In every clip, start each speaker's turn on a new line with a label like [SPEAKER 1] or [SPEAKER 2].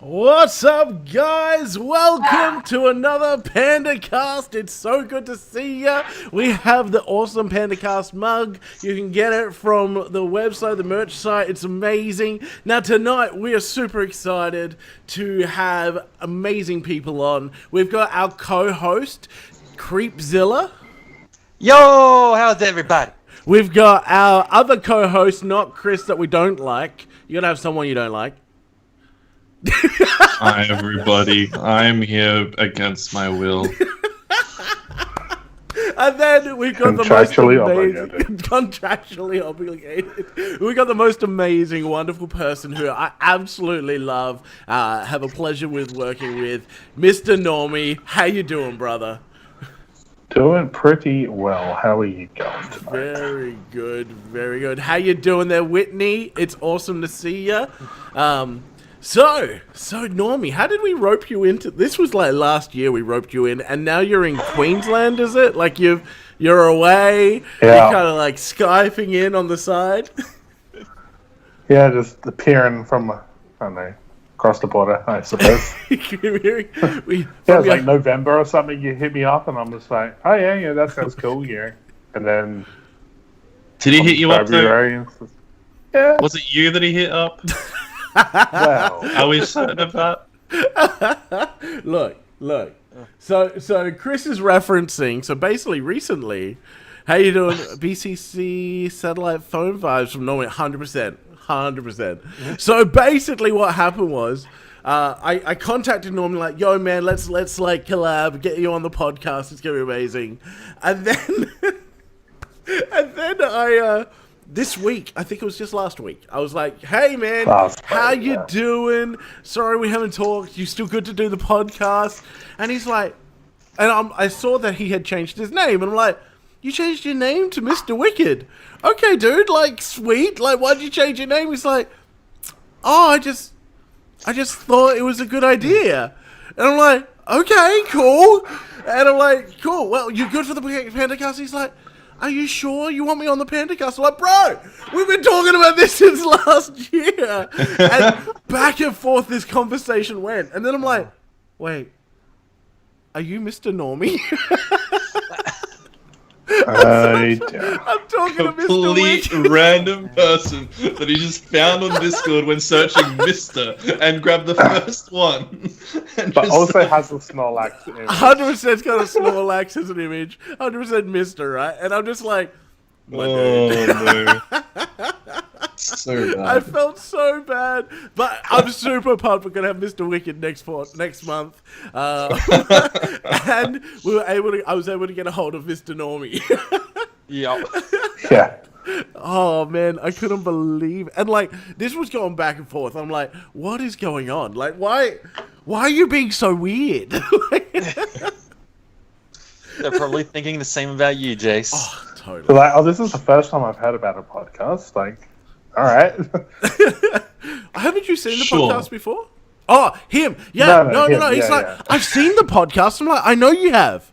[SPEAKER 1] What's up, guys? Welcome to another Pandacast. It's so good to see ya. We have the awesome Pandacast mug. You can get it from the website, the merch site. It's amazing. Now, tonight, we are super excited to have amazing people on. We've got our co-host, Zilla.
[SPEAKER 2] Yo, how's everybody?
[SPEAKER 1] We've got our other co-host, not Chris, that we don't like. You gotta have someone you don't like.
[SPEAKER 3] Hi everybody, I'm here against my will.
[SPEAKER 1] And then we've got the most amazing, contractually obligated. We got the most amazing, wonderful person who I absolutely love, have a pleasure with working with, Mister Normie. How you doing, brother?
[SPEAKER 4] Doing pretty well. How are you going tonight?
[SPEAKER 1] Very good, very good. How you doing there, Whitney? It's awesome to see you. So Normie, how did we rope you into this? Was like last year we roped you in, and now you're in Queensland, is it? Like you're away, you're kind of like Skyping in on the side.
[SPEAKER 4] Yeah, just appearing from, I don't know, across the border, I suppose.
[SPEAKER 1] It's
[SPEAKER 4] like November or something, you hit me up and I'm just like, oh yeah, that sounds cool, yeah. And then...
[SPEAKER 3] Did he hit you up though?
[SPEAKER 4] Yeah.
[SPEAKER 3] Was it you that he hit up?
[SPEAKER 4] Well...
[SPEAKER 3] Are we certain of that?
[SPEAKER 1] Look. So Chris is referencing, so basically recently, how you doing? BCC satellite phone vibes from Normie, 100%. 100%. So basically what happened was, I contacted Normie like, yo man, let's like collab, get you on the podcast, it's gonna be amazing. And then I this week, I think it was just last week, I was like, hey man, how you doing? Sorry we haven't talked, you still good to do the podcast? And he's like, and I saw that he had changed his name, and I'm like, you changed your name to Mr. Wicked? Okay, dude, like, sweet. Like, why'd you change your name? He's like, oh, I just thought it was a good idea. And I'm like, okay, cool. And I'm like, cool. Well, you're good for the Pandacast? He's like, are you sure you want me on the Pandacast? I'm like, bro, we've been talking about this since last year. And back and forth this conversation went. And then I'm like, wait, are you Mister Normie? I'm talking to Mr. Wicked.
[SPEAKER 3] Random person that he just found on Discord when searching Mister and grabbed the first one.
[SPEAKER 4] But also has a Snorlax image.
[SPEAKER 1] 100% got a Snorlax as an image. 100% Mister, right? And I'm just like,
[SPEAKER 3] no. So bad.
[SPEAKER 1] I felt so bad, but I'm super pumped. We're gonna have Mr. Wicked next month, and I was able to get a hold of Mister Normie.
[SPEAKER 4] Yeah.
[SPEAKER 1] Oh man, I couldn't believe it. And like this was going back and forth. I'm like, what is going on? Like, why are you being so weird?
[SPEAKER 2] They're probably thinking the same about you, Jace.
[SPEAKER 1] Oh, totally.
[SPEAKER 4] So like, this is the first time I've heard about a podcast. Like, all right.
[SPEAKER 1] Haven't you seen the podcast before? Oh, him. Yeah, no.
[SPEAKER 4] Him.
[SPEAKER 1] He's like,
[SPEAKER 4] yeah.
[SPEAKER 1] I've seen the podcast. I'm like, I know you have.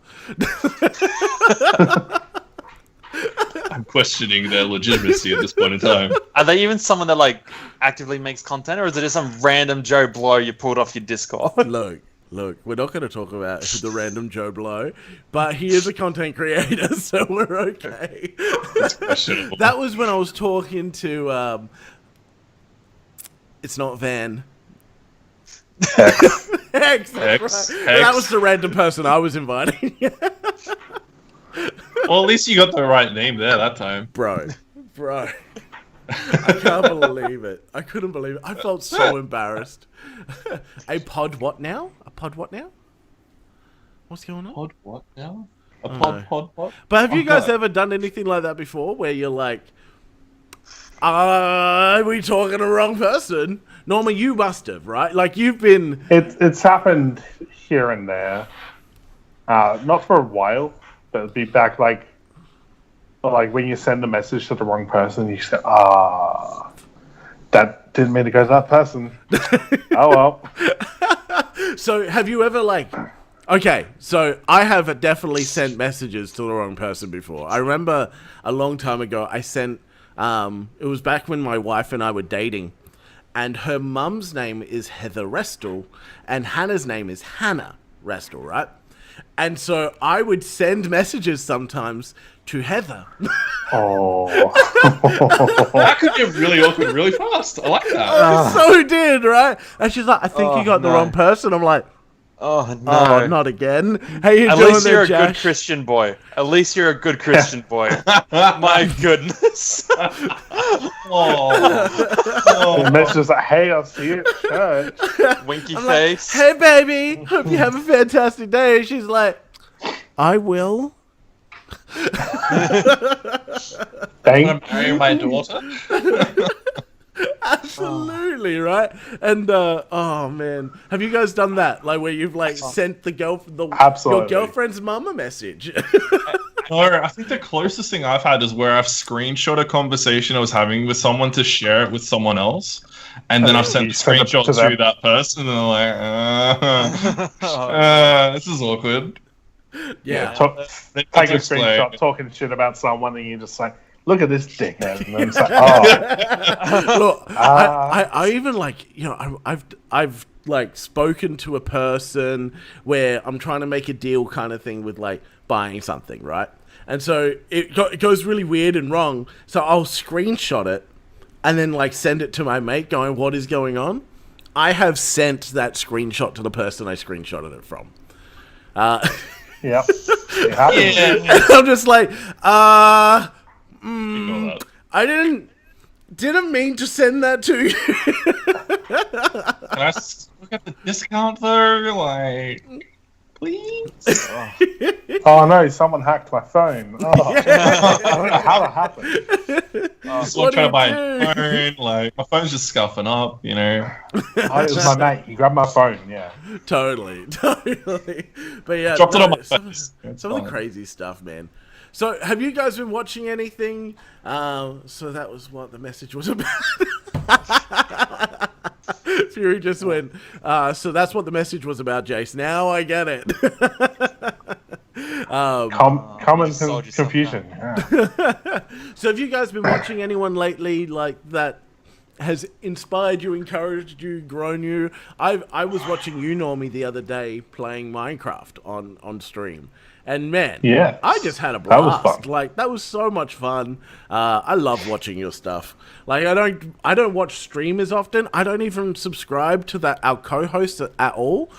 [SPEAKER 3] I'm questioning their legitimacy at this point in time.
[SPEAKER 2] Are they even someone that like actively makes content, or is it just some random Joe Blow you pulled off your Discord?
[SPEAKER 1] Look, we're not going to talk about the random Joe Blow, but he is a content creator, so we're okay. That was when I was talking to, it's not Van. Hex, that's right. That was the random person I was inviting.
[SPEAKER 3] Well, at least you got the right name there that time.
[SPEAKER 1] Bro. I can't believe it. I couldn't believe it. I felt so embarrassed. A pod what now? What's going on?
[SPEAKER 3] Pod what now? A
[SPEAKER 1] I
[SPEAKER 3] pod
[SPEAKER 1] know.
[SPEAKER 3] what?
[SPEAKER 1] But have you guys ever done anything like that before where you're like, are we talking to the wrong person? Norma, you must have, right? Like you've been...
[SPEAKER 4] It's happened here and there. Not for a while, but it'd be back like when you send a message to the wrong person, you say, that didn't mean to go to that person. Oh well.
[SPEAKER 1] So have you ever like... Okay, so I have definitely sent messages to the wrong person before. I remember a long time ago I sent... it was back when my wife and I were dating, and her mum's name is Heather Restle, and Hannah's name is Hannah Restle, right? And so I would send messages sometimes to Heather.
[SPEAKER 4] Oh.
[SPEAKER 3] That could get really awkward really fast. I like that.
[SPEAKER 1] I so did, right? And she's like, I think you got the wrong person. I'm like,
[SPEAKER 2] oh no,
[SPEAKER 1] oh, not again. How you
[SPEAKER 2] At
[SPEAKER 1] doing
[SPEAKER 2] least
[SPEAKER 1] there,
[SPEAKER 2] you're a
[SPEAKER 1] Josh?
[SPEAKER 2] good Christian boy. At least you're a good Christian boy. My goodness.
[SPEAKER 4] The message is like, hey, I'll see you at church.
[SPEAKER 2] Winky
[SPEAKER 1] I'm
[SPEAKER 2] face.
[SPEAKER 1] like, hey, baby, hope you have a fantastic day. She's like, I will.
[SPEAKER 3] I'm marrying my daughter.
[SPEAKER 1] Absolutely, right? And oh man, have you guys done that? Like where you've like sent your girlfriend's mum a message?
[SPEAKER 3] No, I think the closest thing I've had is where I've screenshot a conversation I was having with someone to share it with someone else. and then I've sent
[SPEAKER 4] You
[SPEAKER 3] the
[SPEAKER 4] send it
[SPEAKER 3] screenshot
[SPEAKER 4] to
[SPEAKER 3] to
[SPEAKER 4] them.
[SPEAKER 3] that person, and they're like, this is awkward.
[SPEAKER 1] Yeah.
[SPEAKER 3] They
[SPEAKER 4] Take a
[SPEAKER 3] explain.
[SPEAKER 4] screenshot talking shit about someone, and you just say, "Look at this dickhead," and then it's like, "Oh,
[SPEAKER 1] Look, I even like, you know, I've like spoken to a person where I'm trying to make a deal kind of thing with like buying something, right? And so it goes really weird and wrong. So I'll screenshot it and then like send it to my mate going, what is going on? I have sent that screenshot to the person I screenshotted it from.
[SPEAKER 4] yep." It happens.
[SPEAKER 1] And I'm just like, I
[SPEAKER 3] Ignore that.
[SPEAKER 1] didn't mean to send that to you.
[SPEAKER 3] Can I look at the discount though? Like, please.
[SPEAKER 4] Oh no! Someone hacked my phone. Oh, I don't know how that happened.
[SPEAKER 3] Just
[SPEAKER 1] What
[SPEAKER 3] trying to
[SPEAKER 1] do
[SPEAKER 3] buy
[SPEAKER 1] you
[SPEAKER 3] a phone. Like, my phone's just scuffing up. You know.
[SPEAKER 4] Oh, it was my mate. He grabbed my phone. Yeah.
[SPEAKER 1] Totally. But yeah,
[SPEAKER 3] Dropped it on my
[SPEAKER 1] some
[SPEAKER 3] face.
[SPEAKER 1] of the crazy stuff, man. So, have you guys been watching anything? So that was what the message was about. Fury just went, so that's what the message was about, Jace. Now I get it.
[SPEAKER 4] Common
[SPEAKER 2] sold yourself
[SPEAKER 4] confusion. Yeah.
[SPEAKER 1] So have you guys been watching anyone lately like that has inspired you, encouraged you, grown you? I was watching you, Normie, the other day playing Minecraft on stream. And man,
[SPEAKER 4] Yeah.
[SPEAKER 1] I just had a
[SPEAKER 4] That was
[SPEAKER 1] blast.
[SPEAKER 4] fun.
[SPEAKER 1] Like that was so much fun. I love watching your stuff. Like I don't watch streamers often. I don't even subscribe to our co-host at all.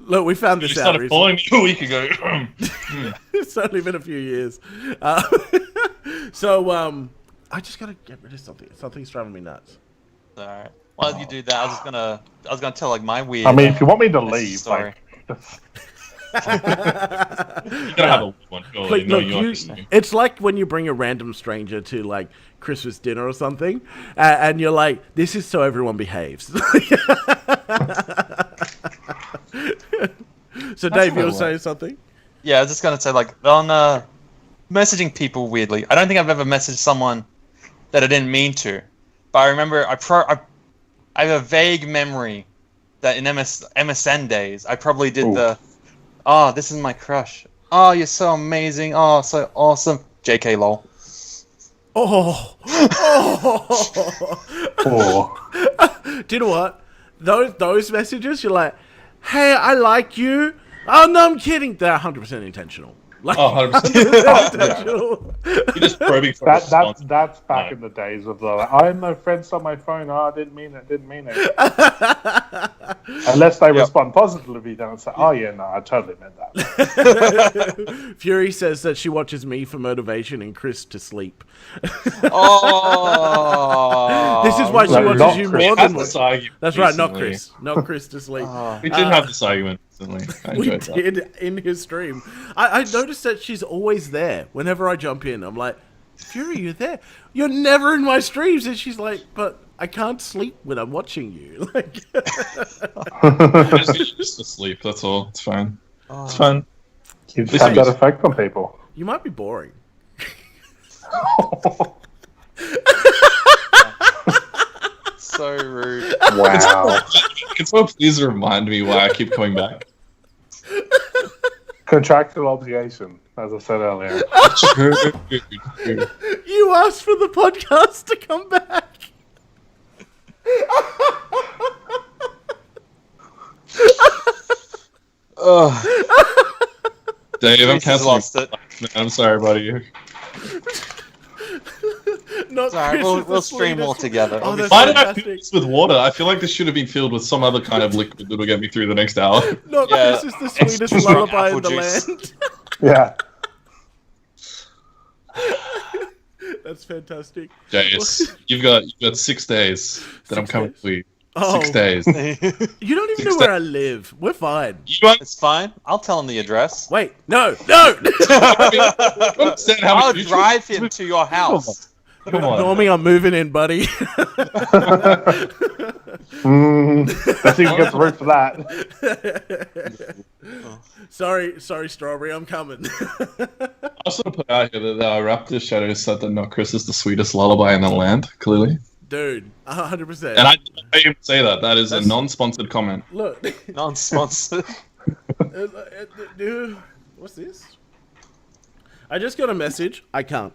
[SPEAKER 1] Look, we found
[SPEAKER 3] You
[SPEAKER 1] this out
[SPEAKER 3] started
[SPEAKER 1] recently.
[SPEAKER 3] following me a week ago.
[SPEAKER 1] It's only been a few years. So I just gotta get rid of something. Something's driving me nuts.
[SPEAKER 2] Alright. While you do that, I was gonna tell like my weird.
[SPEAKER 4] I mean, if you want me to
[SPEAKER 2] message
[SPEAKER 4] leave,
[SPEAKER 2] story.
[SPEAKER 4] like,
[SPEAKER 3] You gotta have a one. Surely.
[SPEAKER 1] Like,
[SPEAKER 3] No,
[SPEAKER 1] look,
[SPEAKER 3] you understand.
[SPEAKER 1] it's like when you bring a random stranger to like Christmas dinner or something, and you're like, "This is so everyone behaves." So, Dave, you were saying something?
[SPEAKER 2] Yeah, I was just gonna say like on messaging people weirdly. I don't think I've ever messaged someone that I didn't mean to, but I remember I have a vague memory that in MSN days I probably did this is my crush. Oh, you're so amazing. Oh, so awesome. JK lol.
[SPEAKER 1] Oh. Do you know what? Those messages, you're like, "Hey, I like you." Oh no, I'm kidding. They're 100% intentional. Like,
[SPEAKER 3] Oh, 100%.
[SPEAKER 1] 100% intentional.
[SPEAKER 3] You're just probing for a response.
[SPEAKER 4] that's back in the days of the I have no friends on my phone. Oh, I didn't mean it. Unless they respond positively, then it's like, oh yeah, no, I totally meant that.
[SPEAKER 1] Fury says that she watches me for motivation and Chris to sleep.
[SPEAKER 2] Oh.
[SPEAKER 1] This is why she
[SPEAKER 4] No,
[SPEAKER 1] watches
[SPEAKER 4] not
[SPEAKER 1] you
[SPEAKER 4] Chris.
[SPEAKER 1] more
[SPEAKER 3] We had
[SPEAKER 1] than
[SPEAKER 3] this argument
[SPEAKER 1] That's right, not
[SPEAKER 3] recently.
[SPEAKER 1] Chris. Not Chris to sleep.
[SPEAKER 3] We did have this argument recently. I
[SPEAKER 1] We
[SPEAKER 3] enjoyed that.
[SPEAKER 1] did in his stream. I noticed that she's always there whenever I jump in. I'm like, Fury, you're there. You're never in my streams. And she's like, but I can't sleep when I'm watching you. Like,
[SPEAKER 3] Just asleep, that's all. It's fine. It's fine.
[SPEAKER 4] You just have that effect on people.
[SPEAKER 1] you might be boring.
[SPEAKER 2] So rude.
[SPEAKER 4] Wow.
[SPEAKER 3] Can someone please remind me why I keep coming back?
[SPEAKER 4] Contractual obligation, as I said earlier.
[SPEAKER 1] You asked for the podcast to come back.
[SPEAKER 3] Dave, I'm
[SPEAKER 2] Reese has
[SPEAKER 3] canceling.
[SPEAKER 2] lost it.
[SPEAKER 3] I'm sorry, buddy.
[SPEAKER 1] Not
[SPEAKER 2] Sorry,
[SPEAKER 1] Chris is the
[SPEAKER 2] we'll stream all
[SPEAKER 1] sweetest.
[SPEAKER 2] together.
[SPEAKER 1] Oh, that's
[SPEAKER 3] Why did I fill
[SPEAKER 1] fantastic.
[SPEAKER 3] this with water? I feel like this should have been filled with some other kind of liquid that will get me through the next hour.
[SPEAKER 1] Not
[SPEAKER 2] Yeah,
[SPEAKER 1] Chris is the
[SPEAKER 2] it's
[SPEAKER 1] sweetest
[SPEAKER 2] just
[SPEAKER 1] lullaby
[SPEAKER 2] apple
[SPEAKER 1] in the
[SPEAKER 2] juice.
[SPEAKER 1] land.
[SPEAKER 4] Yeah.
[SPEAKER 1] That's fantastic.
[SPEAKER 3] Jace, you've got 6 days that I'm
[SPEAKER 1] 6
[SPEAKER 3] coming
[SPEAKER 1] days?
[SPEAKER 3] to you.
[SPEAKER 1] Oh.
[SPEAKER 3] 6 days.
[SPEAKER 1] You don't even know
[SPEAKER 3] 6
[SPEAKER 1] where I live. We're fine.
[SPEAKER 3] You don't
[SPEAKER 2] It's fine. I'll tell him the address.
[SPEAKER 1] Wait, no.
[SPEAKER 3] understand how
[SPEAKER 2] I'll
[SPEAKER 3] much
[SPEAKER 2] drive him to your house.
[SPEAKER 3] Come on.
[SPEAKER 1] Normie, I'm moving in, buddy.
[SPEAKER 4] Let's even get the root for that.
[SPEAKER 1] sorry, Strawberry, I'm coming.
[SPEAKER 3] also want to put out here that Raptor Shadow said that Notchris is the sweetest lullaby in the land, clearly.
[SPEAKER 1] Dude, 100%.
[SPEAKER 3] And I didn't pay him to say that. That is a non-sponsored comment.
[SPEAKER 1] Look.
[SPEAKER 2] Non-sponsored.
[SPEAKER 1] What's this? I just got a message. I can't.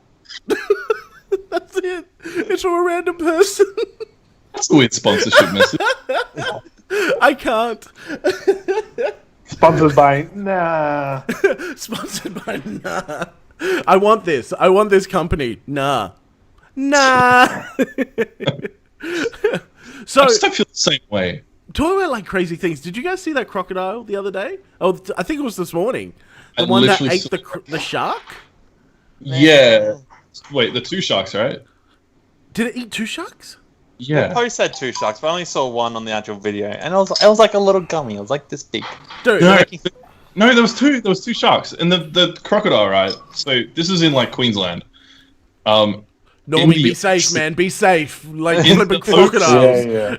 [SPEAKER 1] That's it. It's from a random person.
[SPEAKER 3] That's a weird sponsorship message.
[SPEAKER 1] I can't.
[SPEAKER 4] Sponsored by nah.
[SPEAKER 1] Sponsored by nah. I want this. I want this company. Nah. Nah. So
[SPEAKER 3] I just don't feel the same way.
[SPEAKER 1] talking about like crazy things. Did you guys see that crocodile the other day? Oh, I think it was this morning. The
[SPEAKER 3] I
[SPEAKER 1] one that
[SPEAKER 3] literally
[SPEAKER 1] ate the shark.
[SPEAKER 3] Yeah. Wait, the 2 sharks, right?
[SPEAKER 1] Did it eat 2 sharks?
[SPEAKER 3] Yeah.
[SPEAKER 2] Post had 2 sharks, but I only saw one on the actual video, and it was like a little gummy. It was like this big.
[SPEAKER 1] Dude.
[SPEAKER 3] No, there was 2. There was 2 sharks, and the crocodile, right? So this is in like Queensland.
[SPEAKER 1] Normie, be safe, man. Be safe. Like
[SPEAKER 3] In
[SPEAKER 1] flipping
[SPEAKER 3] the
[SPEAKER 1] crocodiles.
[SPEAKER 4] Yeah.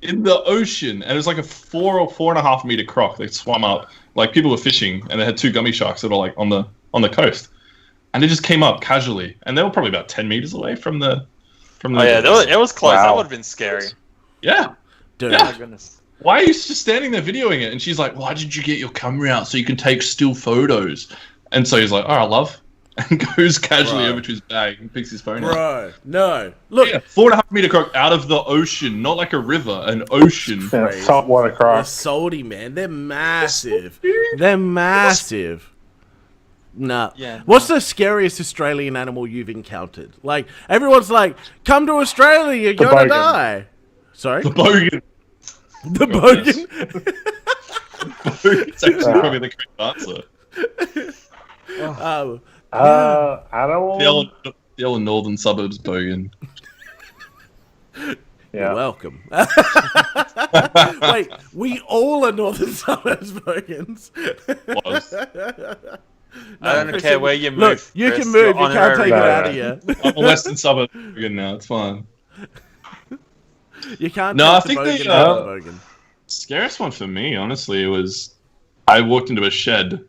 [SPEAKER 3] In the ocean, and it was like a 4 or 4.5 meter croc. They swam up, like people were fishing, and they had 2 gummy sharks that were like on the coast, and they just came up casually, and they were probably about 10 meters away from the.
[SPEAKER 2] Oh yeah, it was close.
[SPEAKER 4] Wow.
[SPEAKER 2] That would have been scary.
[SPEAKER 3] Yeah.
[SPEAKER 1] Dude.
[SPEAKER 2] Oh
[SPEAKER 3] Yeah.
[SPEAKER 2] my goodness.
[SPEAKER 3] Why are you just standing there videoing it? And she's like, "Why did you get your camera out so you can take still photos?" And so he's like, "All right, love," and goes casually
[SPEAKER 1] Bro.
[SPEAKER 3] over to his bag and picks his phone out.
[SPEAKER 1] Bro, no. Look,
[SPEAKER 3] Yeah, 4.5 meter croc out of the ocean, not like a river, an ocean.
[SPEAKER 4] Yeah,
[SPEAKER 1] Crazy.
[SPEAKER 4] saltwater
[SPEAKER 1] they're
[SPEAKER 4] croc.
[SPEAKER 1] salty, man. They're massive. They're massive. Nah.
[SPEAKER 2] Yeah.
[SPEAKER 1] What's the scariest Australian animal you've encountered? Like, everyone's like, come to Australia, you're gonna
[SPEAKER 4] bogan.
[SPEAKER 1] die. Sorry?
[SPEAKER 3] The bogan.
[SPEAKER 1] The bogan?
[SPEAKER 3] It's actually probably the correct answer.
[SPEAKER 4] Animal.
[SPEAKER 3] The old northern suburbs bogan.
[SPEAKER 4] Yeah.
[SPEAKER 1] Welcome. Wait, we all are Northern Suburbs bogans.
[SPEAKER 3] Was.
[SPEAKER 2] I don't
[SPEAKER 1] Christian,
[SPEAKER 2] care where you move.
[SPEAKER 1] Look, you
[SPEAKER 2] Chris,
[SPEAKER 1] can move.
[SPEAKER 2] you're
[SPEAKER 1] You can't take it
[SPEAKER 2] honorary.
[SPEAKER 1] out of you.
[SPEAKER 3] I'm a western suburb bogan now. It's fine.
[SPEAKER 1] You can't
[SPEAKER 3] No, I
[SPEAKER 1] take the
[SPEAKER 3] think
[SPEAKER 1] bogan
[SPEAKER 3] they,
[SPEAKER 1] out of the bogan.
[SPEAKER 3] Scariest one for me, honestly, was I walked into a shed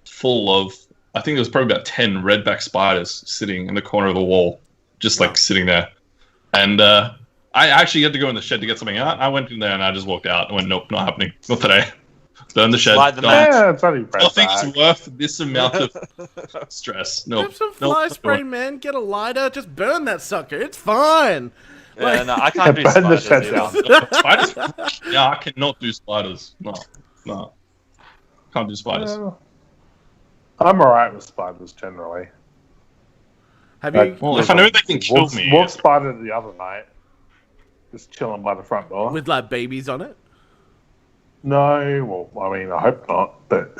[SPEAKER 3] full of, I think there was probably about 10 redback spiders sitting in the corner of the wall, just like sitting there. And I actually had to go in the shed to get something out. I went in there and I just walked out and went, nope, not happening. Not today. Burn the shed.
[SPEAKER 2] Slide them
[SPEAKER 3] No.
[SPEAKER 2] out.
[SPEAKER 4] Yeah, it's only
[SPEAKER 3] Nothing
[SPEAKER 4] redback.
[SPEAKER 3] is worth this amount of stress. No.
[SPEAKER 1] Have some fly spray, man. Get a lighter. Just burn that sucker. It's fine.
[SPEAKER 2] Yeah, no, I can't do
[SPEAKER 4] Burn the
[SPEAKER 2] spiders
[SPEAKER 4] shed
[SPEAKER 2] either.
[SPEAKER 4] down.
[SPEAKER 3] Spiders? Yeah, I cannot do spiders. No. Can't do spiders.
[SPEAKER 4] I'm alright with spiders generally.
[SPEAKER 1] Have you
[SPEAKER 3] Well, if I know they can kill me.
[SPEAKER 4] Wolf spider the other night, just chilling by the front door.
[SPEAKER 1] with like babies on it?
[SPEAKER 4] No, well, I mean, I hope not, but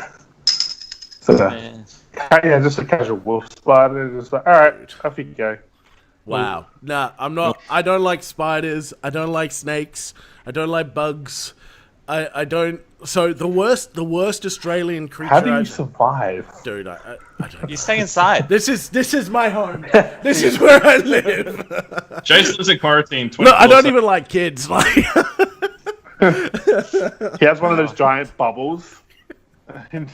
[SPEAKER 4] so,
[SPEAKER 2] Yeah.
[SPEAKER 4] just a casual wolf spider. Just like, all right, off you go.
[SPEAKER 1] Wow. Nah, I'm not. I don't like spiders. I don't like snakes. I don't like bugs. I don't. So the worst Australian creature.
[SPEAKER 4] How do you
[SPEAKER 1] I've-
[SPEAKER 4] survive?
[SPEAKER 1] Dude, I don't.
[SPEAKER 2] You stay inside.
[SPEAKER 1] This is my home. This is where I live.
[SPEAKER 3] Jason lives in quarantine.
[SPEAKER 1] Look, I don't
[SPEAKER 3] 24/7.
[SPEAKER 1] even like kids. Like,
[SPEAKER 4] He has one of those giant bubbles. And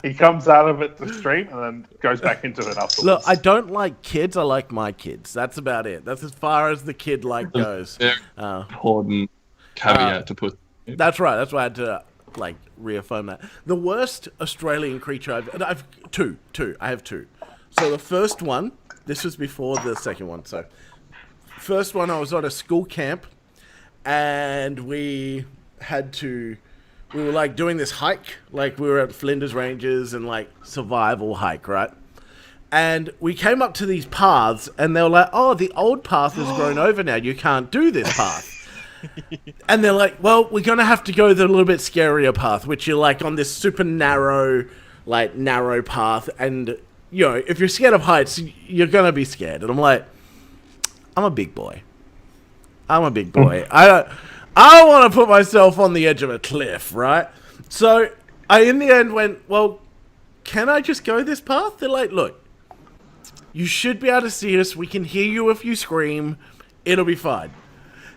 [SPEAKER 4] he comes out of it to stream and then goes back into it afterwards.
[SPEAKER 1] look, I don't like kids. I like my kids. That's about it. That's as far as the kid like goes.
[SPEAKER 3] Very important caveat to put.
[SPEAKER 1] That's right. That's why I had to like reaffirm that. The worst Australian creature I've two. I have 2. So the first one, this was before the second one. So first one, I was on a school camp, and we were like doing this hike, like we were at Flinders Ranges and like survival hike, right? And we came up to these paths, and they were like, "Oh, the old path has grown over now. You can't do this path." And they're like, well, we're going to have to go the little bit scarier path, which you're like on this super narrow path. And, you know, if you're scared of heights, you're going to be scared. And I'm like, I'm a big boy. I don't want to put myself on the edge of a cliff, right? So I, in the end, went, well, can I just go this path? They're like, look, you should be able to see us. We can hear you if you scream. It'll be fine.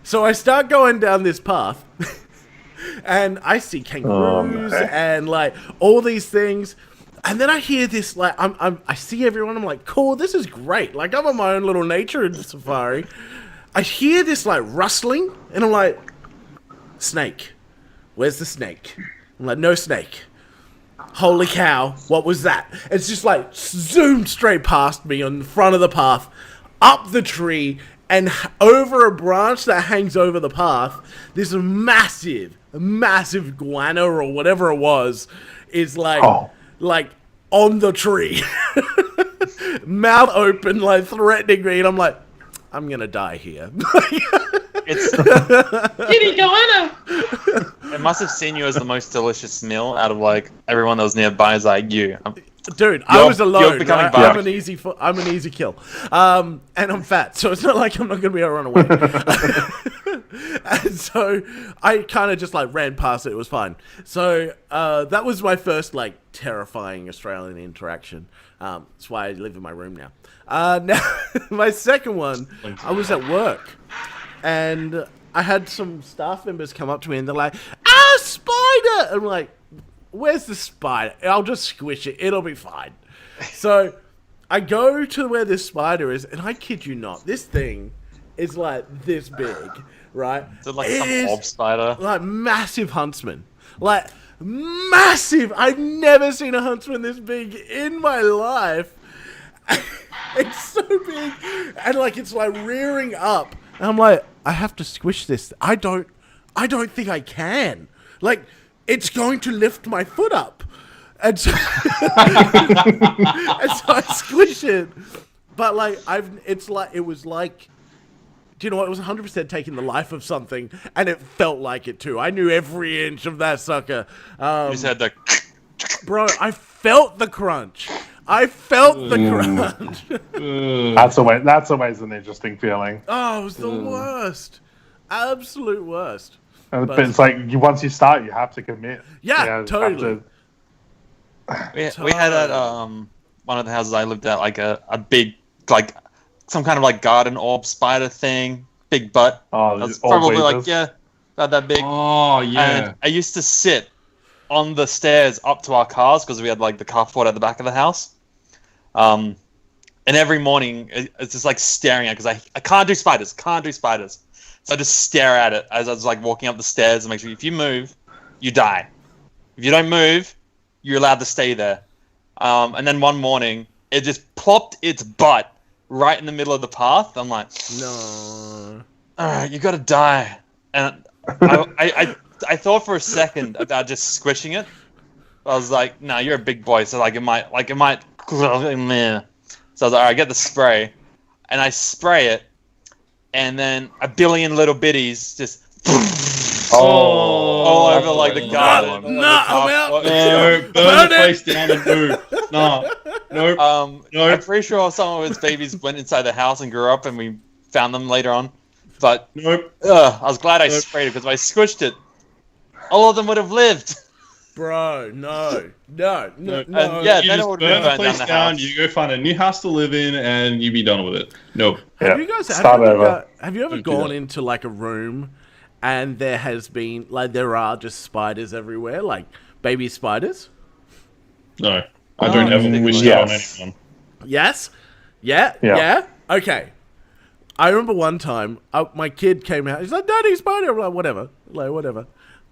[SPEAKER 1] So I start going down this path, and I see kangaroos and like all these things. And then I hear this, like, I see everyone, I'm like, cool, this is great. Like, I'm on my own little nature safari. I hear this, like, rustling, and I'm like, snake. Where's the snake? I'm like, no snake. Holy cow, what was that? It's just, like, zoomed straight past me on the front of the path, up the tree, and over a branch that hangs over the path, this massive guana, or whatever it was, is, like on the tree, mouth open, like threatening me, and I'm like, I'm gonna die here.
[SPEAKER 2] It's
[SPEAKER 5] Kitty goanna.
[SPEAKER 2] it must have seen you as the most delicious meal out of like everyone that was nearby. Is like you.
[SPEAKER 1] Dude, I was alone.
[SPEAKER 2] becoming
[SPEAKER 1] Right?
[SPEAKER 2] violent.
[SPEAKER 1] I'm an easy kill, and I'm fat, so it's not like I'm not gonna be able to run away. And so I kind of just like ran past it. It was fine. So that was my first like terrifying Australian interaction. That's why I live in my room now. Now my second one, I was at work, and I had some staff members come up to me, and they're like, spider! I'm like, where's the spider? I'll just squish it. It'll be fine. So I go to where this spider is, and I kid you not, this thing is like this big, right?
[SPEAKER 2] Is it like some orb spider?
[SPEAKER 1] Like massive huntsman. Like massive. I've never seen a huntsman this big in my life. It's so big. And like it's like rearing up. And I'm like, I have to squish this. I don't think I can. Like, it's going to lift my foot up. And so, and so I squish it. But like it was like, do you know what? It was 100% taking the life of something, and it felt like it too. I knew every inch of that sucker.
[SPEAKER 2] You just had the.
[SPEAKER 1] Bro, I felt the crunch. Crunch.
[SPEAKER 4] That's always an interesting feeling.
[SPEAKER 1] Oh, it was the worst. Absolute worst.
[SPEAKER 4] But it's like once you start, you have to commit.
[SPEAKER 1] Yeah,
[SPEAKER 4] You
[SPEAKER 1] totally.
[SPEAKER 2] We had at one of the houses I lived at like a big like some kind of like garden orb spider thing, big butt.
[SPEAKER 4] Oh,
[SPEAKER 2] That's
[SPEAKER 4] orb
[SPEAKER 2] probably like
[SPEAKER 4] weavers.
[SPEAKER 2] about that big.
[SPEAKER 3] Oh yeah.
[SPEAKER 2] And I used to sit on the stairs up to our cars because we had like the carport at the back of the house. And every morning it's just like staring at because I can't do spiders. So I just stare at it as I was like walking up the stairs and make sure if you move, you die. If you don't move, you're allowed to stay there. And then one morning, it just plopped its butt right in the middle of the path. I'm like,
[SPEAKER 1] No.
[SPEAKER 2] all right, you gotta die. And I thought for a second about just squishing it. I was like, no, you're a big boy, so it might. So I was like, all right, get the spray, and I spray it, and then a billion little bitties just all over like the garden.
[SPEAKER 1] No, I'm out.
[SPEAKER 3] No, burn the place down and move. No, nope. Nope.
[SPEAKER 2] I'm pretty sure some of its babies went inside the house and grew up, and we found them later on. But
[SPEAKER 3] Nope.
[SPEAKER 2] I was glad I
[SPEAKER 3] Nope.
[SPEAKER 2] sprayed it because if I squished it, all of them would have lived.
[SPEAKER 1] Bro, no.
[SPEAKER 2] And
[SPEAKER 1] no.
[SPEAKER 2] yeah,
[SPEAKER 3] You
[SPEAKER 2] then it
[SPEAKER 3] just
[SPEAKER 2] would
[SPEAKER 3] burn
[SPEAKER 2] have
[SPEAKER 3] the
[SPEAKER 2] burned
[SPEAKER 3] place
[SPEAKER 2] down the
[SPEAKER 3] down,
[SPEAKER 2] house.
[SPEAKER 3] you go find a new house to live in, and you be done with it. Nope.
[SPEAKER 1] Have
[SPEAKER 4] Yeah.
[SPEAKER 1] you guys
[SPEAKER 4] Start over.
[SPEAKER 1] have you ever
[SPEAKER 3] Don't do
[SPEAKER 1] gone
[SPEAKER 3] that.
[SPEAKER 1] into like a room and there has been like there are just spiders everywhere, like baby spiders?
[SPEAKER 3] No. I don't ever
[SPEAKER 2] Yes.
[SPEAKER 3] wish that on anyone.
[SPEAKER 1] Yes? Yeah?
[SPEAKER 4] Yeah.
[SPEAKER 1] Okay. I remember one time, my kid came out. He's like, "Daddy, spider." I'm like, "Whatever."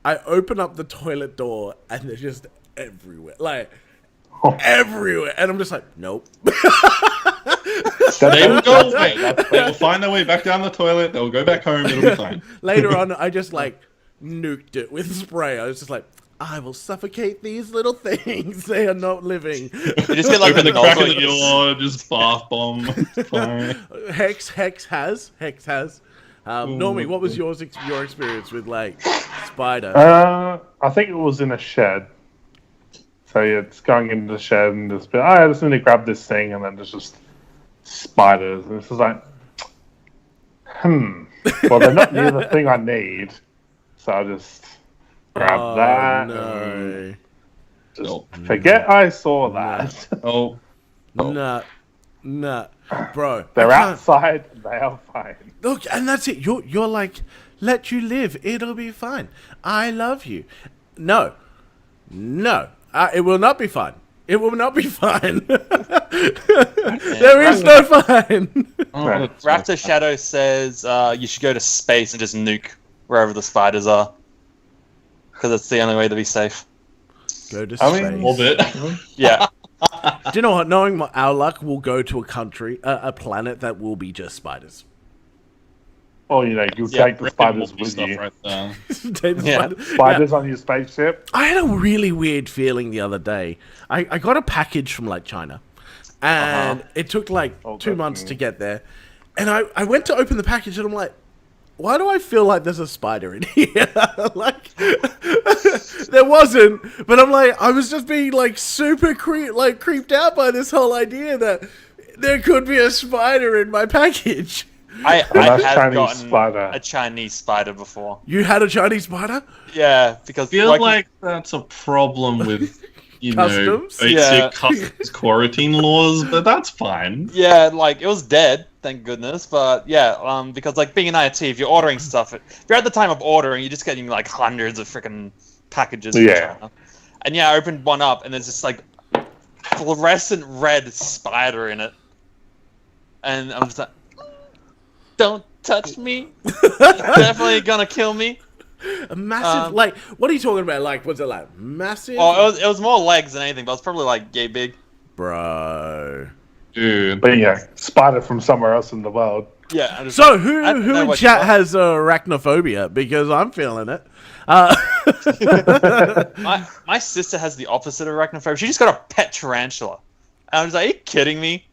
[SPEAKER 1] I open up the toilet door and they're just everywhere. Like, everywhere. And I'm just like, nope.
[SPEAKER 3] They will go away. They will find their way back down the toilet. They'll go back home. It'll be fine.
[SPEAKER 1] Later on, I just, like, nuked it with spray. I was just like, I will suffocate these little things. They are not living.
[SPEAKER 2] You just get like
[SPEAKER 3] Open
[SPEAKER 2] the
[SPEAKER 3] the crack of
[SPEAKER 2] nozzle.
[SPEAKER 3] the door, just bath bomb. Fine.
[SPEAKER 1] Hex has. Normie, what was your experience with, like, spider?
[SPEAKER 4] I think it was in a shed. So yeah, it's going into the shed and just be, I just need to grab this thing, and then there's just spiders, and it's just like, well, they're not near the thing I need, so I'll just grab that.
[SPEAKER 1] No.
[SPEAKER 3] No.
[SPEAKER 4] And forget I saw that.
[SPEAKER 3] Oh.
[SPEAKER 1] Nah. Bro.
[SPEAKER 4] They're
[SPEAKER 1] I can't-
[SPEAKER 4] outside. They are fine.
[SPEAKER 1] Look, and that's it. You're like, let you live. It'll be fine. I love you. No. It will not be fine. It will not be fine. There is no fine.
[SPEAKER 2] Raptor Shadow says you should go to space and just nuke wherever the spiders are. Because it's the only way to be safe.
[SPEAKER 1] Go to space.
[SPEAKER 3] A little bit.
[SPEAKER 2] Yeah.
[SPEAKER 1] Do you know what? Knowing our luck, we'll go to a country, a planet that will be just spiders.
[SPEAKER 4] Or, you know, you'll take the spiders with you.
[SPEAKER 3] Right there.
[SPEAKER 1] Take the
[SPEAKER 2] Yeah.
[SPEAKER 4] Spiders on your spaceship.
[SPEAKER 1] I had a really weird feeling the other day. I got a package from like China, and it took like 2 months to get there. And I went to open the package, and I'm like, why do I feel like there's a spider in here? Like, there wasn't, but I'm like, I was just being like super creeped out by this whole idea that there could be a spider in my package.
[SPEAKER 2] I
[SPEAKER 4] nice
[SPEAKER 2] have
[SPEAKER 4] Chinese
[SPEAKER 2] gotten
[SPEAKER 4] spider.
[SPEAKER 2] a Chinese spider before.
[SPEAKER 1] You had a Chinese spider?
[SPEAKER 2] Yeah, because
[SPEAKER 3] I feel like that's a problem with,
[SPEAKER 1] Customs?
[SPEAKER 3] basic
[SPEAKER 2] Yeah.
[SPEAKER 3] customs quarantine laws, but that's fine.
[SPEAKER 2] Yeah, like it was dead, thank goodness. But yeah, because like being in IT, if you're ordering stuff, if you're at the time of ordering, you're just getting like hundreds of freaking packages. from
[SPEAKER 4] Yeah.
[SPEAKER 2] China. And yeah, I opened one up, and there's this like fluorescent red spider in it, and I'm just like, don't touch me. It's definitely gonna kill me.
[SPEAKER 1] A massive, like, what are you talking about? Like, what's it like? Massive?
[SPEAKER 2] Oh, it was more legs than anything, but it's probably like yay big.
[SPEAKER 1] Bro.
[SPEAKER 3] Dude.
[SPEAKER 4] But yeah, spider from somewhere else in the world.
[SPEAKER 2] Yeah. I just-
[SPEAKER 1] So
[SPEAKER 2] I
[SPEAKER 1] who
[SPEAKER 2] don't know
[SPEAKER 1] in
[SPEAKER 2] what
[SPEAKER 1] chat
[SPEAKER 2] you
[SPEAKER 1] has arachnophobia? Because I'm feeling it.
[SPEAKER 2] My sister has the opposite of arachnophobia. She just got a pet tarantula. And I was like, are you kidding me?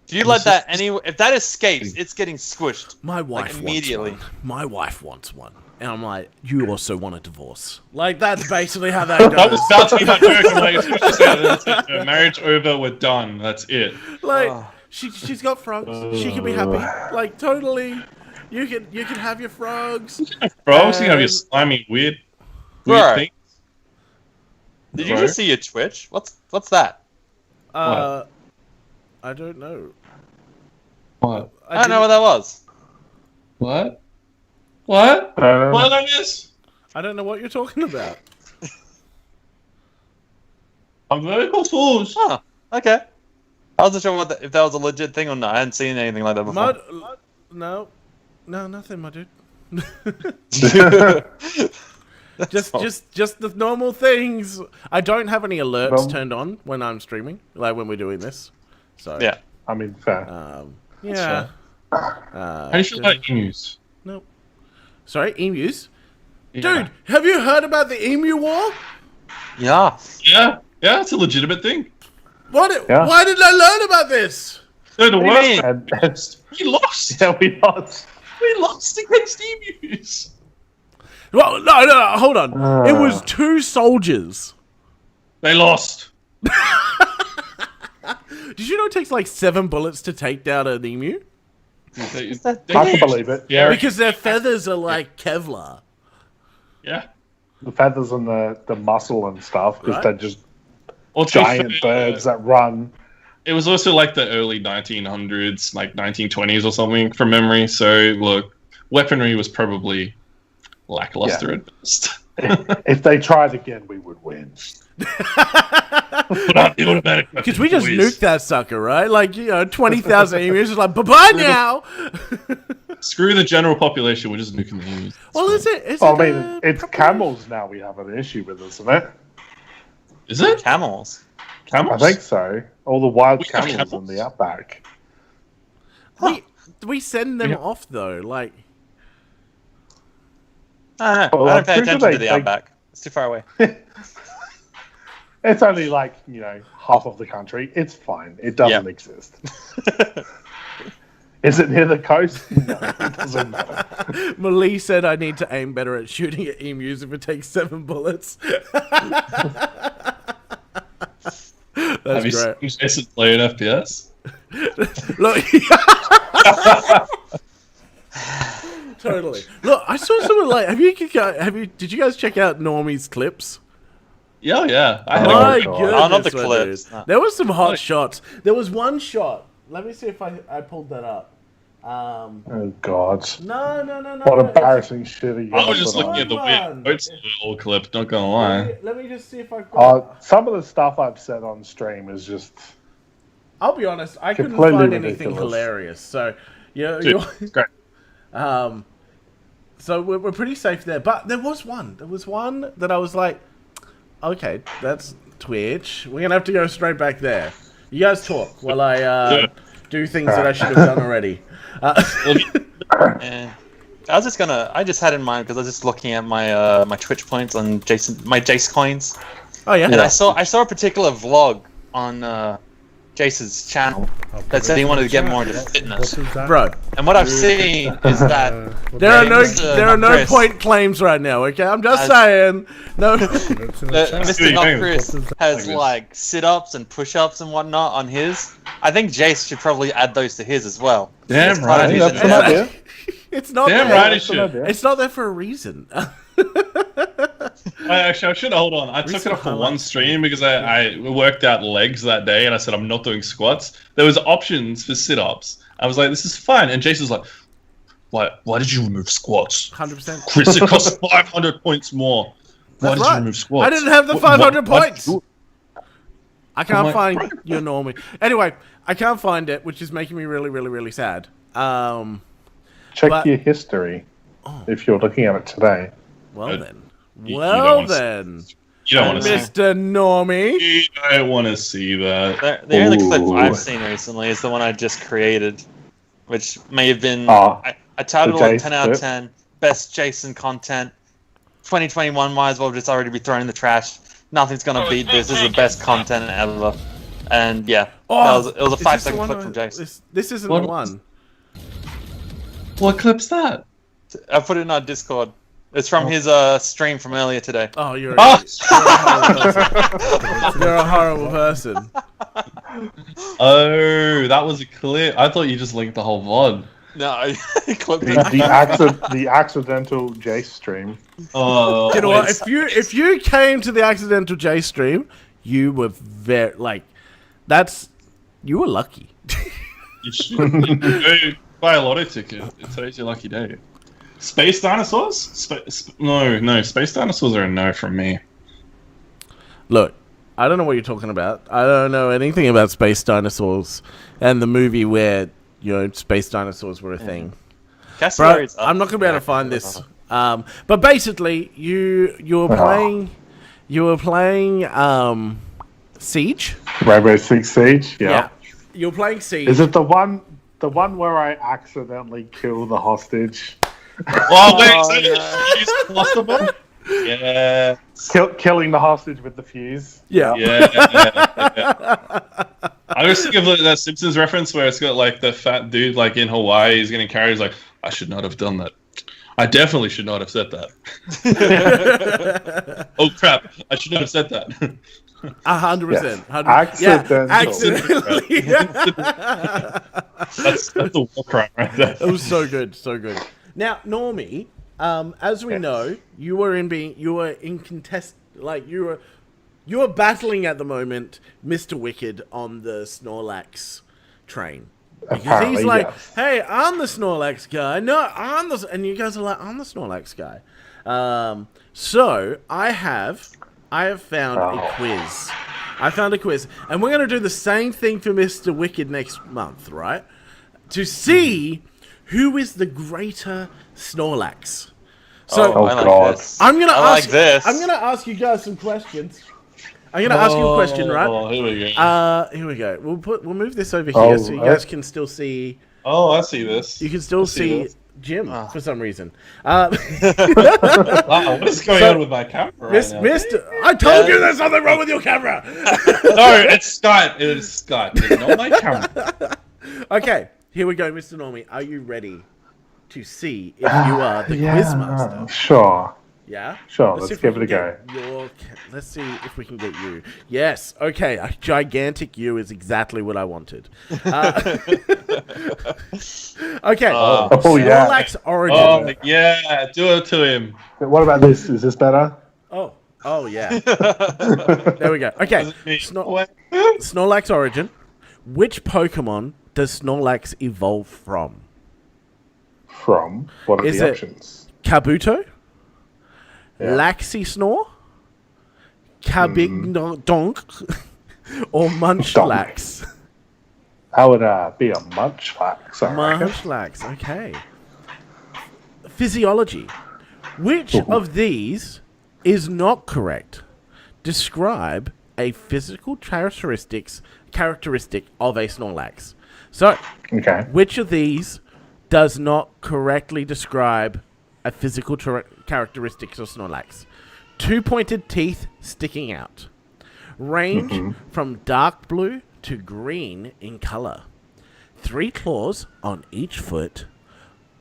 [SPEAKER 2] If you let that if that escapes, it's getting squished.
[SPEAKER 1] My wife
[SPEAKER 2] immediately.
[SPEAKER 1] wants one. My wife wants one. And I'm like, you also want a divorce. Like, that's basically how that
[SPEAKER 3] That
[SPEAKER 1] goes.
[SPEAKER 3] was about to be my joke. I'm like, it's that's it. Marriage over, we're done. That's it.
[SPEAKER 1] Like, she's got frogs. She can be happy. Like, totally. You can have your frogs.
[SPEAKER 3] Bro, I was thinking of your slimy, weird
[SPEAKER 2] Bro.
[SPEAKER 3] thing.
[SPEAKER 2] Did you just see your Twitch? What's that?
[SPEAKER 1] I don't know.
[SPEAKER 3] What?
[SPEAKER 2] I don't know what that was.
[SPEAKER 3] What? What? What I miss?
[SPEAKER 1] I don't know what you're talking about.
[SPEAKER 3] I'm very confused.
[SPEAKER 2] Huh. Okay. I wasn't sure if that was a legit thing or not. I hadn't seen anything like that before.
[SPEAKER 1] No, nothing, my dude.
[SPEAKER 2] That's all.
[SPEAKER 1] Just the normal things. I don't have any alerts
[SPEAKER 4] Well-
[SPEAKER 1] turned on when I'm streaming, like when we're doing this. So
[SPEAKER 2] Yeah.
[SPEAKER 4] I mean, fair.
[SPEAKER 1] yeah.
[SPEAKER 3] How do you feel about emus?
[SPEAKER 1] Nope. Sorry, emus.
[SPEAKER 3] Yeah.
[SPEAKER 1] Dude, have you heard about the emu war?
[SPEAKER 2] Yeah.
[SPEAKER 3] Yeah, it's a legitimate thing.
[SPEAKER 4] Yeah.
[SPEAKER 1] Why didn't I learn about this?
[SPEAKER 3] No, the
[SPEAKER 2] What do you
[SPEAKER 3] worst
[SPEAKER 2] mean?
[SPEAKER 4] And
[SPEAKER 3] we lost.
[SPEAKER 4] yeah, we lost.
[SPEAKER 3] We lost against emus.
[SPEAKER 1] Well, no, hold on. It was 2 soldiers.
[SPEAKER 3] They lost.
[SPEAKER 1] Did you know it takes like 7 bullets to take down an emu?
[SPEAKER 3] They
[SPEAKER 4] I can believe it.
[SPEAKER 3] Yeah,
[SPEAKER 1] Because their feathers are like Kevlar.
[SPEAKER 3] yeah.
[SPEAKER 4] The feathers and the muscle and stuff, because
[SPEAKER 1] Right.
[SPEAKER 4] they're just
[SPEAKER 3] Or to be
[SPEAKER 4] giant
[SPEAKER 3] fair,
[SPEAKER 4] birds that run.
[SPEAKER 3] It was also like the early 1900s, like 1920s or something from memory. So look, weaponry was probably lackluster at best.
[SPEAKER 4] If they tried again, we would win.
[SPEAKER 3] Put out the automatic weapons,
[SPEAKER 1] Because we just
[SPEAKER 3] boys.
[SPEAKER 1] nuked that sucker, right? Like, 20,000 emus is like, bye-bye now!
[SPEAKER 3] Screw the general population. We're just nuking the emus.
[SPEAKER 1] Well, is it?
[SPEAKER 4] Well, I mean, it's camels now we have an issue with, isn't it?
[SPEAKER 3] Is it
[SPEAKER 2] Camels.
[SPEAKER 4] I
[SPEAKER 3] camels?
[SPEAKER 4] think so. All the wild
[SPEAKER 3] We have
[SPEAKER 4] camels in
[SPEAKER 3] camels?
[SPEAKER 4] the outback.
[SPEAKER 1] We send them
[SPEAKER 3] Yeah.
[SPEAKER 1] off, though. Like,
[SPEAKER 2] I don't know.
[SPEAKER 4] Well,
[SPEAKER 2] I
[SPEAKER 4] I'm
[SPEAKER 2] don't pay
[SPEAKER 4] pretty sure
[SPEAKER 2] attention to
[SPEAKER 4] they-
[SPEAKER 2] the outback. It's too far away.
[SPEAKER 4] It's only like, half of the country. It's fine. It doesn't
[SPEAKER 2] Yeah.
[SPEAKER 4] exist. Is it near the coast? No, it doesn't matter.
[SPEAKER 1] Malie said I need to aim better at shooting at emus if it takes 7 bullets. That's
[SPEAKER 3] Have you
[SPEAKER 1] great.
[SPEAKER 3] seen Jason play an FPS?
[SPEAKER 1] Look, totally. Look, I saw someone like. Did you guys check out Normie's clips?
[SPEAKER 3] Yeah. I had
[SPEAKER 1] My
[SPEAKER 3] a
[SPEAKER 4] God.
[SPEAKER 1] goodness,
[SPEAKER 2] Oh, not the
[SPEAKER 1] my
[SPEAKER 2] clips.
[SPEAKER 1] dude.
[SPEAKER 2] No.
[SPEAKER 1] There was some hot shots. There was one shot. Let me see if I pulled that up.
[SPEAKER 4] Oh God!
[SPEAKER 1] No.
[SPEAKER 4] What embarrassing shit are you?
[SPEAKER 3] I was just
[SPEAKER 1] Good
[SPEAKER 3] looking at the
[SPEAKER 1] one.
[SPEAKER 3] weird quotes of the old clip. Not gonna lie.
[SPEAKER 1] Let me just see if I've got.
[SPEAKER 4] Some of the stuff I've said on stream is just.
[SPEAKER 1] I'll be honest. I couldn't
[SPEAKER 4] Completely
[SPEAKER 1] find anything
[SPEAKER 4] ridiculous.
[SPEAKER 1] hilarious. So,
[SPEAKER 3] Dude,
[SPEAKER 1] you're
[SPEAKER 3] it's great.
[SPEAKER 1] so we're pretty safe there. But there was one. There was one that I was like, okay, that's Twitch. We're gonna have to go straight back there. You guys talk while I do things that I should have done already.
[SPEAKER 2] And I just had in mind because I was just looking at my my Twitch points on my Jace coins,
[SPEAKER 1] Oh yeah.
[SPEAKER 2] and I saw a particular vlog on Jace's channel that said he wanted to get more into fitness.
[SPEAKER 1] Bro,
[SPEAKER 2] And what I've seen is that
[SPEAKER 1] there are no
[SPEAKER 2] Chris.
[SPEAKER 1] point claims right now. Okay, I'm just saying. No.
[SPEAKER 2] Mr. Not Chris has like sit-ups and push-ups and whatnot on his. I think Jace should probably add those to his as well.
[SPEAKER 3] Damn
[SPEAKER 2] It's part of
[SPEAKER 3] right.
[SPEAKER 2] his
[SPEAKER 4] That's an
[SPEAKER 2] identity.
[SPEAKER 4] idea.
[SPEAKER 1] It's not
[SPEAKER 3] Damn
[SPEAKER 1] there.
[SPEAKER 3] right he
[SPEAKER 4] That's an
[SPEAKER 3] should.
[SPEAKER 4] idea.
[SPEAKER 1] It's not there for a reason.
[SPEAKER 3] I should have hold on. I took it off for one stream because I worked out legs that day and I said I'm not doing squats. There was options for sit-ups. I was like, this is fine. And Jason's like, why did you remove squats?
[SPEAKER 1] 100%.
[SPEAKER 3] Chris, it costs 500 points more. Why
[SPEAKER 1] That's
[SPEAKER 3] did
[SPEAKER 1] right.
[SPEAKER 3] you remove squats?
[SPEAKER 1] I didn't have the
[SPEAKER 3] What-
[SPEAKER 1] 500
[SPEAKER 3] what-
[SPEAKER 1] points. I can't
[SPEAKER 3] my-
[SPEAKER 1] find your normie. Anyway, I can't find it, which is making me really, really, really sad.
[SPEAKER 4] Check
[SPEAKER 1] But-
[SPEAKER 4] your history if you're looking at it today.
[SPEAKER 1] Well
[SPEAKER 3] Good.
[SPEAKER 1] then.
[SPEAKER 3] You
[SPEAKER 1] Well
[SPEAKER 3] don't wanna
[SPEAKER 1] then.
[SPEAKER 3] You don't want to see.
[SPEAKER 1] Mr. Normie.
[SPEAKER 3] You don't want to see that.
[SPEAKER 2] The only clip
[SPEAKER 4] Ooh.
[SPEAKER 2] I've seen recently is the one I just created, which may have been
[SPEAKER 4] Ah,
[SPEAKER 2] I titled
[SPEAKER 4] the
[SPEAKER 2] it
[SPEAKER 4] Jace
[SPEAKER 2] 10 out of
[SPEAKER 4] clip.
[SPEAKER 2] 10 best Jason content. 2021 might as well just already be thrown in the trash. Nothing's gonna beat this. This is the best content ever. And yeah, it was a
[SPEAKER 1] is this
[SPEAKER 2] 5-second
[SPEAKER 1] the one
[SPEAKER 2] clip
[SPEAKER 1] I-
[SPEAKER 2] from Jace.
[SPEAKER 1] This isn't
[SPEAKER 3] What-
[SPEAKER 1] the one.
[SPEAKER 3] What clip's that?
[SPEAKER 2] I put it in our Discord. It's from his stream from earlier today.
[SPEAKER 1] Oh, you're
[SPEAKER 3] Ah!
[SPEAKER 1] you're a horrible person.
[SPEAKER 3] Oh, that was a clip. I thought you just linked the whole VOD.
[SPEAKER 2] No, I clipped
[SPEAKER 4] The,
[SPEAKER 2] it.
[SPEAKER 4] the accidental Jace stream.
[SPEAKER 3] Oh,
[SPEAKER 1] You know what?
[SPEAKER 3] it's-
[SPEAKER 1] If you came to the accidental J stream, you were very you were lucky.
[SPEAKER 3] You should go buy a lotto ticket. Today's your lucky day. Space dinosaurs? No. Space dinosaurs are a no from me.
[SPEAKER 1] Look, I don't know what you're talking about. I don't know anything about space dinosaurs and the movie where space dinosaurs were a thing. Bro,
[SPEAKER 2] Cassie's up.
[SPEAKER 1] I'm not gonna be able to find this. But basically, you were playing Siege.
[SPEAKER 4] Rainbow Six Siege. Yeah.
[SPEAKER 1] You were playing Siege.
[SPEAKER 4] Is it the one where I accidentally kill the hostage?
[SPEAKER 3] Oh, wait,
[SPEAKER 2] Oh,
[SPEAKER 3] so
[SPEAKER 2] no.
[SPEAKER 3] you use possible? Yeah.
[SPEAKER 4] Killing the hostage with the fuse.
[SPEAKER 1] Yeah.
[SPEAKER 3] Yeah. I was thinking of that Simpsons reference where it's got like the fat dude like in Hawaii, he's getting carried, he's like, I should not have done that. I definitely should not have said that. Oh crap, I should not have said that.
[SPEAKER 1] 100%.
[SPEAKER 4] Accidental.
[SPEAKER 1] Accidentally.
[SPEAKER 3] That's the war crime right there.
[SPEAKER 1] It was so good, so good. Now, Normie, as we know, you were battling at the moment Mr. Wicked on the Snorlax train. Because
[SPEAKER 4] Apparently,
[SPEAKER 1] he's like,
[SPEAKER 4] yes.
[SPEAKER 1] hey, I'm the Snorlax guy. No, I'm the... And you guys are like, I'm the Snorlax guy. So, I have found a quiz. I found a quiz. And we're going to do the same thing for Mr. Wicked next month, right? To see who is the greater Snorlax. So,
[SPEAKER 4] Oh,
[SPEAKER 2] I like
[SPEAKER 4] God.
[SPEAKER 2] this.
[SPEAKER 1] I'm gonna
[SPEAKER 2] I
[SPEAKER 1] ask.
[SPEAKER 2] like this.
[SPEAKER 1] I'm gonna ask you guys some questions. I'm gonna ask you a question, right?
[SPEAKER 3] Oh, here we go.
[SPEAKER 1] Here we go. We'll move this over here
[SPEAKER 4] Oh,
[SPEAKER 1] so you guys can still see.
[SPEAKER 3] Oh, I see this.
[SPEAKER 1] You can still
[SPEAKER 3] see
[SPEAKER 1] see
[SPEAKER 3] this.
[SPEAKER 1] Jim
[SPEAKER 2] Ah.
[SPEAKER 1] for some reason.
[SPEAKER 3] Wow, what is going on with my camera right now?
[SPEAKER 1] Mister, I told you there's something wrong with your camera.
[SPEAKER 3] No, it's Skype. It is Skype. It's not my camera.
[SPEAKER 1] Okay, here we go, Mr. Normie. Are you ready to see if you are the quizmaster?
[SPEAKER 4] Sure.
[SPEAKER 1] Yeah?
[SPEAKER 4] Sure,
[SPEAKER 1] see
[SPEAKER 4] let's
[SPEAKER 1] if we
[SPEAKER 4] give it a
[SPEAKER 1] can get let's see if we can get you. Yes, okay, a gigantic U is exactly what I wanted. Okay,
[SPEAKER 4] Oh, yeah.
[SPEAKER 1] Snorlax Origin.
[SPEAKER 3] Oh, yeah, do it to him.
[SPEAKER 4] What about this? Is this better?
[SPEAKER 1] Oh, yeah. There we go. Okay, Snorlax Origin. Which Pokemon does Snorlax evolve from?
[SPEAKER 4] From? What are
[SPEAKER 1] Is
[SPEAKER 4] the
[SPEAKER 1] it-
[SPEAKER 4] options?
[SPEAKER 1] Kabuto,
[SPEAKER 4] Yeah.
[SPEAKER 1] Laxy Snore, Kabig Donk, or Munchlax?
[SPEAKER 4] That would be a Munchlax, I reckon.
[SPEAKER 1] Munchlax, okay. Physiology. Which of these is not correct? Describe a physical characteristic of a Snorlax. So,
[SPEAKER 4] Okay.
[SPEAKER 1] which of these does not correctly describe a physical characteristic of Snorlax? 2 pointed teeth sticking out. Range from dark blue to green in color. 3 claws on each foot.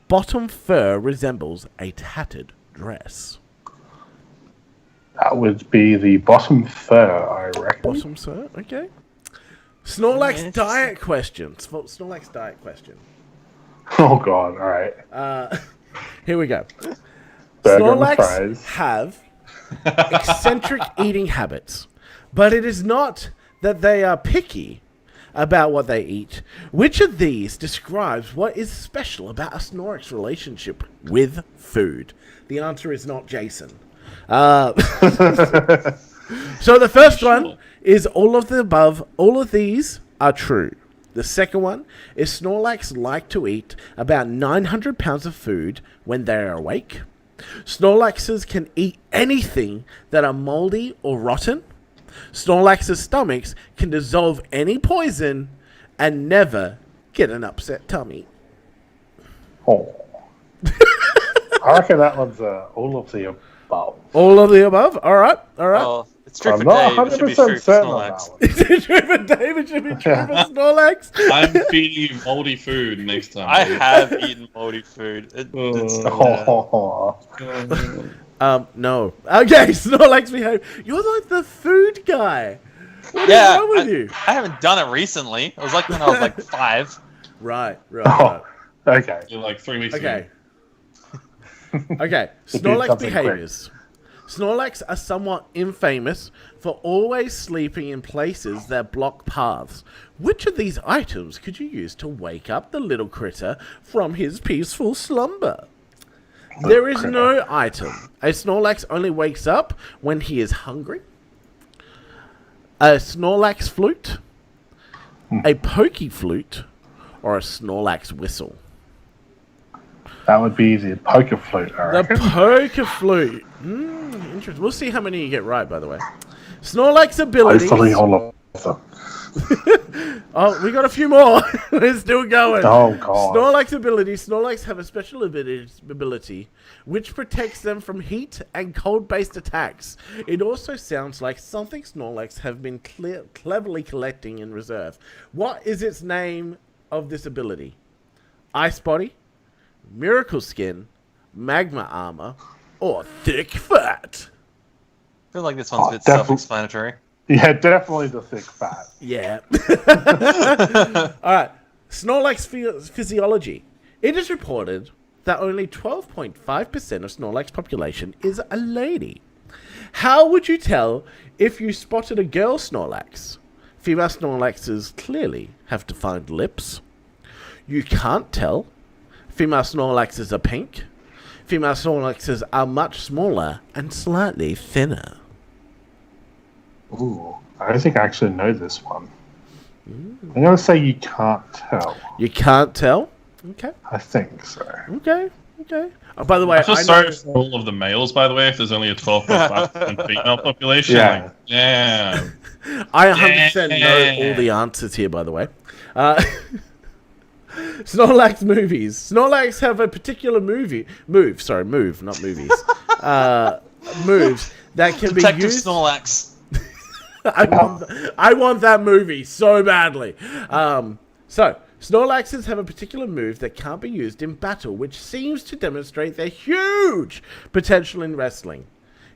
[SPEAKER 1] Bottom fur resembles a tattered dress.
[SPEAKER 4] That would be the bottom fur, I reckon.
[SPEAKER 1] Bottom fur, okay. Snorlax diet question. Snorlax diet question.
[SPEAKER 4] Oh god, alright.
[SPEAKER 1] Here we go.
[SPEAKER 4] Burger and
[SPEAKER 1] Snorlax
[SPEAKER 4] fries.
[SPEAKER 1] have eccentric eating habits, but it is not that they are picky about what they eat. Which of these describes what is special about a Snorlax relationship with food? The answer is not Jason. So the first one is all of the above. All of these are true. The second one is Snorlax like to eat about 900 pounds of food when they are awake. Snorlaxes can eat anything that are moldy or rotten. Snorlax's stomachs can dissolve any poison and never get an upset tummy.
[SPEAKER 4] Oh. I reckon that one's all of the above.
[SPEAKER 1] All of the above? Alright, alright.
[SPEAKER 2] Well, it's true
[SPEAKER 4] I'm
[SPEAKER 2] for
[SPEAKER 4] not
[SPEAKER 2] Dave. It should be true
[SPEAKER 4] 100%
[SPEAKER 2] for
[SPEAKER 4] certain on
[SPEAKER 2] Snorlax.
[SPEAKER 4] that one.
[SPEAKER 1] Is it true for David? Should be true for Snorlax?
[SPEAKER 3] I'm feeding you moldy food next time.
[SPEAKER 2] I
[SPEAKER 3] Dave.
[SPEAKER 2] have eaten moldy food. It's,
[SPEAKER 1] No. Okay, Snorlax behave. You're like the food guy. What is wrong with you?
[SPEAKER 2] I haven't done it recently. It was like when I was like 5.
[SPEAKER 1] Right.
[SPEAKER 4] Oh, okay.
[SPEAKER 3] You're like 3 weeks
[SPEAKER 1] Okay.
[SPEAKER 3] ago.
[SPEAKER 1] Okay.
[SPEAKER 4] do
[SPEAKER 1] Snorlax
[SPEAKER 4] something quick.
[SPEAKER 1] behaviors. Snorlax are somewhat infamous for always sleeping in places that block paths. Which of these items could you use to wake up the little critter from his peaceful slumber? There is no item. A Snorlax only wakes up when he is hungry. A Snorlax flute, a Pokey flute, or a Snorlax whistle.
[SPEAKER 4] That would be the poker flute, I
[SPEAKER 1] The
[SPEAKER 4] reckon.
[SPEAKER 1] Poker flute. Interesting. We'll see how many you get right, by the way. Snorlax abilities.
[SPEAKER 4] Hopefully all of them.
[SPEAKER 1] Oh, we got a few more. We're still going.
[SPEAKER 4] Oh, God.
[SPEAKER 1] Snorlax abilities. Snorlax have a special ability which protects them from heat and cold-based attacks. It also sounds like something Snorlax have been cleverly collecting in reserve. What is its name of this ability? Ice Body, Miracle Skin, Magma Armor, or Thick Fat?
[SPEAKER 2] I feel like this one's a bit
[SPEAKER 4] definitely.
[SPEAKER 2] self-explanatory.
[SPEAKER 4] Yeah, definitely the thick fat.
[SPEAKER 1] Yeah. Alright. Snorlax physiology. It is reported that only 12.5% of Snorlax population is a lady. How would you tell if you spotted a girl Snorlax? Female Snorlaxes clearly have defined lips. You can't tell. Female Snorlaxes are pink. Female Snorlaxes are much smaller and slightly thinner.
[SPEAKER 4] Ooh, I don't think I actually know this one. I'm going to say you can't tell.
[SPEAKER 1] You can't tell? Okay.
[SPEAKER 4] I think so.
[SPEAKER 1] Okay. Oh, by the way,
[SPEAKER 3] I feel
[SPEAKER 1] I
[SPEAKER 3] sorry
[SPEAKER 1] know...
[SPEAKER 3] for all of the males, by the way, if there's only a 12.5% female population.
[SPEAKER 4] Yeah.
[SPEAKER 3] Like, yeah.
[SPEAKER 1] I 100% know all the answers here, by the way. Snorlax movies. Snorlax have a particular move, not movies. Moves that can
[SPEAKER 2] Detective
[SPEAKER 1] be used.
[SPEAKER 2] Snorlax.
[SPEAKER 1] I want that movie so badly. So, Snorlaxes have a particular move that can't be used in battle, which seems to demonstrate their huge potential in wrestling.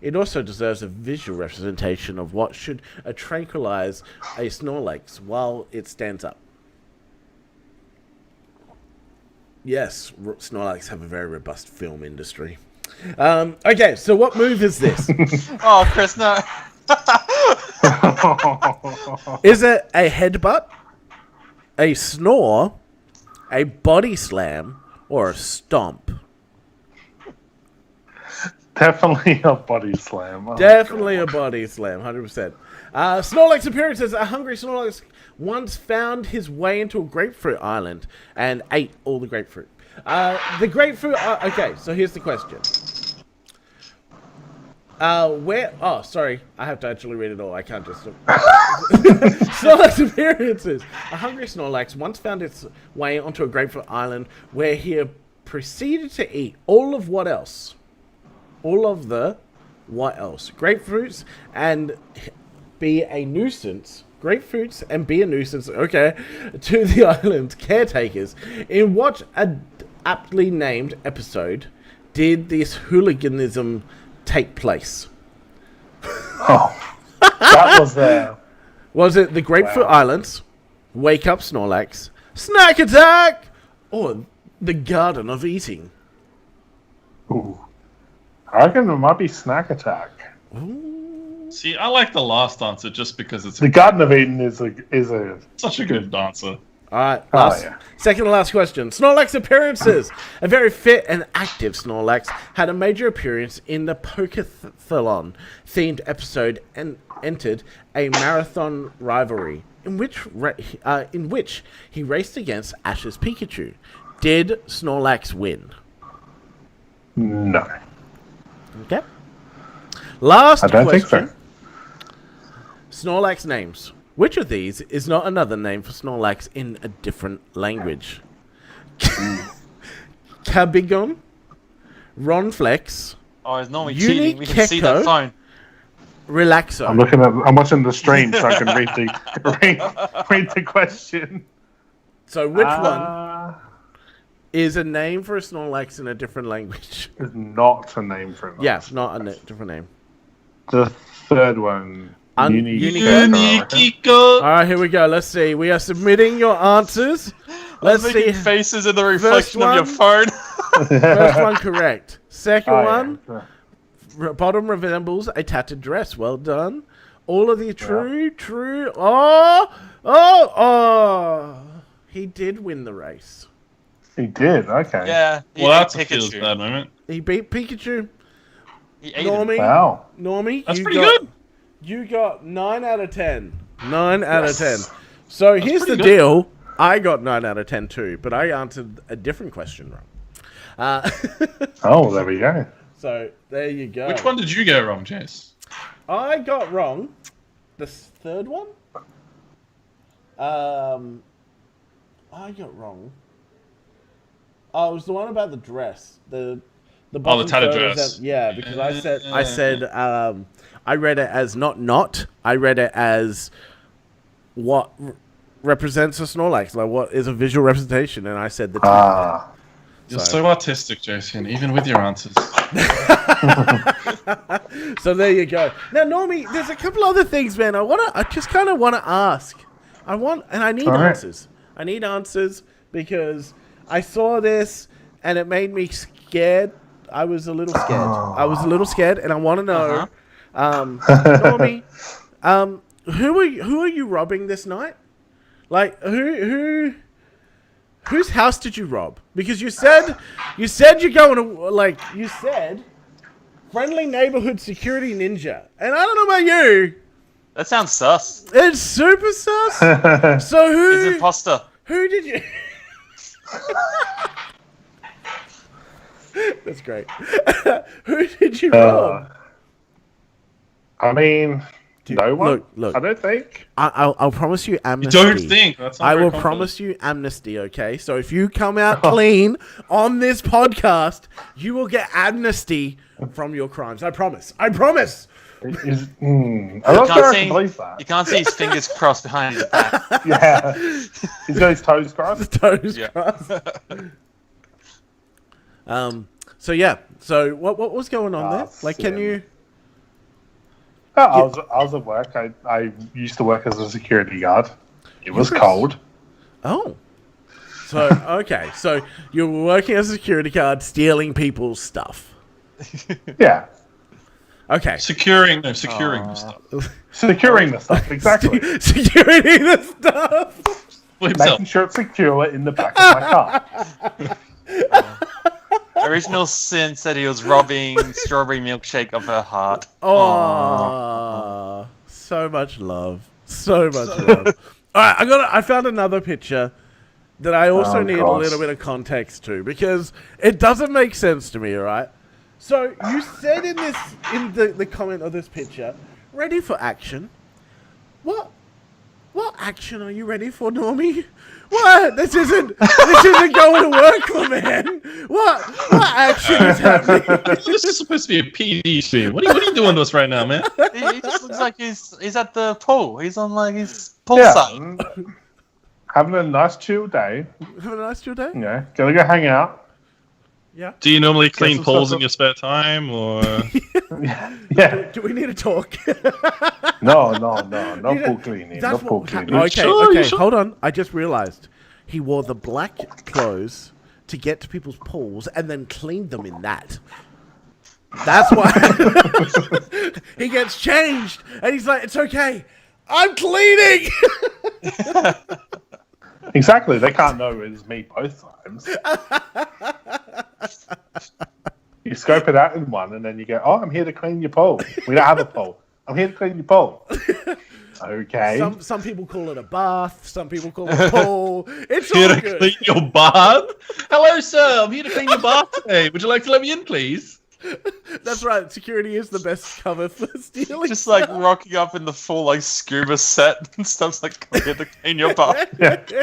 [SPEAKER 1] It also deserves a visual representation of what should tranquilize a Snorlax while it stands up. Yes, Snorlax have a very robust film industry. Okay, so what move is this?
[SPEAKER 2] Oh, Chris, no.
[SPEAKER 1] Is it a headbutt, a snore, a body slam, or a stomp?
[SPEAKER 4] Definitely a body slam. Oh,
[SPEAKER 1] Definitely
[SPEAKER 4] God.
[SPEAKER 1] a body slam, 100%. Snorlax appearances. A hungry Snorlax once found his way into a grapefruit island and ate all the grapefruit. The grapefruit... okay, so here's the question. Where... Oh, sorry. I have to actually read it all. I can't just... Snorlax appearances. A hungry Snorlax once found its way onto a grapefruit island where he proceeded to eat all of what else? All of the... What else? Grapefruits and be a nuisance. Grapefruits and be a nuisance, okay, to the island's caretakers. In what aptly named episode did this hooliganism take place?
[SPEAKER 4] Oh, that was there.
[SPEAKER 1] Was it the Grapefruit Islands, Wake Up Snorlax, Snack Attack, or the Garden of Eating?
[SPEAKER 4] Ooh. I reckon it might be Snack Attack.
[SPEAKER 3] See, I like the last answer just because it's
[SPEAKER 4] The Garden of Eden is a
[SPEAKER 3] such a good answer.
[SPEAKER 1] Alright,
[SPEAKER 4] yeah.
[SPEAKER 1] second to last question. Snorlax appearances. A very fit and active Snorlax had a major appearance in the Pokethalon themed episode and entered a marathon rivalry in which he raced against Ash's Pikachu. Did Snorlax win?
[SPEAKER 4] no.
[SPEAKER 1] Okay. Last
[SPEAKER 4] I don't
[SPEAKER 1] question.
[SPEAKER 4] think so.
[SPEAKER 1] Snorlax names. Which of these is not another name for Snorlax in a different language? Cabigon, Ronflex,
[SPEAKER 2] Oh, it's normally
[SPEAKER 1] Uni
[SPEAKER 2] cheating. We can see that
[SPEAKER 1] Keko.
[SPEAKER 2] phone.
[SPEAKER 1] Relaxo.
[SPEAKER 4] I'm watching the stream so I can read the question.
[SPEAKER 1] So which one is a name for a Snorlax in a different language?
[SPEAKER 4] Is not a name for it.
[SPEAKER 1] Yeah, not a different name.
[SPEAKER 4] The third one.
[SPEAKER 1] All right, here we go. Let's see. We are submitting your answers. Let's
[SPEAKER 2] I'm
[SPEAKER 1] see.
[SPEAKER 2] making faces in the reflection of your
[SPEAKER 1] one.
[SPEAKER 2] phone.
[SPEAKER 1] First one correct. Second one,
[SPEAKER 4] Yeah.
[SPEAKER 1] bottom resembles a tattered dress. Well done. All of the true. Oh. He did win the race.
[SPEAKER 4] He did. Okay.
[SPEAKER 2] Yeah. He
[SPEAKER 3] Well,
[SPEAKER 2] ate
[SPEAKER 3] that's a feels
[SPEAKER 2] Pikachu.
[SPEAKER 3] bad moment.
[SPEAKER 1] He beat Pikachu.
[SPEAKER 2] He ate him.
[SPEAKER 1] Normie,
[SPEAKER 4] Wow.
[SPEAKER 3] That's
[SPEAKER 1] you
[SPEAKER 3] pretty
[SPEAKER 1] got,
[SPEAKER 3] good.
[SPEAKER 1] You got 9 out of 10. 9 out of 10. So here's the
[SPEAKER 3] pretty good.
[SPEAKER 1] deal. I got 9 out of 10 too, but I answered a different question wrong.
[SPEAKER 4] Oh, there we go.
[SPEAKER 1] So there you go.
[SPEAKER 3] Which one did you get wrong, Jace?
[SPEAKER 1] I got wrong. The third one? I got wrong. Oh, it was the one about the dress. The bottom
[SPEAKER 3] tattered
[SPEAKER 1] third
[SPEAKER 3] dress.
[SPEAKER 1] yeah, because I said I read it as not. I read it as what represents a Snorlax, like what is a visual representation, and I said the tattered.
[SPEAKER 3] You're so artistic, Jason, even with your answers.
[SPEAKER 1] So there you go. Now, Normie, there's a couple other things, man. I just kind of want to ask. I need
[SPEAKER 4] All right.
[SPEAKER 1] answers. I need answers because I saw this and it made me scared. I was a little scared. And I want to know, Normie, who are you robbing this night? Like whose house did you rob? Because you said you're going to friendly neighborhood security ninja, and I don't know about you.
[SPEAKER 2] That sounds sus.
[SPEAKER 1] It's super sus. So
[SPEAKER 2] He's an imposter.
[SPEAKER 1] who did you? That's great. Who did you rob?
[SPEAKER 4] I mean, no one.
[SPEAKER 1] look.
[SPEAKER 4] I don't think.
[SPEAKER 1] I'll promise you
[SPEAKER 3] You
[SPEAKER 1] amnesty.
[SPEAKER 3] don't think? That's not
[SPEAKER 1] I
[SPEAKER 3] very
[SPEAKER 1] will
[SPEAKER 3] confident.
[SPEAKER 1] promise you amnesty, okay? So if you come out clean on this podcast, you will get amnesty from your crimes. I promise.
[SPEAKER 4] I'm not sure I can believe
[SPEAKER 2] You
[SPEAKER 4] that.
[SPEAKER 2] can't see his fingers crossed behind his back.
[SPEAKER 4] Yeah. He's got his toes crossed.
[SPEAKER 1] Toes
[SPEAKER 2] Yeah.
[SPEAKER 1] crossed. So yeah. So what was going on there? Like, can
[SPEAKER 4] sin.
[SPEAKER 1] you?
[SPEAKER 4] I was at work. I used to work as a security guard. It was cold.
[SPEAKER 1] Oh. So okay. So you were working as a security guard, stealing people's stuff.
[SPEAKER 4] Yeah.
[SPEAKER 1] Okay.
[SPEAKER 3] Securing the stuff.
[SPEAKER 4] Securing the stuff, exactly.
[SPEAKER 1] Security the stuff.
[SPEAKER 3] For himself.
[SPEAKER 4] Making sure it's secure in the back of my car.
[SPEAKER 2] Original Sin said he was robbing Strawberry Milkshake of her heart.
[SPEAKER 1] Oh, so much love. So much love. All right, I found another picture that I also need a little bit of context to, because it doesn't make sense to me, all right? So you said in the comment of this picture, ready for action. What action are you ready for, Normie? What? This isn't going to work, my man. What action is happening?
[SPEAKER 3] This is supposed to be a PD stream. What are you doing to us right now, man?
[SPEAKER 2] He just looks like he's at the pool. He's on like his poolside.
[SPEAKER 4] Having a nice chill day.
[SPEAKER 1] Have a nice chill day?
[SPEAKER 4] Yeah, gonna go hang out.
[SPEAKER 1] Yeah.
[SPEAKER 3] Do you normally clean
[SPEAKER 4] some
[SPEAKER 3] pools
[SPEAKER 4] stuff
[SPEAKER 3] in your spare time, or?
[SPEAKER 4] Yeah.
[SPEAKER 1] Do we need to talk?
[SPEAKER 4] No pool cleaning. No pool cleaning.
[SPEAKER 1] Okay,
[SPEAKER 3] Sure.
[SPEAKER 1] hold on. I just realized he wore the black clothes to get to people's pools and then cleaned them in that. That's why he gets changed and he's like, "It's okay, I'm cleaning."
[SPEAKER 4] Exactly. They can't know it's me both times. You scope it out in one, and then you go, "Oh, I'm here to clean your pole." We don't have a pole. I'm here to clean your pole. Okay.
[SPEAKER 1] Some people call it a bath. Some people call it a pool. It's
[SPEAKER 3] Here
[SPEAKER 1] all
[SPEAKER 3] to
[SPEAKER 1] good.
[SPEAKER 3] clean your bath? Hello, sir. I'm here to clean your bath today. Would you like to let me in, please?
[SPEAKER 1] That's right. Security is the best cover for stealing.
[SPEAKER 2] Just like rocking up in the full like scuba set and stuff's like, "Come here to clean your butt."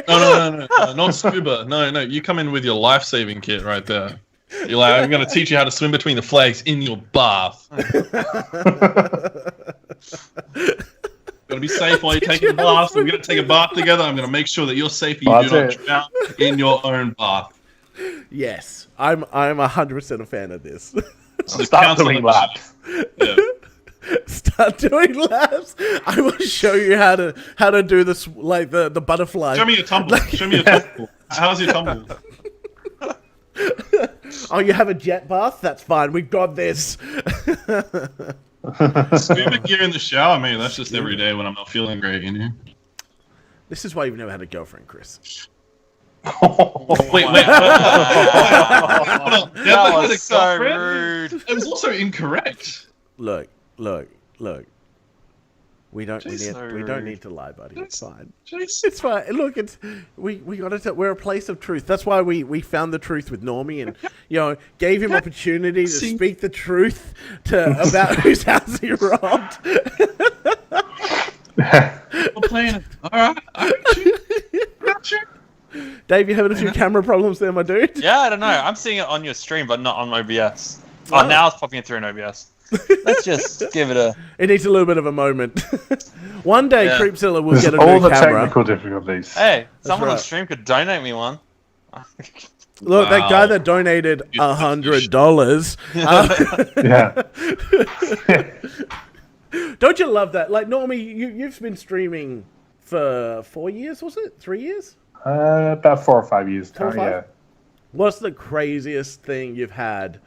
[SPEAKER 3] No, not scuba. No, you come in with your life-saving kit right there. You're like, I'm going to teach you how to swim between the flags in your bath. Got to be safe while you're taking a bath. So we're going to take a bath together. I'm going to make sure that you're safe and you do not drown in your own bath.
[SPEAKER 1] Yes, I'm 100% a fan of this.
[SPEAKER 4] Start doing laps.
[SPEAKER 3] Yeah.
[SPEAKER 1] Start doing laps. I will show you how to do this, like the butterfly.
[SPEAKER 3] Show me your tumble. Show me your tumble. How's your tumble?
[SPEAKER 1] Oh, you have a jet bath? That's fine. We've got this.
[SPEAKER 3] Scuba gear in the shower, man. That's just every day when I'm not feeling great, you know?
[SPEAKER 1] This is why you've never had a girlfriend, Chris.
[SPEAKER 3] Wait. Hold on.
[SPEAKER 2] That was so rude.
[SPEAKER 3] It was also incorrect.
[SPEAKER 1] Look. We don't
[SPEAKER 2] rude.
[SPEAKER 1] need to lie, buddy. It's fine.
[SPEAKER 3] Jeez.
[SPEAKER 1] It's fine. Look, we we're a place of truth. That's why we found the truth with Normie and gave him opportunity to speak the truth about whose house he robbed.
[SPEAKER 3] We're playing it. All right. Got you.
[SPEAKER 1] Dave, you having a few camera problems there, my dude?
[SPEAKER 2] Yeah, I don't know. I'm seeing it on your stream, but not on OBS. Oh, now it's popping it through in OBS. Let's just give it a...
[SPEAKER 1] It needs a little bit of a moment. One day,
[SPEAKER 2] Yeah.
[SPEAKER 1] Creepzilla will
[SPEAKER 4] There's
[SPEAKER 1] get a
[SPEAKER 4] all
[SPEAKER 1] new
[SPEAKER 4] the
[SPEAKER 1] camera.
[SPEAKER 4] technical difficulties.
[SPEAKER 2] Hey, someone on
[SPEAKER 1] right.
[SPEAKER 2] stream could donate me one.
[SPEAKER 1] Look, that
[SPEAKER 3] Wow.
[SPEAKER 1] guy that donated $100.
[SPEAKER 4] Yeah.
[SPEAKER 1] Don't you love that? Like, Normie, you've been streaming for 4 years, was it? 3 years?
[SPEAKER 4] About 4 or 5 years.
[SPEAKER 1] 4 or 5?
[SPEAKER 4] Yeah.
[SPEAKER 1] What's the craziest thing you've had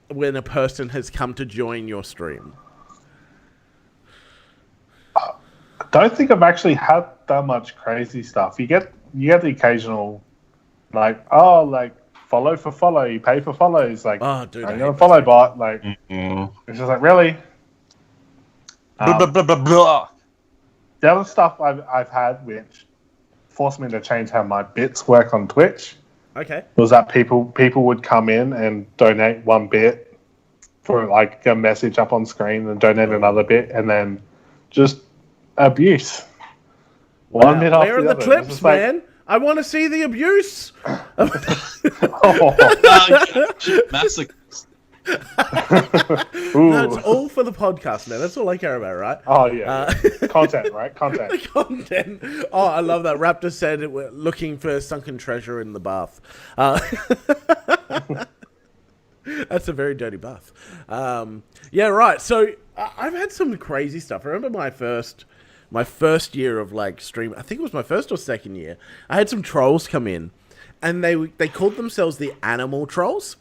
[SPEAKER 1] when a person has come to join your stream?
[SPEAKER 4] I don't think I've actually had that much crazy stuff. You get the occasional, follow for follow, you pay for follows. Like,
[SPEAKER 1] Oh, dude, I
[SPEAKER 4] I'm
[SPEAKER 1] hate
[SPEAKER 4] gonna
[SPEAKER 1] those
[SPEAKER 4] follow
[SPEAKER 1] people.
[SPEAKER 4] bot. Like, it's just like, really.
[SPEAKER 2] Blah, blah, blah, blah, blah.
[SPEAKER 4] The other stuff I've had, which forced me to change how my bits work on Twitch,
[SPEAKER 1] Okay.
[SPEAKER 4] was that people would come in and donate 1 bit for like a message up on screen and donate another bit, and then just abuse. One bit
[SPEAKER 1] Where
[SPEAKER 4] after
[SPEAKER 1] are the
[SPEAKER 4] other. It's
[SPEAKER 1] clips,
[SPEAKER 4] just like,
[SPEAKER 1] man? I want to see the abuse.
[SPEAKER 3] Massacre.
[SPEAKER 4] Ooh.
[SPEAKER 1] No, it's all for the podcast, man. That's all I care about, right?
[SPEAKER 4] Oh yeah, content, right? Content.
[SPEAKER 1] Content. Oh, I love that. Raptor said we're looking for sunken treasure in the bath. That's a very dirty bath. Yeah, right. So I've had some crazy stuff. I remember my first year of like stream. I think it was my first or second year. I had some trolls come in, and they called themselves the animal trolls.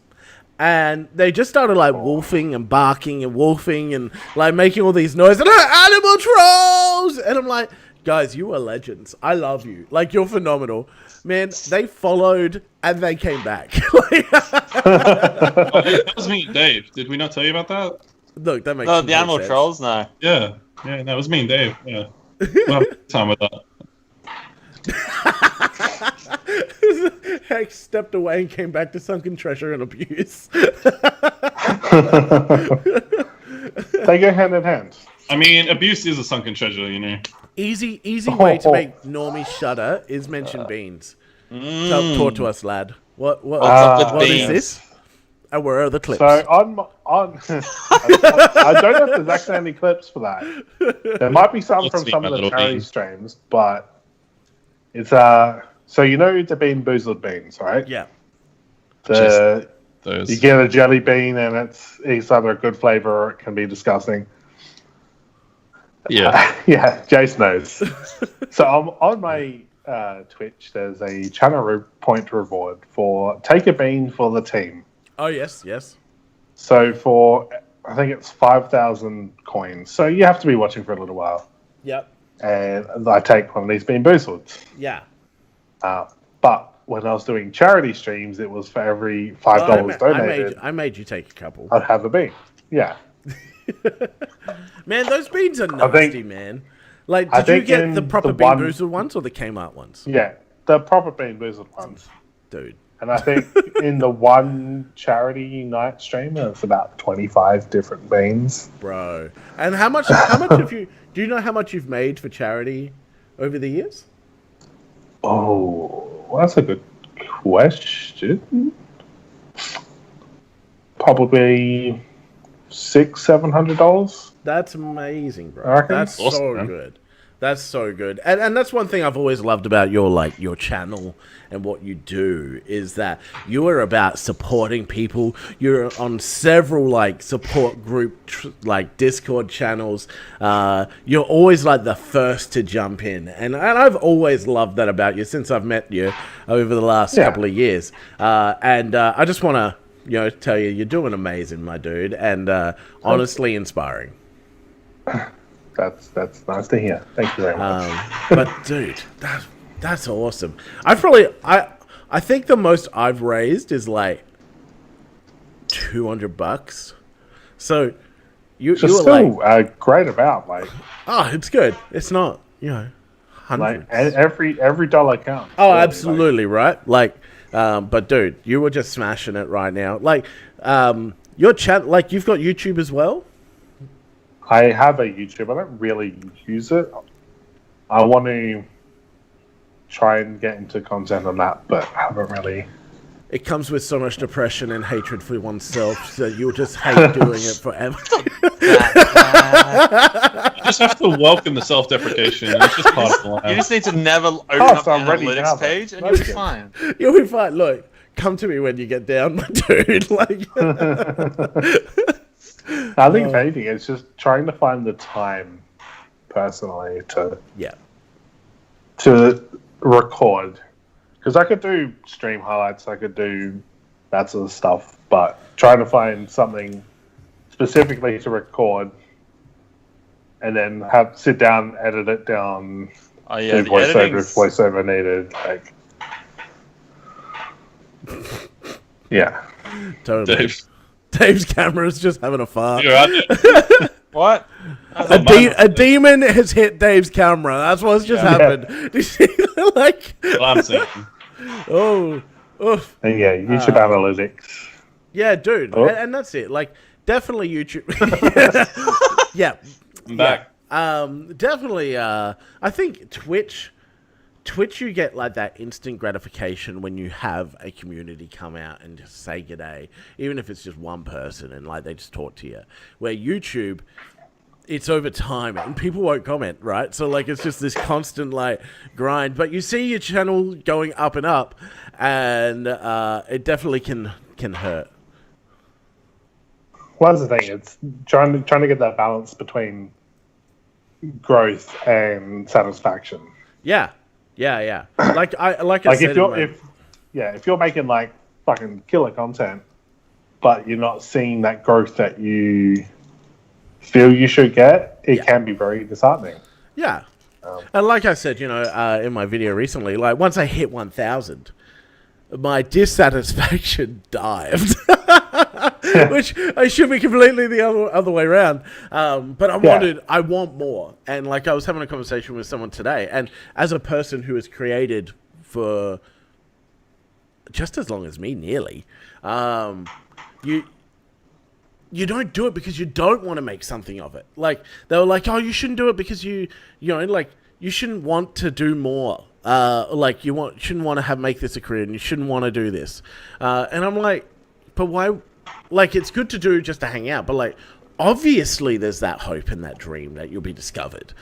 [SPEAKER 1] And they just started like wolfing and barking and wolfing and like making all these noises. And animal trolls! And I'm like, Guys, you are legends. I love you. Like, you're phenomenal. Man, they followed and they came back.
[SPEAKER 3] That was me and Dave. Did we not tell you about that?
[SPEAKER 1] Look, that makes
[SPEAKER 2] No,
[SPEAKER 1] complete
[SPEAKER 2] the animal
[SPEAKER 1] sense.
[SPEAKER 2] trolls. No.
[SPEAKER 3] Yeah, that was me and Dave. Yeah, we'll have time with that.
[SPEAKER 1] Hex stepped away and came back to sunken treasure and abuse.
[SPEAKER 4] They go hand in hand.
[SPEAKER 3] I mean, abuse is a sunken treasure, you know.
[SPEAKER 1] Easy way to make Normie shudder is mention beans. Talk to us, lad. What
[SPEAKER 2] What's up with
[SPEAKER 1] what is
[SPEAKER 2] beans?
[SPEAKER 1] this? And where are the clips?
[SPEAKER 4] So on I don't know if there's actually any clips for that. There might be some
[SPEAKER 3] Let's
[SPEAKER 4] from
[SPEAKER 3] see
[SPEAKER 4] some
[SPEAKER 3] my
[SPEAKER 4] of the
[SPEAKER 3] little
[SPEAKER 4] charity
[SPEAKER 3] bean.
[SPEAKER 4] streams, but it's so you know the Bean Boozled beans, right?
[SPEAKER 1] Yeah.
[SPEAKER 4] The
[SPEAKER 3] Those.
[SPEAKER 4] you get a jelly bean and it's either a good flavor or it can be disgusting.
[SPEAKER 3] Yeah.
[SPEAKER 4] Yeah, Jace knows. So on my Twitch, there's a channel point reward for take a bean for the team.
[SPEAKER 1] Oh yes.
[SPEAKER 4] So for I think it's 5,000 coins. So you have to be watching for a little while,
[SPEAKER 1] Yep.
[SPEAKER 4] and I take one of these Bean Boozled.
[SPEAKER 1] Yeah.
[SPEAKER 4] But when I was doing charity streams, it was for every $5 donated,
[SPEAKER 1] I made you take a couple.
[SPEAKER 4] I'd have a bean. Yeah.
[SPEAKER 1] Man, those beans are
[SPEAKER 4] I think-
[SPEAKER 1] nasty, man. Like,
[SPEAKER 4] I
[SPEAKER 1] did you
[SPEAKER 4] think
[SPEAKER 1] get
[SPEAKER 4] in
[SPEAKER 1] the proper
[SPEAKER 4] the
[SPEAKER 1] Bean
[SPEAKER 4] one-
[SPEAKER 1] Boozled ones or the Kmart ones?
[SPEAKER 4] Yeah, the proper Bean Boozled ones.
[SPEAKER 1] Dude.
[SPEAKER 4] And I think in the one charity night stream, it's about 25 different beans.
[SPEAKER 1] Bro. And how much have you... Do you know how much you've made for charity over the years?
[SPEAKER 4] Oh, well, that's a good question. Probably $600-700.
[SPEAKER 1] That's amazing, bro.
[SPEAKER 4] I reckon.
[SPEAKER 1] That's
[SPEAKER 3] Awesome,
[SPEAKER 1] so
[SPEAKER 3] man.
[SPEAKER 1] good. That's so good. And that's one thing I've always loved about your channel and what you do is that you are about supporting people. You're on several support group Discord channels. You're always the first to jump in. And I've always loved that about you since I've met you over the last couple of years. I just want to tell you, you're doing amazing, my dude, and honestly inspiring.
[SPEAKER 4] That's nice to hear. Thank you very much.
[SPEAKER 1] But dude, that's awesome. I think the most I've raised is $200. So you
[SPEAKER 4] Which is
[SPEAKER 1] were
[SPEAKER 4] still a great amount.
[SPEAKER 1] it's good. It's not hundreds.
[SPEAKER 4] Every dollar counts.
[SPEAKER 1] Oh,
[SPEAKER 4] really,
[SPEAKER 1] absolutely, right? But dude, you were just smashing it right now. Your chat, you've got YouTube as well.
[SPEAKER 4] I have a YouTube. I don't really use it. I want to try and get into content on that, but I haven't really.
[SPEAKER 1] It comes with so much depression and hatred for oneself, so you'll just hate doing it forever.
[SPEAKER 3] You just have to welcome the self-deprecation. It's just part of life.
[SPEAKER 2] You just need to never open up the
[SPEAKER 4] so I'm ready now,
[SPEAKER 2] analytics
[SPEAKER 4] then.
[SPEAKER 2] page and you'll be fine.
[SPEAKER 1] You'll be fine. Look, come to me when you get down, my dude.
[SPEAKER 4] I think if anything, it's just trying to find the time, personally, to record. Because I could do stream highlights, I could do that sort of stuff, but trying to find something specifically to record and then sit down, edit it down,
[SPEAKER 2] Oh yeah,
[SPEAKER 4] do
[SPEAKER 2] the
[SPEAKER 4] voiceover if
[SPEAKER 2] editing's...
[SPEAKER 4] voiceover needed. Yeah.
[SPEAKER 1] Totally. Dave's camera is just having a fart.
[SPEAKER 3] You're out there.
[SPEAKER 2] What?
[SPEAKER 1] A demon has hit Dave's camera. That's what's just happened. Did you see that?
[SPEAKER 3] Well, I'm saying.
[SPEAKER 1] Oh, oof.
[SPEAKER 4] And yeah, YouTube analytics.
[SPEAKER 1] Yeah, dude.
[SPEAKER 4] Oh.
[SPEAKER 1] And that's it. Definitely YouTube. Yeah.
[SPEAKER 3] I'm back.
[SPEAKER 1] Definitely. I think Twitch, you get that instant gratification when you have a community come out and just say g'day, even if it's just one person and they just talk to you. Where YouTube, it's over time and people won't comment, right? So it's just this constant grind. But you see your channel going up and up, and it definitely can hurt.
[SPEAKER 4] Well, that's the thing. It's trying to get that balance between growth and satisfaction.
[SPEAKER 1] Yeah. Like I said,
[SPEAKER 4] if you're making fucking killer content, but you're not seeing that growth that you feel you should get, it can be very disheartening.
[SPEAKER 1] yeah. And like I said, in my video recently, like once I hit 1,000, my dissatisfaction dived, which I should be completely the other way around. But I want more. And like I was having a conversation with someone today, and as a person who has created for just as long as me, nearly, you don't do it because you don't want to make something of it. Like they were like, oh, you shouldn't do it because you shouldn't want to do more. Like shouldn't want to make this a career, and you shouldn't want to do this. And I'm like, but why? Like, it's good to do just to hang out, but like, obviously there's that hope and that dream that you'll be discovered.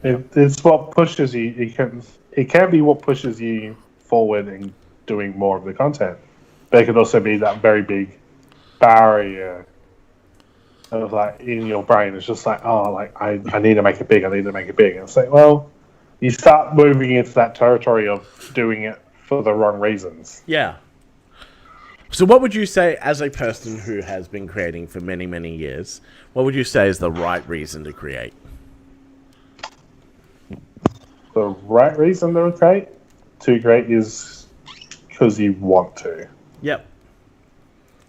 [SPEAKER 4] It's what pushes you. It can be what pushes you forward in doing more of the content. But it could also be that very big barrier of like in your brain. It's just like, oh, like I need to make it big. I need to make it big. And it's like, well, you start moving into that territory of doing it for the wrong reasons.
[SPEAKER 1] Yeah. So what would you say, as a person who has been creating for many, many years, what would you say is the right reason to create?
[SPEAKER 4] The right reason to create is because you want to.
[SPEAKER 1] Yep.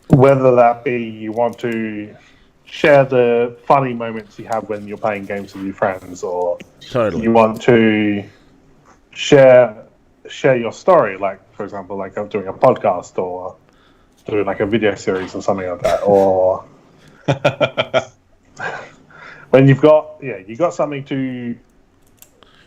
[SPEAKER 4] Whether that be you want to share the funny moments you have when you're playing games with your friends, or
[SPEAKER 1] Totally.
[SPEAKER 4] you want to share your story, like, for example, like I'm doing a podcast or doing like a video series or something like that, or when you got something to...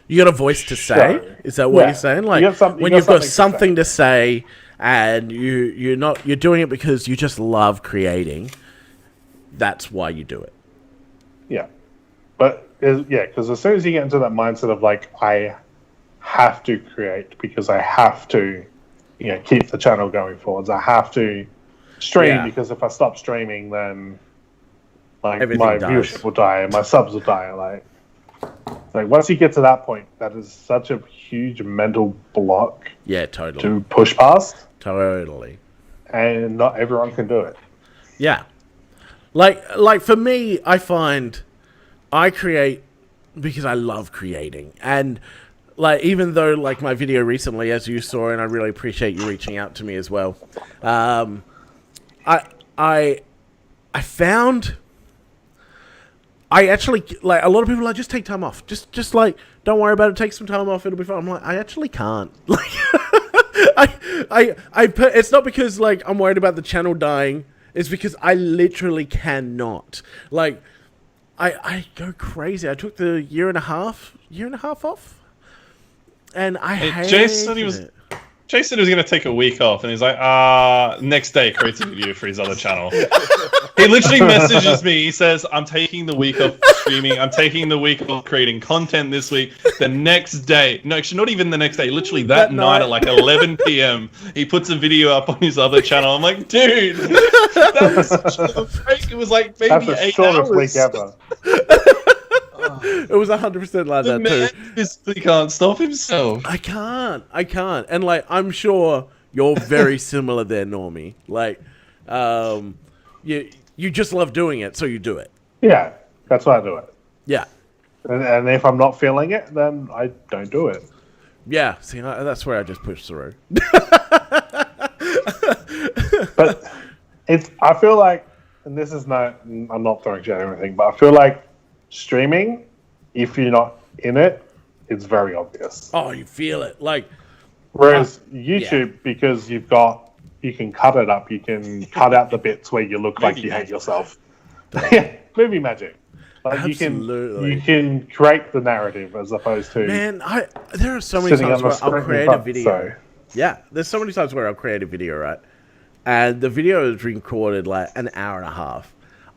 [SPEAKER 1] You got a voice to say? Is that what you're saying? Like, when you've got something to say and you're doing it because you just love creating, that's why you do it.
[SPEAKER 4] Yeah. But, because as soon as you get into that mindset of like, I have to create because I have to, keep the channel going forwards. I have to stream because if I stop streaming, then like
[SPEAKER 1] everything
[SPEAKER 4] my
[SPEAKER 1] dies.
[SPEAKER 4] viewership will die and my subs will die. Like once you get to that point, that is such a huge mental block.
[SPEAKER 1] Yeah, totally.
[SPEAKER 4] To push past.
[SPEAKER 1] Totally.
[SPEAKER 4] And not everyone can do it.
[SPEAKER 1] Yeah. Like for me, I find I create because I love creating. And like, even though like my video recently, as you saw, and I really appreciate you reaching out to me as well. I found I actually, like, a lot of people are like, just take time off. Just like, don't worry about it. Take some time off. It'll be fine. I'm like, I actually can't. Like, it's not because like I'm worried about the channel dying. It's because I literally cannot. Like, I go crazy. I took the year and a half off, and I hated it.
[SPEAKER 3] Jay said he was going to take a week off, and he's like, next day, creates a video for his other channel. He literally messages me. He says, I'm taking the week off streaming. I'm taking the week off creating content this week. The next day, no, actually, not even the next day, literally that night at like 11 p.m., he puts a video up on his other channel. I'm like, dude, that was such a break. It was like maybe 8 hours.
[SPEAKER 4] That's the shortest week ever.
[SPEAKER 1] It was 100% like that too.
[SPEAKER 3] Physically can't stop himself.
[SPEAKER 1] I can't. And like, I'm sure you're very similar there, Normie. Like, you just love doing it, so you do it.
[SPEAKER 4] Yeah, that's why I do it.
[SPEAKER 1] Yeah.
[SPEAKER 4] And if I'm not feeling it, then I don't do it.
[SPEAKER 1] Yeah, see, that's where I just push through.
[SPEAKER 4] But I feel like, and this is I'm not throwing shade or anything, but I feel like streaming, if you're not in it, it's very obvious.
[SPEAKER 1] Oh, you feel it. Like,
[SPEAKER 4] whereas YouTube, because you can cut it up, you can cut out the bits where you look like you hate yourself. Yeah, movie magic. Like
[SPEAKER 1] absolutely.
[SPEAKER 4] You can create the narrative as opposed to...
[SPEAKER 1] Man, there are so many times where I'll create a video.
[SPEAKER 4] So.
[SPEAKER 1] Yeah, there's so many times where I'll create a video, right? And the video is recorded like an hour and a half.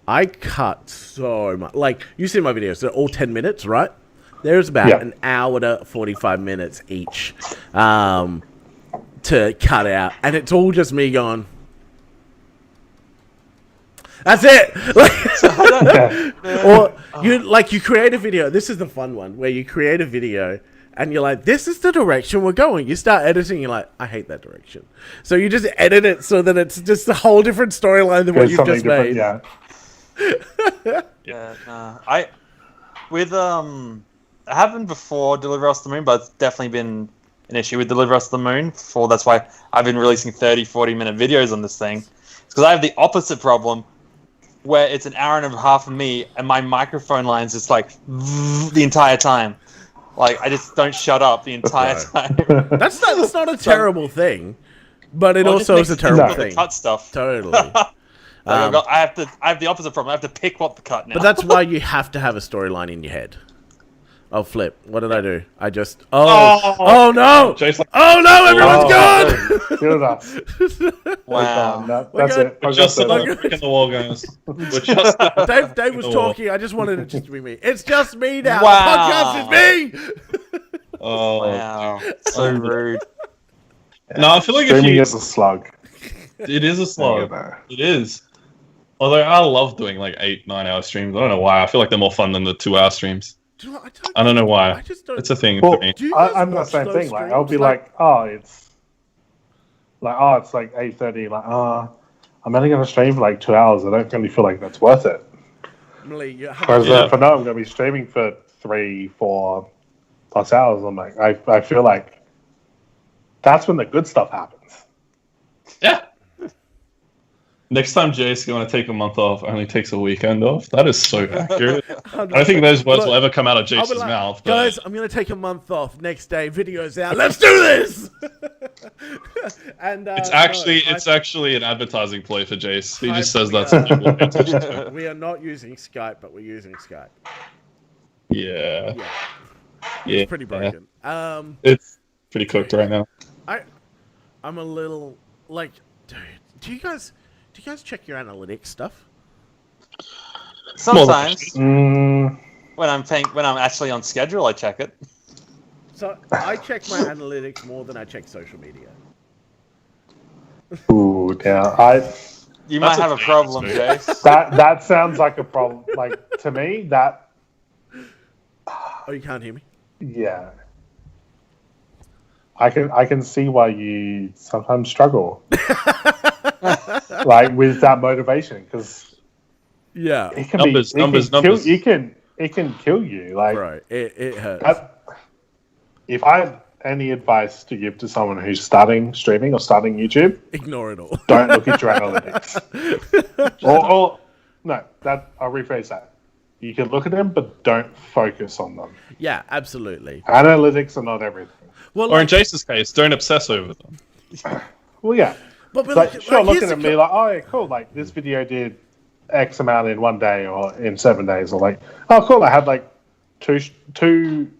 [SPEAKER 1] I cut so much. Like, you see my videos, they're all 10 minutes, right? There's about an hour to 45 minutes each to cut out. And it's all just me going, that's it! Or you create a video. This is the fun one, where you create a video and you're like, this is the direction we're going. You start editing, you're like, I hate that direction. So you just edit it so that it's just a whole different storyline than what you've just made.
[SPEAKER 4] Yeah.
[SPEAKER 2] Yeah, with happened before Deliver Us the Moon, but it's definitely been an issue with Deliver Us the Moon. That's why I've been releasing 30, 40-minute videos on this thing. Because I have the opposite problem, where it's an hour and a half of me, and my microphone line's just like the entire time. Like, I just don't shut up the entire time.
[SPEAKER 1] That's not a terrible thing, but it also is a terrible thing.
[SPEAKER 2] Cut stuff.
[SPEAKER 1] Totally.
[SPEAKER 2] I have the opposite problem. I have to pick what to cut now.
[SPEAKER 1] But that's why you have to have a storyline in your head. Oh, flip. What did I do? I just... Oh no!
[SPEAKER 3] Jason,
[SPEAKER 1] Oh no, everyone's gone!
[SPEAKER 2] Wow.
[SPEAKER 4] That's it.
[SPEAKER 3] we're just another brick in the wall, guys. We're just
[SPEAKER 1] Dave was talking. I just wanted it just to be me. It's just me now.
[SPEAKER 2] Wow.
[SPEAKER 1] The podcast is me!
[SPEAKER 3] Oh,
[SPEAKER 2] Wow. So rude.
[SPEAKER 3] no, I feel like
[SPEAKER 4] Streaming is a slug.
[SPEAKER 3] it is a slog.
[SPEAKER 4] Yeah.
[SPEAKER 3] It is. Although I love doing like 8-9 hour streams. I don't know why. I feel like they're more fun than the 2-hour streams.
[SPEAKER 1] Do you know what,
[SPEAKER 3] I don't know why.
[SPEAKER 1] I just don't...
[SPEAKER 3] It's a thing
[SPEAKER 4] Well,
[SPEAKER 3] for me.
[SPEAKER 1] Do you guys
[SPEAKER 4] I'm the
[SPEAKER 1] watch
[SPEAKER 4] same
[SPEAKER 1] those
[SPEAKER 4] thing. Like I'll be
[SPEAKER 1] streams?
[SPEAKER 4] like, it's like 8:30. Like, I'm only gonna stream for like 2 hours. I don't really feel like that's worth it.
[SPEAKER 1] Emily, you have
[SPEAKER 4] Whereas
[SPEAKER 3] Yeah.
[SPEAKER 4] if I know I'm gonna be streaming for 3-4 plus hours, I'm like, I feel like that's when the good stuff happens.
[SPEAKER 3] Yeah. Next time Jace going to take a month off, only takes a weekend off. That is so accurate. I don't think those words will ever come out of
[SPEAKER 1] I'll be
[SPEAKER 3] Jace's
[SPEAKER 1] like,
[SPEAKER 3] mouth. But
[SPEAKER 1] guys, I'm going to take a month off. Next day, videos out. Let's do this! And
[SPEAKER 3] it's
[SPEAKER 1] no,
[SPEAKER 3] actually an advertising play for Jace. He just says that's
[SPEAKER 1] we are not using Skype, but we're using Skype.
[SPEAKER 3] Yeah.
[SPEAKER 1] Yeah.
[SPEAKER 3] Yeah.
[SPEAKER 1] It's pretty broken.
[SPEAKER 3] It's pretty cooked right now.
[SPEAKER 1] I'm a little like, dude, do you guys check your analytics stuff?
[SPEAKER 2] Sometimes
[SPEAKER 4] Mm,
[SPEAKER 2] when I'm actually on schedule, I check it.
[SPEAKER 1] So I check my analytics more than I check social media.
[SPEAKER 4] ooh, yeah.
[SPEAKER 2] You might
[SPEAKER 3] That's a
[SPEAKER 2] have a
[SPEAKER 3] thing,
[SPEAKER 2] problem,
[SPEAKER 3] that's
[SPEAKER 2] Jace.
[SPEAKER 4] That sounds like a problem. Like to me, that
[SPEAKER 1] Oh, you can't hear me?
[SPEAKER 4] yeah. I can see why you sometimes struggle, like with that motivation, because
[SPEAKER 1] Yeah.
[SPEAKER 4] it can
[SPEAKER 3] Numbers.
[SPEAKER 4] it can kill you. Like
[SPEAKER 1] Right. It hurts.
[SPEAKER 4] if I had any advice to give to someone who's starting streaming or starting YouTube,
[SPEAKER 1] Ignore it all.
[SPEAKER 4] don't look at your analytics. or no, I'll rephrase that. You can look at them, but don't focus on them.
[SPEAKER 1] Yeah, absolutely.
[SPEAKER 4] Analytics are not everything.
[SPEAKER 1] Well,
[SPEAKER 3] Or in Jace's case, don't obsess over them.
[SPEAKER 4] Well, yeah.
[SPEAKER 1] but
[SPEAKER 4] Like, sure,
[SPEAKER 1] here's
[SPEAKER 4] looking
[SPEAKER 1] the
[SPEAKER 4] at me like, oh, yeah, cool. Like, this video did X amount in 1 day or in 7 days. Or like, oh, cool. I had like two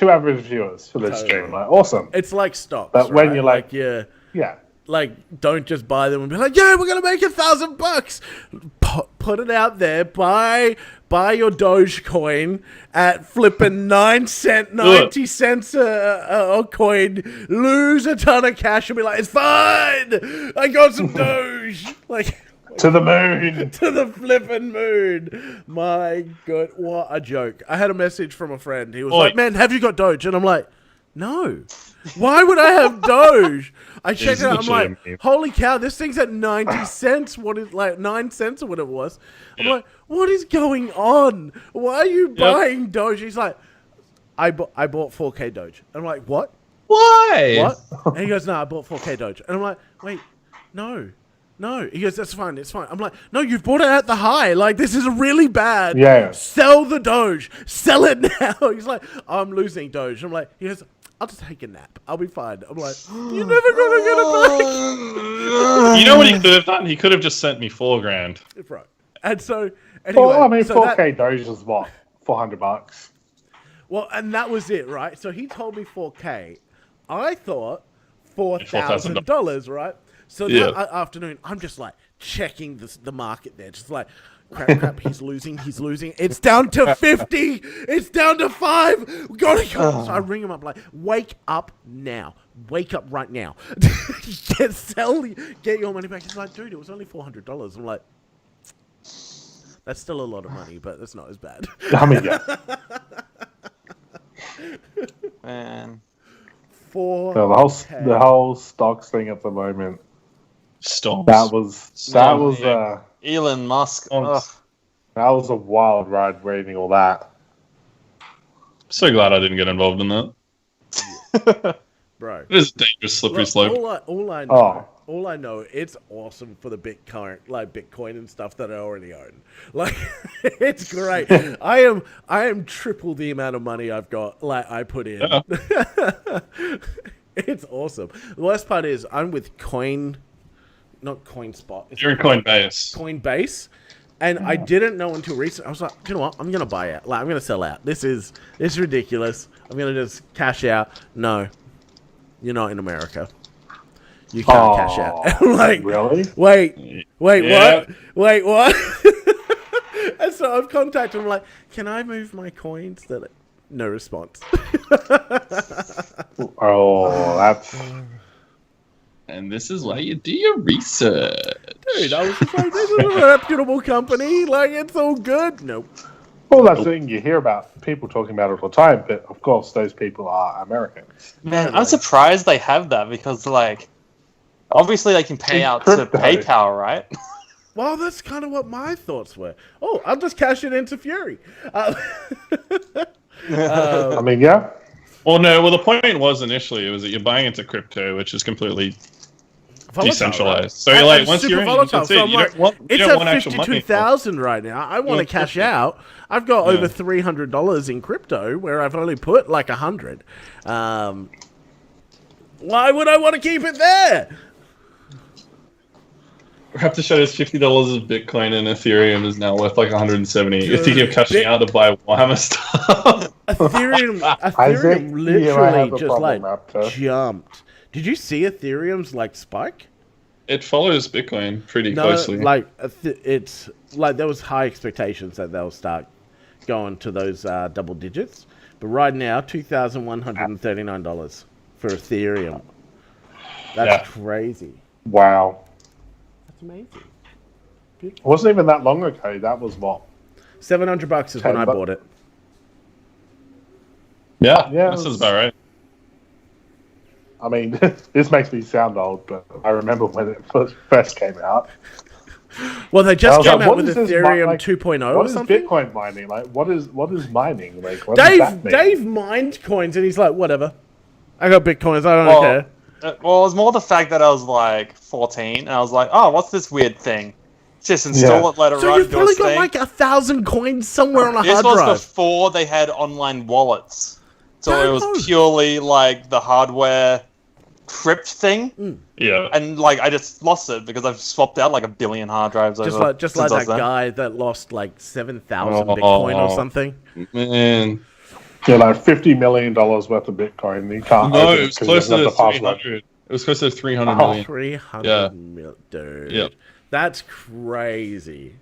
[SPEAKER 4] average viewers for this stream. Like, awesome.
[SPEAKER 1] It's like stocks.
[SPEAKER 4] But when
[SPEAKER 1] right?
[SPEAKER 4] you're like-
[SPEAKER 1] yeah.
[SPEAKER 4] Yeah.
[SPEAKER 1] Like, don't just buy them and be like, yeah, we're gonna make $1,000. Put it out there. Buy your Dogecoin at flipping 90 cents a coin. Lose a ton of cash and be like, it's fine. I got some Doge. Like,
[SPEAKER 4] To the moon.
[SPEAKER 1] to the flipping moon. My God, what a joke. I had a message from a friend. He was like, man, have you got Doge? And I'm like, no. Why would I have Doge? I checked it out. I'm like, holy cow, this thing's at 90 cents. What is like 9 cents or whatever it was? I'm like, what is going on? Why are you buying Doge? He's like, I bought 4K Doge. And I'm like, what?
[SPEAKER 3] Why?
[SPEAKER 1] What? And he goes, no, I bought 4K Doge. And I'm like, wait, no. He goes, that's fine, it's fine. I'm like, no, you've bought it at the high. Like, this is really bad.
[SPEAKER 4] Yeah.
[SPEAKER 1] Sell the Doge. Sell it now. He's like, I'm losing Doge. I'm like, he goes, I'll just take a nap. I'll be fine. I'm like, you're never going to get it back.
[SPEAKER 3] You know what he could have done? He could have just sent me $4,000.
[SPEAKER 1] Right. And so, anyway.
[SPEAKER 4] Well, I mean,
[SPEAKER 1] so
[SPEAKER 4] 4K Doge is what? $400.
[SPEAKER 1] Well, and that was it, right? So he told me 4K. I thought $4,000, right? So that afternoon, I'm just like checking the market there, just like crap. He's losing. It's down to 50. It's down to 5. We gotta go. So I ring him up like, wake up now. Wake up right now. Get your money back. He's like, dude, it was only $400. I'm like, that's still a lot of money, but that's not as bad.
[SPEAKER 4] I mean, yeah.
[SPEAKER 2] Man.
[SPEAKER 4] No, the whole stocks thing at the moment.
[SPEAKER 3] Stop.
[SPEAKER 4] That was
[SPEAKER 2] Elon Musk. Ugh.
[SPEAKER 4] that was a wild ride reading all that.
[SPEAKER 3] So glad I didn't get involved in that.
[SPEAKER 1] Bro.
[SPEAKER 3] It is a dangerous, slippery
[SPEAKER 1] Look,
[SPEAKER 3] slope.
[SPEAKER 1] all I know, it's awesome for the Bitcoin and stuff that I already own. Like, it's great. I am triple the amount of money I've got. Like, I put in. Yeah. It's awesome. The worst part is I'm with not CoinSpot.
[SPEAKER 3] You're in Coinbase.
[SPEAKER 1] Coinbase. And I didn't know until recently. I was like, you know what? I'm gonna buy out. Like, I'm gonna sell out. This is ridiculous. I'm gonna just cash out. No, you're not in America. You can't cash out. I'm like,
[SPEAKER 4] really?
[SPEAKER 1] Wait,
[SPEAKER 3] Yeah.
[SPEAKER 1] what? And so I've contacted him. Like, can I move my coins? No response.
[SPEAKER 4] Oh, that's.
[SPEAKER 3] And this is why you do your research.
[SPEAKER 1] Dude, I was just like, this is a reputable company. Like, it's all good. Nope.
[SPEAKER 4] Well, that's the thing you hear about people talking about it all the time, but of course, those people are Americans.
[SPEAKER 2] Man, I'm surprised they have that because, like, obviously they can pay out to PayPal, right?
[SPEAKER 1] Well, that's kind of what my thoughts were. Oh, I'll just cash it into Fury.
[SPEAKER 4] I mean, yeah.
[SPEAKER 3] Well, no. Well, the point was initially it was that you're buying into crypto, which is completely decentralized.
[SPEAKER 1] Right?
[SPEAKER 3] So you're like, once
[SPEAKER 1] super
[SPEAKER 3] you're in,
[SPEAKER 1] volatile.
[SPEAKER 3] that's
[SPEAKER 1] So
[SPEAKER 3] it.
[SPEAKER 1] I'm
[SPEAKER 3] You
[SPEAKER 1] like,
[SPEAKER 3] don't want
[SPEAKER 1] it's
[SPEAKER 3] actual
[SPEAKER 1] at
[SPEAKER 3] money.
[SPEAKER 1] 52,000 right now. I want to cash out. I've got over $300 in crypto where I've only put like 100. Why would I want to keep it there?
[SPEAKER 3] We have to show us $50 of Bitcoin and Ethereum is now worth like 170. You're thinking of cashing out to buy Warhammer stuff.
[SPEAKER 1] Ethereum literally just like jumped. Did you see Ethereum's like spike?
[SPEAKER 3] It follows Bitcoin pretty closely.
[SPEAKER 1] Like it's like there was high expectations that they'll start going to those double digits, but right now $2,139 for Ethereum. That's crazy.
[SPEAKER 4] Wow.
[SPEAKER 1] That's amazing.
[SPEAKER 4] It wasn't even that long ago. That was what?
[SPEAKER 1] $700 is when I bought it.
[SPEAKER 3] Yeah, that sounds about right.
[SPEAKER 4] I mean, this makes me sound old, but I remember when it first came out.
[SPEAKER 1] Well, they just came
[SPEAKER 4] like,
[SPEAKER 1] out with Ethereum 2.0 or something.
[SPEAKER 4] What is Bitcoin mining? Like, what is mining? Like, what does that mean?
[SPEAKER 1] Dave mined coins, and he's like, whatever. I got Bitcoins, I don't care.
[SPEAKER 2] Well, it was more the fact that I was like 14, and I was like, oh, what's this weird thing? Just install it, let it
[SPEAKER 1] So
[SPEAKER 2] run,
[SPEAKER 1] you've
[SPEAKER 2] do
[SPEAKER 1] probably
[SPEAKER 2] its
[SPEAKER 1] got
[SPEAKER 2] thing.
[SPEAKER 1] like 1,000 coins somewhere on a
[SPEAKER 2] This
[SPEAKER 1] hard
[SPEAKER 2] was
[SPEAKER 1] drive.
[SPEAKER 2] before they had online wallets. So
[SPEAKER 1] No,
[SPEAKER 2] it was
[SPEAKER 1] no.
[SPEAKER 2] purely like the hardware crypt thing.
[SPEAKER 3] Yeah.
[SPEAKER 2] And like I just lost it because I've swapped out like 1 billion hard drives
[SPEAKER 1] Just
[SPEAKER 2] over
[SPEAKER 1] like
[SPEAKER 2] since
[SPEAKER 1] that
[SPEAKER 2] I was there.
[SPEAKER 1] guy that lost like 7,000 Bitcoin or something.
[SPEAKER 3] Man.
[SPEAKER 4] Yeah, like $50 million worth of Bitcoin. You can't.
[SPEAKER 3] No,
[SPEAKER 4] open
[SPEAKER 3] it was
[SPEAKER 4] 'cause
[SPEAKER 3] closer
[SPEAKER 4] you
[SPEAKER 3] to
[SPEAKER 4] have the password.
[SPEAKER 3] 300. It was closer to 300 million.
[SPEAKER 1] 300 mil, dude.
[SPEAKER 3] Yep.
[SPEAKER 1] That's crazy.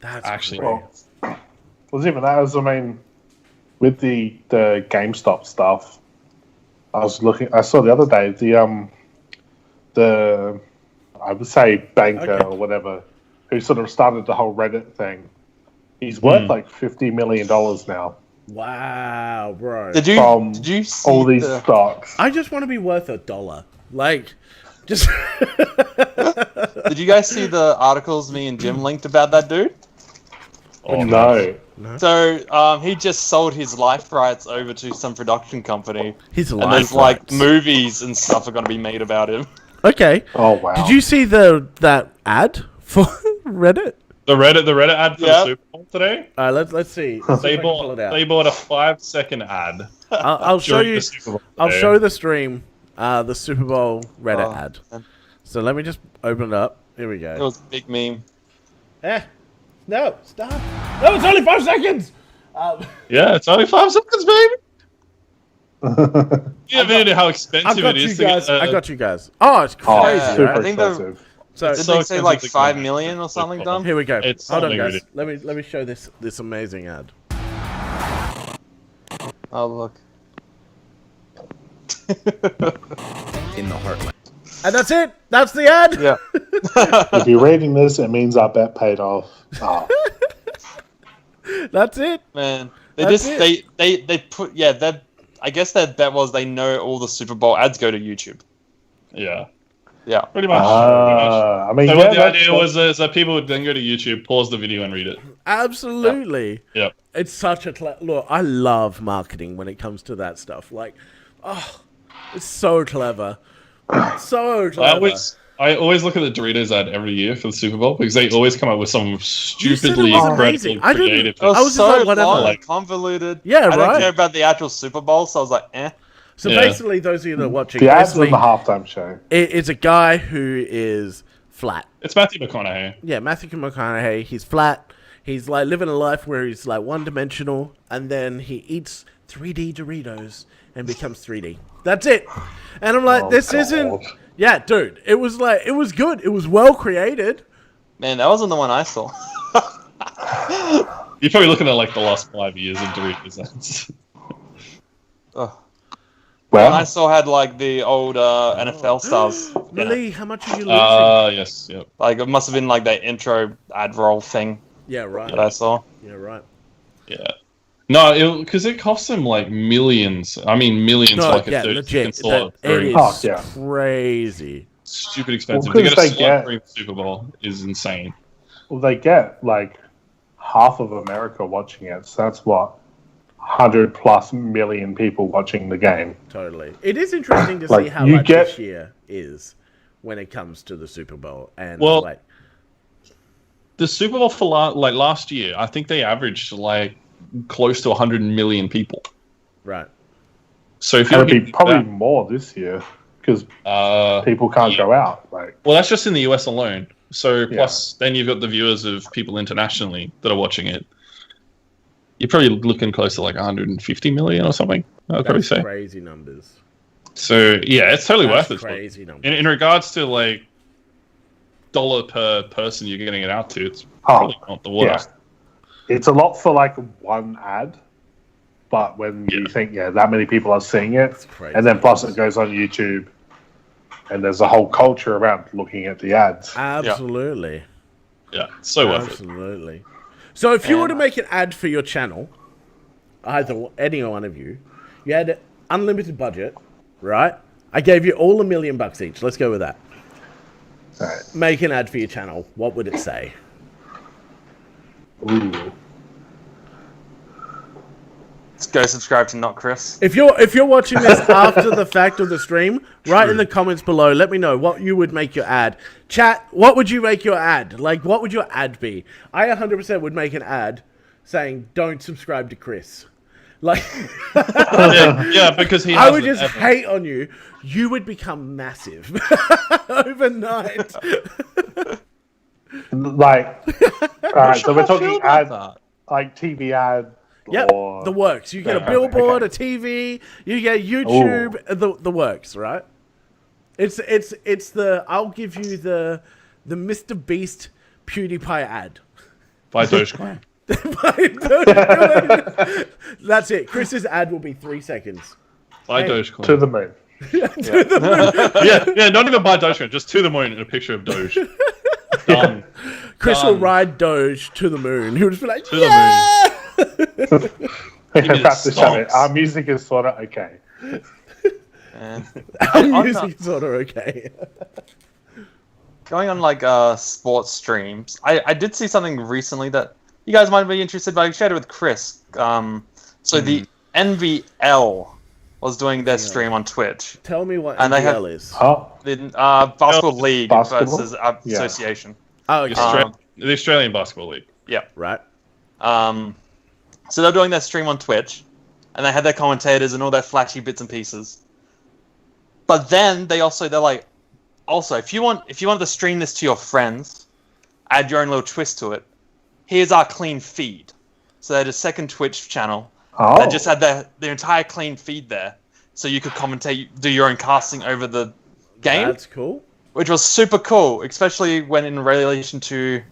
[SPEAKER 1] That's
[SPEAKER 3] Actually,
[SPEAKER 1] crazy.
[SPEAKER 4] Well, wasn't even that. I mean, with the GameStop stuff, I saw the other day the I would say banker or whatever who sort of started the whole Reddit thing. He's worth like $50 million now.
[SPEAKER 1] Wow, bro.
[SPEAKER 2] Did you see
[SPEAKER 4] all these stocks?
[SPEAKER 1] I just want to be worth $1. Like, just.
[SPEAKER 2] Did you guys see the articles me and Jim linked about that dude?
[SPEAKER 3] Oh,
[SPEAKER 4] no.
[SPEAKER 2] So he just sold his life rights over to some production company.
[SPEAKER 1] His
[SPEAKER 2] and
[SPEAKER 1] life
[SPEAKER 2] there's like
[SPEAKER 1] rights.
[SPEAKER 2] movies and stuff are going to be made about him.
[SPEAKER 1] Okay.
[SPEAKER 4] Oh wow.
[SPEAKER 1] Did you see that ad for Reddit?
[SPEAKER 3] The Reddit ad for the Super Bowl today?
[SPEAKER 1] Let's see. Let's see
[SPEAKER 3] They
[SPEAKER 1] if I can pull it out.
[SPEAKER 3] bought a 5-second ad.
[SPEAKER 1] I'll show
[SPEAKER 3] during
[SPEAKER 1] you.
[SPEAKER 3] the Super Bowl
[SPEAKER 1] I'll
[SPEAKER 3] today.
[SPEAKER 1] show the stream. The Super Bowl Reddit
[SPEAKER 2] Oh,
[SPEAKER 1] ad.
[SPEAKER 2] man.
[SPEAKER 1] So let me just open it up. Here we
[SPEAKER 2] It
[SPEAKER 1] go.
[SPEAKER 2] was a big meme.
[SPEAKER 1] No, stop. No, it's only 5 seconds.
[SPEAKER 3] Yeah, it's only 5 seconds, baby. You have no idea how
[SPEAKER 1] I
[SPEAKER 3] expensive
[SPEAKER 1] got
[SPEAKER 3] it
[SPEAKER 1] you
[SPEAKER 3] is
[SPEAKER 1] guys.
[SPEAKER 3] to get.
[SPEAKER 1] I got you guys. Oh, it's crazy,
[SPEAKER 2] yeah.
[SPEAKER 4] super
[SPEAKER 1] right?
[SPEAKER 2] I think the-
[SPEAKER 4] expensive.
[SPEAKER 1] So
[SPEAKER 2] Did
[SPEAKER 3] so
[SPEAKER 2] they say like
[SPEAKER 3] expensive to
[SPEAKER 2] 5
[SPEAKER 3] get.
[SPEAKER 2] million or something, Dom?
[SPEAKER 1] here we go.
[SPEAKER 3] It's
[SPEAKER 1] Hold on,
[SPEAKER 3] something
[SPEAKER 1] guys.
[SPEAKER 3] ridiculous.
[SPEAKER 1] Let me show this amazing ad.
[SPEAKER 2] Oh, look.
[SPEAKER 1] In the heartland. And that's it. That's the ad.
[SPEAKER 2] Yeah.
[SPEAKER 4] If you're reading this, it means our bet paid off. Oh.
[SPEAKER 1] That's it.
[SPEAKER 2] Man. They
[SPEAKER 1] That's
[SPEAKER 2] just,
[SPEAKER 1] it.
[SPEAKER 2] they put, yeah, that, I guess that bet was they know all the Super Bowl ads go to YouTube.
[SPEAKER 3] Yeah,
[SPEAKER 2] Yeah.
[SPEAKER 3] pretty much.
[SPEAKER 4] I mean,
[SPEAKER 3] So
[SPEAKER 4] yeah,
[SPEAKER 3] what the
[SPEAKER 4] that's-
[SPEAKER 3] idea was is that people would then go to YouTube, pause the video, and read it.
[SPEAKER 1] Absolutely.
[SPEAKER 3] Yep.
[SPEAKER 1] It's such a look. I love marketing when it comes to that stuff. Like, oh, it's so clever, so clever.
[SPEAKER 3] I always look at the Doritos ad every year for the Super Bowl because they always come up with some
[SPEAKER 1] You said it
[SPEAKER 3] stupidly
[SPEAKER 1] was
[SPEAKER 3] incredible
[SPEAKER 1] amazing. I didn't-
[SPEAKER 3] creative.
[SPEAKER 2] It was
[SPEAKER 1] I was just
[SPEAKER 2] so
[SPEAKER 1] like, whatever.
[SPEAKER 2] long,
[SPEAKER 3] Like-
[SPEAKER 2] convoluted.
[SPEAKER 1] Yeah,
[SPEAKER 2] I don't
[SPEAKER 1] right.
[SPEAKER 2] care about the actual Super Bowl, so I was like, eh.
[SPEAKER 1] So
[SPEAKER 3] Yeah.
[SPEAKER 1] basically, those of you that are watching,
[SPEAKER 4] The ads
[SPEAKER 1] basically,
[SPEAKER 4] in the halftime show.
[SPEAKER 1] it's a guy who is flat.
[SPEAKER 3] It's Matthew McConaughey.
[SPEAKER 1] Yeah, Matthew McConaughey. He's flat. He's like living a life where he's like one-dimensional, and then he eats 3D Doritos and becomes 3D. That's it. And I'm like,
[SPEAKER 4] Oh,
[SPEAKER 1] this
[SPEAKER 4] God.
[SPEAKER 1] isn't. Yeah, dude. It was good. It was well created.
[SPEAKER 2] Man, that wasn't the one I saw.
[SPEAKER 3] You're probably looking at like the last 5 years of Doritos ads.
[SPEAKER 2] Ugh. The one I
[SPEAKER 4] Well,
[SPEAKER 2] saw had like the old NFL stars. in it.
[SPEAKER 1] Malie, how much are you losing?
[SPEAKER 3] Yes, yep.
[SPEAKER 2] Like it must have been like that intro ad roll thing
[SPEAKER 1] Yeah, right.
[SPEAKER 2] that I saw.
[SPEAKER 1] Yeah, right.
[SPEAKER 3] Yeah. No, because it costs them like millions. I mean, millions
[SPEAKER 1] No,
[SPEAKER 3] for like
[SPEAKER 1] yeah,
[SPEAKER 3] a 30
[SPEAKER 1] legit.
[SPEAKER 3] second slot.
[SPEAKER 1] It
[SPEAKER 3] Very
[SPEAKER 1] is
[SPEAKER 4] Oh, yeah.
[SPEAKER 1] crazy.
[SPEAKER 3] stupid expensive.
[SPEAKER 4] Well,
[SPEAKER 3] to get a
[SPEAKER 4] 'cause they
[SPEAKER 3] slot
[SPEAKER 4] get-
[SPEAKER 3] during the Super Bowl is insane.
[SPEAKER 4] well, they get like half of America watching it, so that's what 100+ million people watching the game.
[SPEAKER 1] Totally. It is interesting to
[SPEAKER 4] Like,
[SPEAKER 1] see how
[SPEAKER 4] you
[SPEAKER 1] like,
[SPEAKER 4] get-
[SPEAKER 1] this year is when it comes to the Super Bowl. And
[SPEAKER 3] Well,
[SPEAKER 1] like,
[SPEAKER 3] The Super Bowl for last year, I think they averaged like close to 100 million people.
[SPEAKER 1] right.
[SPEAKER 3] So if you
[SPEAKER 4] It'll
[SPEAKER 3] look
[SPEAKER 4] be
[SPEAKER 3] at
[SPEAKER 4] probably
[SPEAKER 3] that,
[SPEAKER 4] more this year because people can't
[SPEAKER 3] yeah.
[SPEAKER 4] go out. Like,
[SPEAKER 3] well, that's just in the US alone. So plus, then you've got the viewers of people internationally that are watching it. You're probably looking close to like 150 million or something. I'd probably
[SPEAKER 1] That's
[SPEAKER 3] say.
[SPEAKER 1] crazy numbers.
[SPEAKER 3] So yeah, it's totally
[SPEAKER 1] That's
[SPEAKER 3] worth it.
[SPEAKER 1] crazy numbers.
[SPEAKER 3] In regards to like dollar per person you're getting it out to, it's
[SPEAKER 4] Oh,
[SPEAKER 3] probably not the worst.
[SPEAKER 4] it's a lot for like one ad, but when you think that many people are seeing it,
[SPEAKER 1] It's crazy.
[SPEAKER 4] and then plus it goes on YouTube, and there's a whole culture around looking at the ads.
[SPEAKER 1] Absolutely.
[SPEAKER 3] Yeah, so worth it.
[SPEAKER 1] Absolutely. So if you were to
[SPEAKER 2] And-
[SPEAKER 1] make an ad for your channel, any one of you, you had unlimited budget, right? I gave you all $1 million each. Let's go with that.
[SPEAKER 4] Right.
[SPEAKER 1] Make an ad for your channel. What would it say?
[SPEAKER 4] Ooh.
[SPEAKER 2] Let's go subscribe to Not Chris.
[SPEAKER 1] If you're watching this after the fact of the stream, write in the comments below. Let me know what you would make your ad. Chat, what would you make your ad? Like, what would your ad be? I 100% would make an ad saying, "Don't subscribe to Chris." Like,
[SPEAKER 3] yeah, because he.
[SPEAKER 1] I would
[SPEAKER 3] hasn't
[SPEAKER 1] just
[SPEAKER 3] ever.
[SPEAKER 1] hate on you. You would become massive overnight.
[SPEAKER 4] Like, all right, so we're talking ad,
[SPEAKER 2] that.
[SPEAKER 4] like TV ad.
[SPEAKER 1] Yep,
[SPEAKER 4] Or,
[SPEAKER 1] the works. You get a
[SPEAKER 4] Okay,
[SPEAKER 1] billboard,
[SPEAKER 4] okay.
[SPEAKER 1] a TV, you get YouTube, the works, right? It's the I'll give you the Mr. Beast PewDiePie ad.
[SPEAKER 3] By Dogecoin.
[SPEAKER 1] That's it. Chris's ad will be 3 seconds.
[SPEAKER 3] By
[SPEAKER 1] Hey.
[SPEAKER 3] Dogecoin.
[SPEAKER 4] to the moon.
[SPEAKER 3] yeah, not even by Dogecoin, just to the moon in a picture of Doge. Done.
[SPEAKER 1] Chris will
[SPEAKER 3] Done.
[SPEAKER 1] ride Doge to the moon. He'll just be like,
[SPEAKER 3] To the
[SPEAKER 1] yeah!
[SPEAKER 3] me the
[SPEAKER 4] Practice of it.
[SPEAKER 3] stocks.
[SPEAKER 4] Our music is sort of okay.
[SPEAKER 2] And
[SPEAKER 1] Our music's sort of okay.
[SPEAKER 2] going on like sports streams, I did see something recently that you guys might be interested, but I shared it with Chris. So the NVL was doing their stream on Twitch.
[SPEAKER 1] Tell me what
[SPEAKER 2] And they
[SPEAKER 1] NBL is.
[SPEAKER 4] Oh,
[SPEAKER 2] The Basketball League
[SPEAKER 4] Basketball?
[SPEAKER 2] versus
[SPEAKER 4] Yeah.
[SPEAKER 2] Association.
[SPEAKER 1] Oh,
[SPEAKER 3] The,
[SPEAKER 1] okay.
[SPEAKER 3] Austra- the Australian Basketball League.
[SPEAKER 1] Right.
[SPEAKER 2] So they're doing their stream on Twitch, and they had their commentators and all their flashy bits and pieces. But then they're like, also if you want to stream this to your friends, add your own little twist to it. Here's our clean feed. So they had a second Twitch channel that just had their entire clean feed there, so you could commentate, do your own casting over the game,
[SPEAKER 1] That's cool.
[SPEAKER 2] which was super cool, especially when in relation to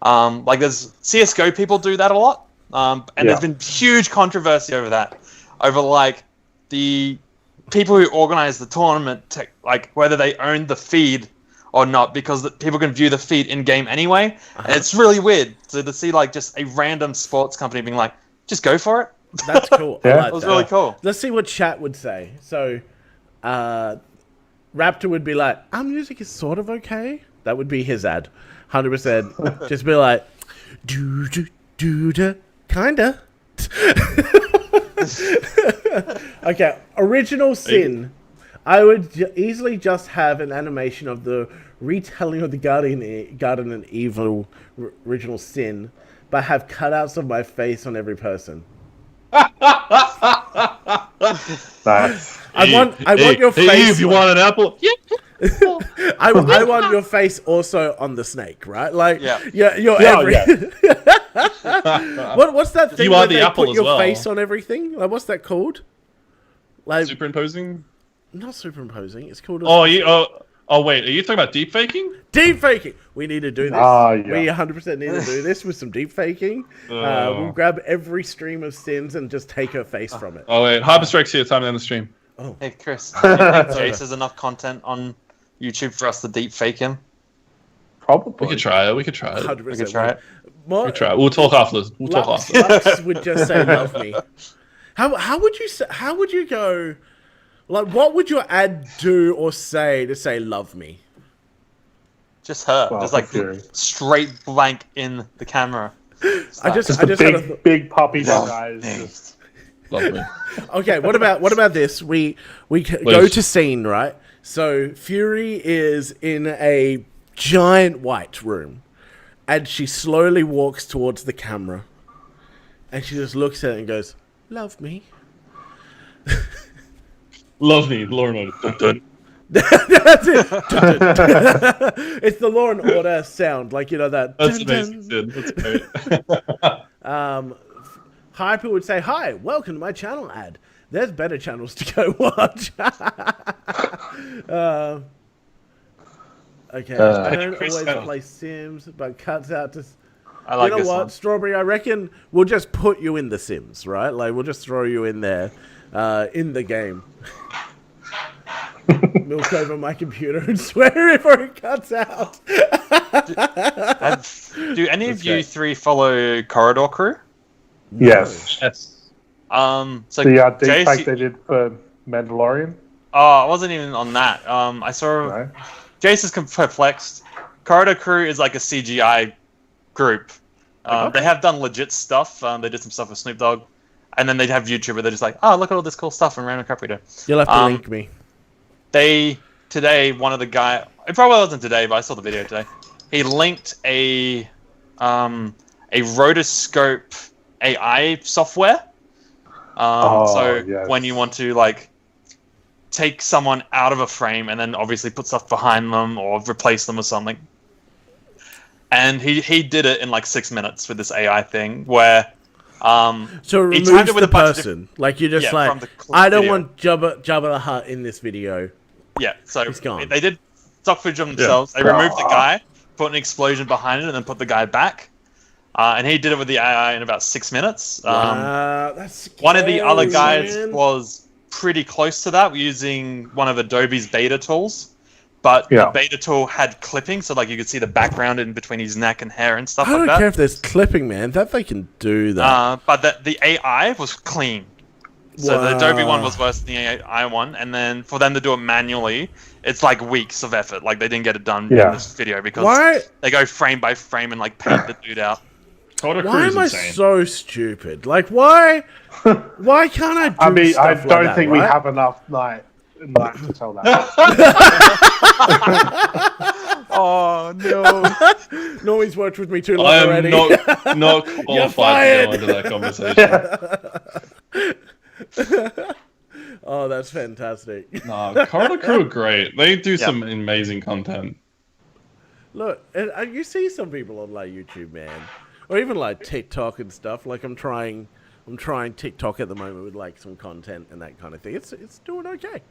[SPEAKER 2] like there's CS:GO people do that a lot. And there's been huge controversy over that, over like the people who organize the tournament, like whether they own the feed or not, because people can view the feed in game anyway. And it's really weird to see like just a random sports company being like, just go for it.
[SPEAKER 1] That's cool. I
[SPEAKER 4] Yeah.
[SPEAKER 1] like
[SPEAKER 2] It was
[SPEAKER 1] that.
[SPEAKER 2] really cool.
[SPEAKER 1] Let's see what chat would say. So, Raptor would be like, "Our music is sort of okay." That would be his ad, 100%. Just be like, do do do da, kinda. shit. Okay, original sin. I would easily just have an animation of the retelling of the Garden and Evil original sin, but have cutouts of my face on every person.
[SPEAKER 4] Nice.
[SPEAKER 1] I want your face.
[SPEAKER 3] Eve, you want an apple? Yeah.
[SPEAKER 1] I want your face also on the snake, right? Like,
[SPEAKER 2] Yeah.
[SPEAKER 1] you're
[SPEAKER 4] Yeah,
[SPEAKER 1] every. What's that thing
[SPEAKER 3] You
[SPEAKER 1] where
[SPEAKER 3] want the
[SPEAKER 1] they
[SPEAKER 3] apple
[SPEAKER 1] put
[SPEAKER 3] as
[SPEAKER 1] your
[SPEAKER 3] well.
[SPEAKER 1] face on everything? Like, what's that called? Like,
[SPEAKER 3] Superimposing?
[SPEAKER 1] not superimposing. It's called.
[SPEAKER 3] Oh, wait. Are you talking about deep faking?
[SPEAKER 1] Deep faking. We need to do this.
[SPEAKER 4] Ah, yeah.
[SPEAKER 1] We 100% need to do this with some deep faking. We'll grab every stream of Sins and just take her face from it.
[SPEAKER 3] Oh, wait. Hyperstrike's here. Time to end the stream.
[SPEAKER 2] Hey, Chris, do you think Jace has enough content on YouTube for us to deep fake him?
[SPEAKER 4] Probably.
[SPEAKER 3] We could try it.
[SPEAKER 1] 100%.
[SPEAKER 2] We could try it.
[SPEAKER 1] More,
[SPEAKER 3] We could try it. We'll talk after this.
[SPEAKER 1] Lux would just say "love me." How would you say? How would you go? Like, what would your ad do or say to say "love me"?
[SPEAKER 2] Just her,
[SPEAKER 4] Well,
[SPEAKER 2] just like
[SPEAKER 4] Fury.
[SPEAKER 2] straight blank in the camera.
[SPEAKER 1] I just
[SPEAKER 4] The
[SPEAKER 1] had a
[SPEAKER 4] big puppy dog eyes. Just,
[SPEAKER 3] Love me.
[SPEAKER 1] Okay, what about this? We go to scene, right? So Fury is in a giant white room, and she slowly walks towards the camera, and she just looks at it and goes, "Love me."
[SPEAKER 3] Love me, Lorna.
[SPEAKER 1] That's it. It's the Law and Order sound, like, you know that.
[SPEAKER 3] That's amazing, Sid. That's great.
[SPEAKER 1] Hyper would say, "Hi, welcome to my channel ad. There's better channels to go watch." Okay, I don't
[SPEAKER 3] Chris
[SPEAKER 1] always
[SPEAKER 3] Bell.
[SPEAKER 1] play Sims, but cuts out to.
[SPEAKER 2] I like
[SPEAKER 1] You know
[SPEAKER 2] this
[SPEAKER 1] what,
[SPEAKER 2] one.
[SPEAKER 1] Strawberry? I reckon we'll just put you in the Sims, right? Like, we'll just throw you in there, in the game. Milk over my computer and swear if it cuts out.
[SPEAKER 2] Do any of you three follow Corridor Crew?
[SPEAKER 4] yes.
[SPEAKER 3] Yes.
[SPEAKER 2] So
[SPEAKER 4] The deep
[SPEAKER 2] Jace,
[SPEAKER 4] fake they did for Mandalorian.
[SPEAKER 2] I wasn't even on that. I saw
[SPEAKER 4] Right?
[SPEAKER 2] Jace is perplexed. Corridor Crew is like a CGI group. They have done legit stuff. They did some stuff with Snoop Dogg, and then they have YouTube where they're just like, "Oh, look at all this cool stuff and random crap we do."
[SPEAKER 1] You'll have to link me.
[SPEAKER 2] Today, one of the guy, it probably wasn't today, but I saw the video today. He linked a rotoscope AI software.
[SPEAKER 4] Yes.
[SPEAKER 2] When you want to like take someone out of a frame and then obviously put stuff behind them or replace them with something. And he did it in like 6 minutes with this AI thing where
[SPEAKER 1] So it
[SPEAKER 2] he timed
[SPEAKER 1] removes
[SPEAKER 2] it with
[SPEAKER 1] the
[SPEAKER 2] a bunch of
[SPEAKER 1] person. Like, you're just
[SPEAKER 2] Yeah,
[SPEAKER 1] like,
[SPEAKER 2] from the
[SPEAKER 1] I don't
[SPEAKER 2] video.
[SPEAKER 1] want Jabba the Hutt in this video.
[SPEAKER 2] Yeah, so
[SPEAKER 1] He's gone.
[SPEAKER 2] they did stock footage of themselves. They removed the guy, put an explosion behind it, and then put the guy back. And he did it with the AI in about 6 minutes.
[SPEAKER 1] That's
[SPEAKER 2] One of the other
[SPEAKER 1] scary,
[SPEAKER 2] guys
[SPEAKER 1] man.
[SPEAKER 2] was pretty close to that using one of Adobe's beta tools. But
[SPEAKER 4] Yeah.
[SPEAKER 2] the beta tool had clipping, so like you could see the background in between his neck and hair and stuff
[SPEAKER 1] I
[SPEAKER 2] like
[SPEAKER 1] don't
[SPEAKER 2] that.
[SPEAKER 1] care if there's clipping, man. That they can do that.
[SPEAKER 2] But the AI was clean. So the Adobe one
[SPEAKER 1] Wow.
[SPEAKER 2] was worse than the AI one, and then for them to do it manually, it's like weeks of effort. Like they didn't get it done in
[SPEAKER 4] Yeah.
[SPEAKER 2] this video because
[SPEAKER 1] Why?
[SPEAKER 2] they go frame by frame and like paint the dude out.
[SPEAKER 3] Corridor
[SPEAKER 1] Why
[SPEAKER 3] Crew is
[SPEAKER 1] am I
[SPEAKER 3] insane.
[SPEAKER 1] so stupid? Like, why? Why can't I do
[SPEAKER 4] I mean, I
[SPEAKER 1] stuff
[SPEAKER 4] don't
[SPEAKER 1] like that,
[SPEAKER 4] think we
[SPEAKER 1] right?
[SPEAKER 4] have enough night to tell that.
[SPEAKER 2] Oh no!
[SPEAKER 1] Normie's worked with me too long
[SPEAKER 3] I am
[SPEAKER 1] already.
[SPEAKER 3] not qualified to go into that conversation.
[SPEAKER 1] Oh, that's fantastic.
[SPEAKER 3] No, Corridor Crew are great. They do some amazing content.
[SPEAKER 1] Look, and you see some people on like YouTube, man, or even like TikTok and stuff. Like I'm trying TikTok at the moment with like some content and that kind of thing. It's doing okay.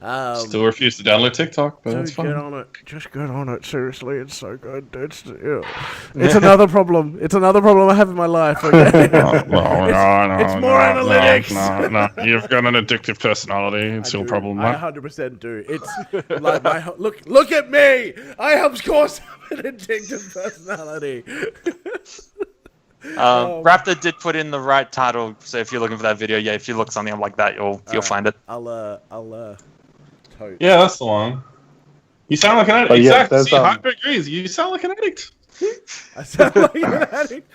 [SPEAKER 3] Still refuse to download TikTok, but that's
[SPEAKER 1] Dude, get
[SPEAKER 3] fine.
[SPEAKER 1] on it. Just get on it. Seriously, it's so good. It's another problem. It's another problem I have in my life. Okay?
[SPEAKER 3] No,
[SPEAKER 1] it's more analytics.
[SPEAKER 3] No, you've got an addictive personality. It's your problem,
[SPEAKER 1] I
[SPEAKER 3] man.
[SPEAKER 1] 100% do. It's like my look at me. I of course have an addictive personality.
[SPEAKER 2] Raptor did put in the right title, so if you're looking for that video, yeah, if you look something like that, you'll find it.
[SPEAKER 1] I'll tote.
[SPEAKER 3] Yeah, that's the one. You sound like an addict.
[SPEAKER 4] But yeah,
[SPEAKER 3] Exactly.
[SPEAKER 4] there's,
[SPEAKER 3] See, Hyper agrees. You sound like an addict.
[SPEAKER 1] I sound like an addict.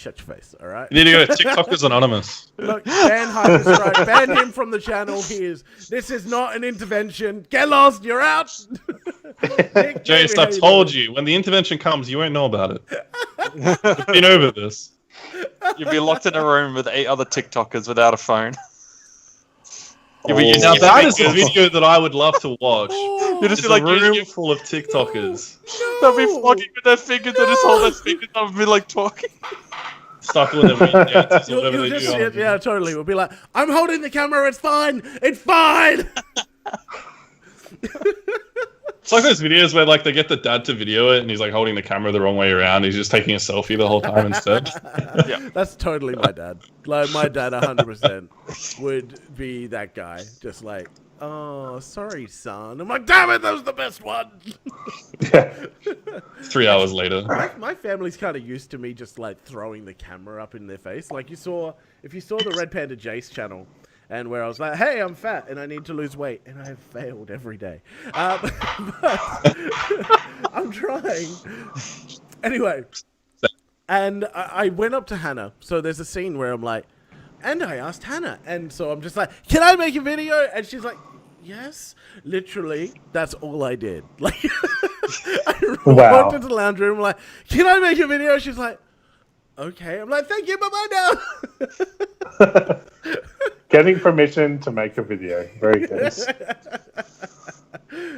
[SPEAKER 1] Shut your face, all right?
[SPEAKER 3] You need to go to TikTokers Anonymous.
[SPEAKER 1] Look, ban Hyper's right. Ban him from the channel. This is not an intervention. Get lost. You're out. Nick,
[SPEAKER 3] Jace, I've told you, when the intervention comes, you won't know about it. We've been over this.
[SPEAKER 2] You'll be locked in a room with 8 other TikTokers without a phone.
[SPEAKER 3] Now that is a video that I would love to watch.
[SPEAKER 2] You just
[SPEAKER 3] It's
[SPEAKER 2] be like
[SPEAKER 3] a room full of TikTokers.
[SPEAKER 2] they'll be flogging with their fingers and just hold their fingers up and be like talking.
[SPEAKER 3] Start doing their weird dances or whatever
[SPEAKER 1] You'll
[SPEAKER 3] they
[SPEAKER 1] just
[SPEAKER 3] do.
[SPEAKER 1] sit, yeah, totally. We'll be like, I'm holding the camera. It's fine. It's fine.
[SPEAKER 3] It's like those videos where like they get the dad to video it and he's like holding the camera the wrong way around. He's just taking a selfie the whole time instead.
[SPEAKER 2] Yeah.
[SPEAKER 1] That's totally my dad. Like, my dad 100% would be that guy. Just like, oh, sorry, son. I'm like, damn it, that was the best one.
[SPEAKER 3] 3 hours later.
[SPEAKER 1] My family's kind of used to me just like throwing the camera up in their face. Like if you saw the Red Panda Jace channel, and where I was like, hey, I'm fat and I need to lose weight, and I have failed every day. But I'm trying. Anyway, and I went up to Hannah. So there's a scene where I'm like, and I asked Hannah, and so I'm just like, can I make a video? And she's like, yes. Literally, that's all I did. Like, I walked into the lounge room, I'm like, can I make a video? She's like, okay. I'm like, thank you, bye-bye now.
[SPEAKER 4] Getting permission to make a video. Very good.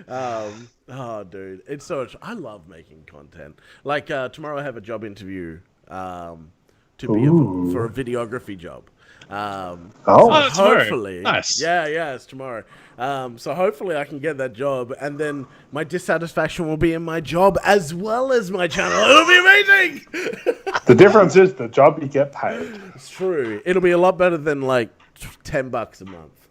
[SPEAKER 1] Oh, dude. It's so much. I love making content. Like, tomorrow I have a job interview to be for a videography job.
[SPEAKER 3] tomorrow.
[SPEAKER 1] Hopefully.
[SPEAKER 3] Nice.
[SPEAKER 1] Yeah, it's tomorrow. So hopefully I can get that job, and then my dissatisfaction will be in my job as well as my channel. It'll be amazing!
[SPEAKER 4] The difference is the job you get paid.
[SPEAKER 1] It's true. It'll be a lot better than like $10 a month.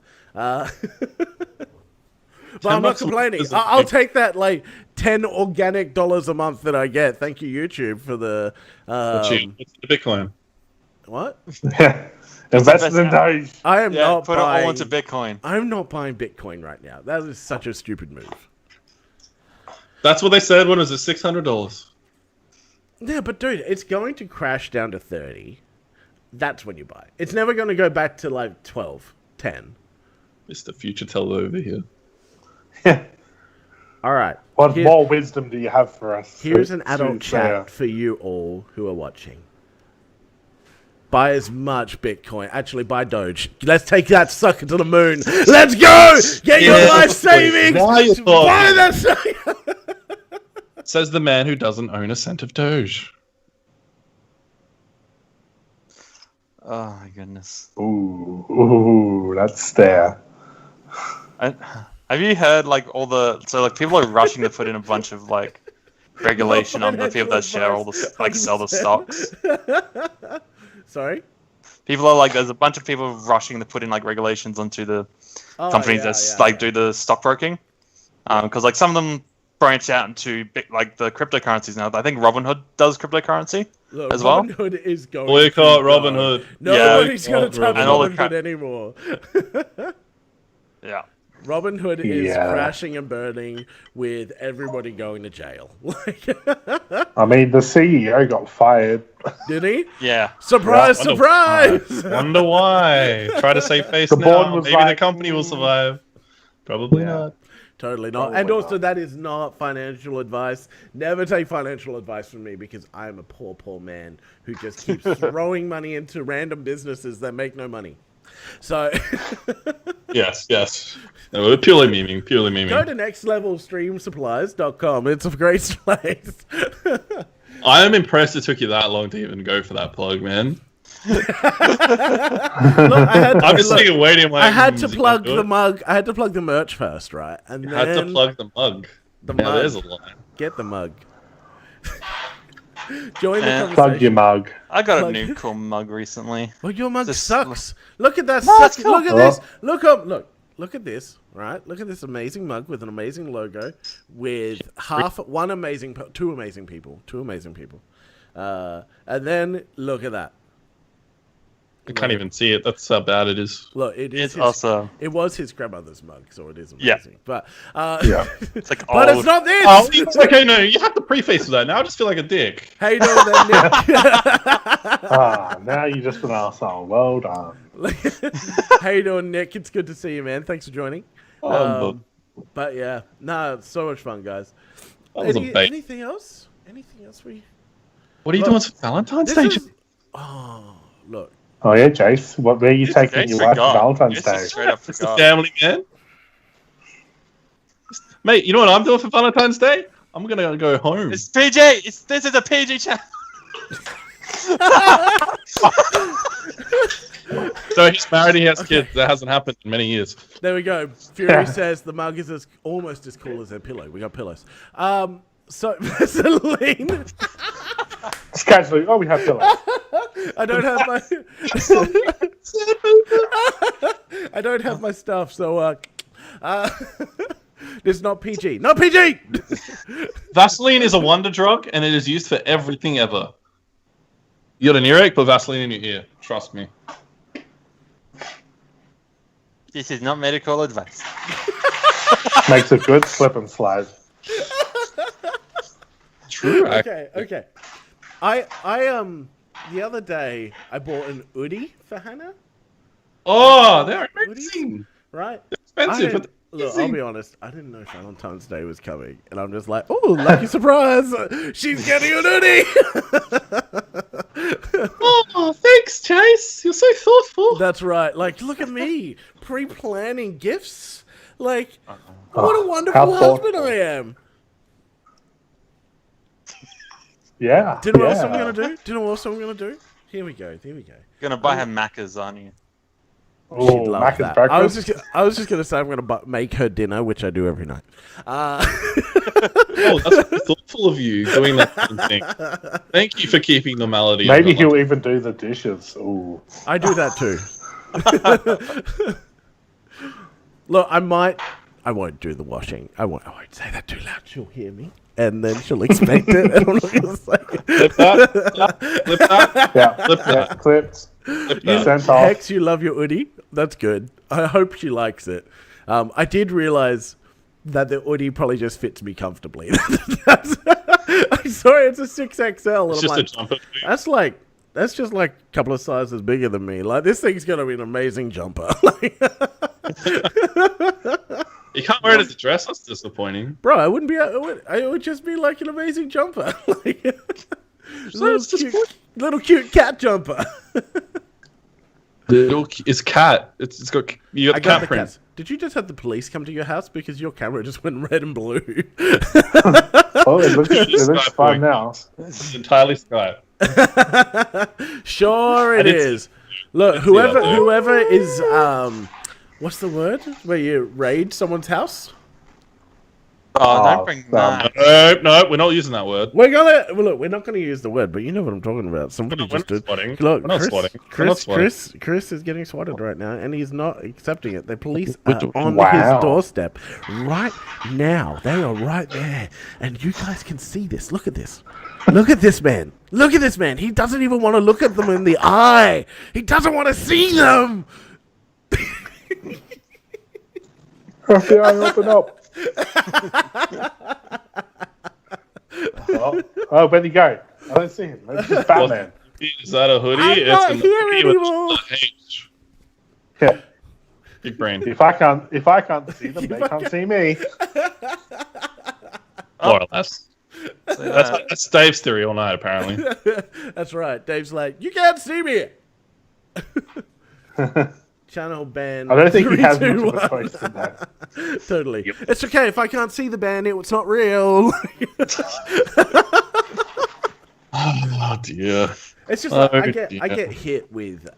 [SPEAKER 1] But I'm not complaining. I'll take that like 10 organic dollars a month that I get. Thank you, YouTube, for the
[SPEAKER 3] What's the Bitcoin?
[SPEAKER 1] what?
[SPEAKER 4] Invest in Doge.
[SPEAKER 1] I am not
[SPEAKER 2] put
[SPEAKER 1] buying.
[SPEAKER 2] it all into Bitcoin.
[SPEAKER 1] I'm not buying Bitcoin right now. That is such a stupid move.
[SPEAKER 3] That's what they said. What was it? $600.
[SPEAKER 1] Yeah, but dude, it's going to crash down to 30. That's when you buy. It's never going to go back to like 12, 10.
[SPEAKER 3] Mr. Future Teller over here.
[SPEAKER 1] All right.
[SPEAKER 4] What more wisdom do you have for us?
[SPEAKER 1] Here's an adult chat for you all who are watching. Buy as much Bitcoin. Actually, buy Doge. Let's take that sucker to the moon. Let's go! Get your life savings! Buy that sucker!
[SPEAKER 3] Says the man who doesn't own a cent of Doge.
[SPEAKER 2] Oh my goodness.
[SPEAKER 4] Ooh, that's there.
[SPEAKER 2] Have you heard like people are rushing to put in a bunch of like regulation on the people that share all the like sell the stocks?
[SPEAKER 1] Sorry?
[SPEAKER 2] People are like, there's a bunch of people rushing to put in like regulations onto the companies that do the stockbroking, because like some of them branch out into like the cryptocurrencies now. I think Robinhood does cryptocurrency as well.
[SPEAKER 1] Robinhood is going.
[SPEAKER 3] Boycott Robinhood.
[SPEAKER 1] Nobody's going to touch
[SPEAKER 2] Robinhood.
[SPEAKER 1] Robinhood anymore.
[SPEAKER 2] Yeah.
[SPEAKER 1] Robinhood is crashing and burning with everybody going to jail.
[SPEAKER 4] I mean, the CEO got fired.
[SPEAKER 1] Did he?
[SPEAKER 2] Yeah.
[SPEAKER 1] Surprise, surprise!
[SPEAKER 3] Wonder why. Try to save face
[SPEAKER 4] The board
[SPEAKER 3] now.
[SPEAKER 4] was
[SPEAKER 3] Maybe
[SPEAKER 4] like,
[SPEAKER 3] the company will survive. Probably not.
[SPEAKER 1] Totally not. And also, that is not financial advice. Never take financial advice from me, because I'm a poor, poor man who just keeps throwing money into random businesses that make no money. So,
[SPEAKER 3] Yes. No, we're purely memeing.
[SPEAKER 1] Go to nextlevelstreamsupplies.com. It's a great place.
[SPEAKER 3] I am impressed it took you that long to even go for that plug, man.
[SPEAKER 1] Look, I'm
[SPEAKER 3] just sitting waiting. Like,
[SPEAKER 1] I had to plug the mug. I had to plug the merch first, right? And
[SPEAKER 3] You
[SPEAKER 1] then
[SPEAKER 3] had to plug the mug.
[SPEAKER 1] the
[SPEAKER 3] Yeah,
[SPEAKER 1] mug.
[SPEAKER 3] there's a line.
[SPEAKER 1] Get the mug. Join the conversation.
[SPEAKER 4] Plug your mug.
[SPEAKER 2] I got a
[SPEAKER 1] Plug.
[SPEAKER 2] new cool mug recently.
[SPEAKER 1] Well, your mug
[SPEAKER 2] Just-
[SPEAKER 1] sucks. Look at that.
[SPEAKER 2] No, it's
[SPEAKER 1] Suck.
[SPEAKER 2] cool.
[SPEAKER 1] Look at this. Look up. Look at this. Right. Look at this amazing mug with an amazing logo, with two amazing people. And then look at that.
[SPEAKER 3] I can't even see it. That's how bad it is.
[SPEAKER 1] Look, it is
[SPEAKER 2] It's also
[SPEAKER 1] it was his grandmother's mug, so it is
[SPEAKER 2] Yeah.
[SPEAKER 1] amazing. But
[SPEAKER 4] Yeah.
[SPEAKER 2] it's like
[SPEAKER 1] but
[SPEAKER 2] old.
[SPEAKER 1] it's not this.
[SPEAKER 3] Oh, it's okay. No, you have to preface that. Now I just feel like a dick.
[SPEAKER 1] How you doing then, Nick?
[SPEAKER 4] Now you just an arsehole. Well done.
[SPEAKER 1] How you doing, Nick? It's good to see you, man. Thanks for joining. But yeah, it's so much fun, guys.
[SPEAKER 3] That was a bait.
[SPEAKER 1] Anything else? Anything else we?
[SPEAKER 3] What are you doing for Valentine's
[SPEAKER 1] This
[SPEAKER 3] Day?
[SPEAKER 1] is... Oh, look.
[SPEAKER 4] Oh yeah, Jace. Where are you taking your wife for Valentine's Day?
[SPEAKER 2] Straight up
[SPEAKER 3] It's the
[SPEAKER 2] forgot.
[SPEAKER 3] family, man. Mate, you know what I'm doing for Valentine's Day? I'm gonna go home.
[SPEAKER 2] It's PG. This is a PG channel.
[SPEAKER 3] So he's married, he has kids. That hasn't happened in many years.
[SPEAKER 1] There we go. Fury says the mug is almost as cool as their pillow. We got pillows. So Celine,
[SPEAKER 4] Just casually. Oh, we have pillows.
[SPEAKER 1] I don't have my I don't have my stuff, so this is not PG. Not PG.
[SPEAKER 3] Vaseline is a wonder drug, and it is used for everything ever. You got an earache, put Vaseline in your ear. Trust me.
[SPEAKER 2] This is not medical advice.
[SPEAKER 4] Makes a good slip and slide.
[SPEAKER 3] True.
[SPEAKER 1] Okay. I the other day I bought an hoodie for Hannah,
[SPEAKER 3] Oh, they're amazing.
[SPEAKER 1] right?
[SPEAKER 3] Expensive, but
[SPEAKER 1] Look, I'll be honest, I didn't know Valentine's Day was coming, and I'm just like, oh, lucky surprise! She's getting an hoodie!
[SPEAKER 3] Oh, thanks, Chase. You're so thoughtful.
[SPEAKER 1] That's right. Like, look at me, pre-planning gifts. Like, what a
[SPEAKER 4] how
[SPEAKER 1] wonderful husband
[SPEAKER 4] thoughtful.
[SPEAKER 1] I am.
[SPEAKER 4] Yeah.
[SPEAKER 1] Do you know what
[SPEAKER 4] yeah.
[SPEAKER 1] else I'm gonna do? Do you know what else I'm gonna do? Here we go.
[SPEAKER 2] Gonna buy her Macca's, aren't you?
[SPEAKER 1] She'd
[SPEAKER 4] Oh,
[SPEAKER 1] love
[SPEAKER 4] Macca's
[SPEAKER 1] that.
[SPEAKER 4] breakfast.
[SPEAKER 1] I was just gonna say I'm gonna make her dinner, which I do every night.
[SPEAKER 3] Oh, that's so thoughtful of you doing that kind of thing. Thank you for keeping normality.
[SPEAKER 4] Maybe he'll even do the dishes. Ooh.
[SPEAKER 1] I do that too. Look, I won't do the washing. I won't say that too loud. She'll hear me, and then she'll expect it, and I'm not gonna say it.
[SPEAKER 3] Flip that. Flip that.
[SPEAKER 4] Yeah.
[SPEAKER 3] Flip
[SPEAKER 4] Yeah.
[SPEAKER 3] that.
[SPEAKER 4] Clipped.
[SPEAKER 3] Flip that.
[SPEAKER 4] Sent off.
[SPEAKER 1] Hex, you love your hoodie. That's good. I hope she likes it. I did realize that the hoodie probably just fits me comfortably. I'm sorry, it's a 6XL.
[SPEAKER 3] It's
[SPEAKER 1] And
[SPEAKER 3] just
[SPEAKER 1] I'm
[SPEAKER 3] a
[SPEAKER 1] like,
[SPEAKER 3] jumper.
[SPEAKER 1] that's just like a couple of sizes bigger than me. Like, this thing's gonna be an amazing jumper.
[SPEAKER 3] You can't wear it as a dress. That's disappointing.
[SPEAKER 1] Bro, I wouldn't be. It would just be like an amazing jumper. Little cute cat jumper.
[SPEAKER 3] It's cat. It's got you got
[SPEAKER 1] I
[SPEAKER 3] the
[SPEAKER 1] got
[SPEAKER 3] cat
[SPEAKER 1] the
[SPEAKER 3] print.
[SPEAKER 1] cats. Did you just have the police come to your house because your camera just went red and blue?
[SPEAKER 4] Oh, it looks fine now.
[SPEAKER 3] It's entirely Skype.
[SPEAKER 1] Sure it
[SPEAKER 3] And it's-
[SPEAKER 1] is. Look, whoever is what's the word where you raid someone's house?
[SPEAKER 2] Oh, don't bring that.
[SPEAKER 3] No, we're not using that word.
[SPEAKER 1] We're not gonna use the word, but you know what I'm talking about. Somebody
[SPEAKER 3] We're
[SPEAKER 1] just
[SPEAKER 3] not
[SPEAKER 1] did.
[SPEAKER 3] swatting.
[SPEAKER 1] Look,
[SPEAKER 3] We're not
[SPEAKER 1] Chris,
[SPEAKER 3] swatting. We're not swatting.
[SPEAKER 1] Chris is getting swatted right now, and he's not accepting it. The police are on
[SPEAKER 4] Wow.
[SPEAKER 1] his doorstep right now. They are right there, and you guys can see this. Look at this. Look at this man. Look at this man. He doesn't even want to look at them in the eye. He doesn't want to see them.
[SPEAKER 4] FBI, open up. Oh, where'd he go? I don't see him. It's just Batman.
[SPEAKER 3] Is that a hoodie?
[SPEAKER 1] I'm not
[SPEAKER 3] an
[SPEAKER 1] here
[SPEAKER 3] hoodie with
[SPEAKER 1] anymore.
[SPEAKER 3] a H.
[SPEAKER 4] Yeah.
[SPEAKER 3] Big brain.
[SPEAKER 4] If I can't see them, they can't see me.
[SPEAKER 3] More or less. That's Dave's theory all night, apparently.
[SPEAKER 1] That's right. Dave's like, you can't see me. Channel ban.
[SPEAKER 4] I don't think he has
[SPEAKER 1] 3,
[SPEAKER 4] much
[SPEAKER 1] 2,
[SPEAKER 4] of a
[SPEAKER 1] 1.
[SPEAKER 4] choice in that.
[SPEAKER 1] Totally. It's okay if I can't see the ban. It's not real.
[SPEAKER 3] Oh dear.
[SPEAKER 1] It's just like,
[SPEAKER 3] Oh,
[SPEAKER 1] I
[SPEAKER 3] dear.
[SPEAKER 1] get hit with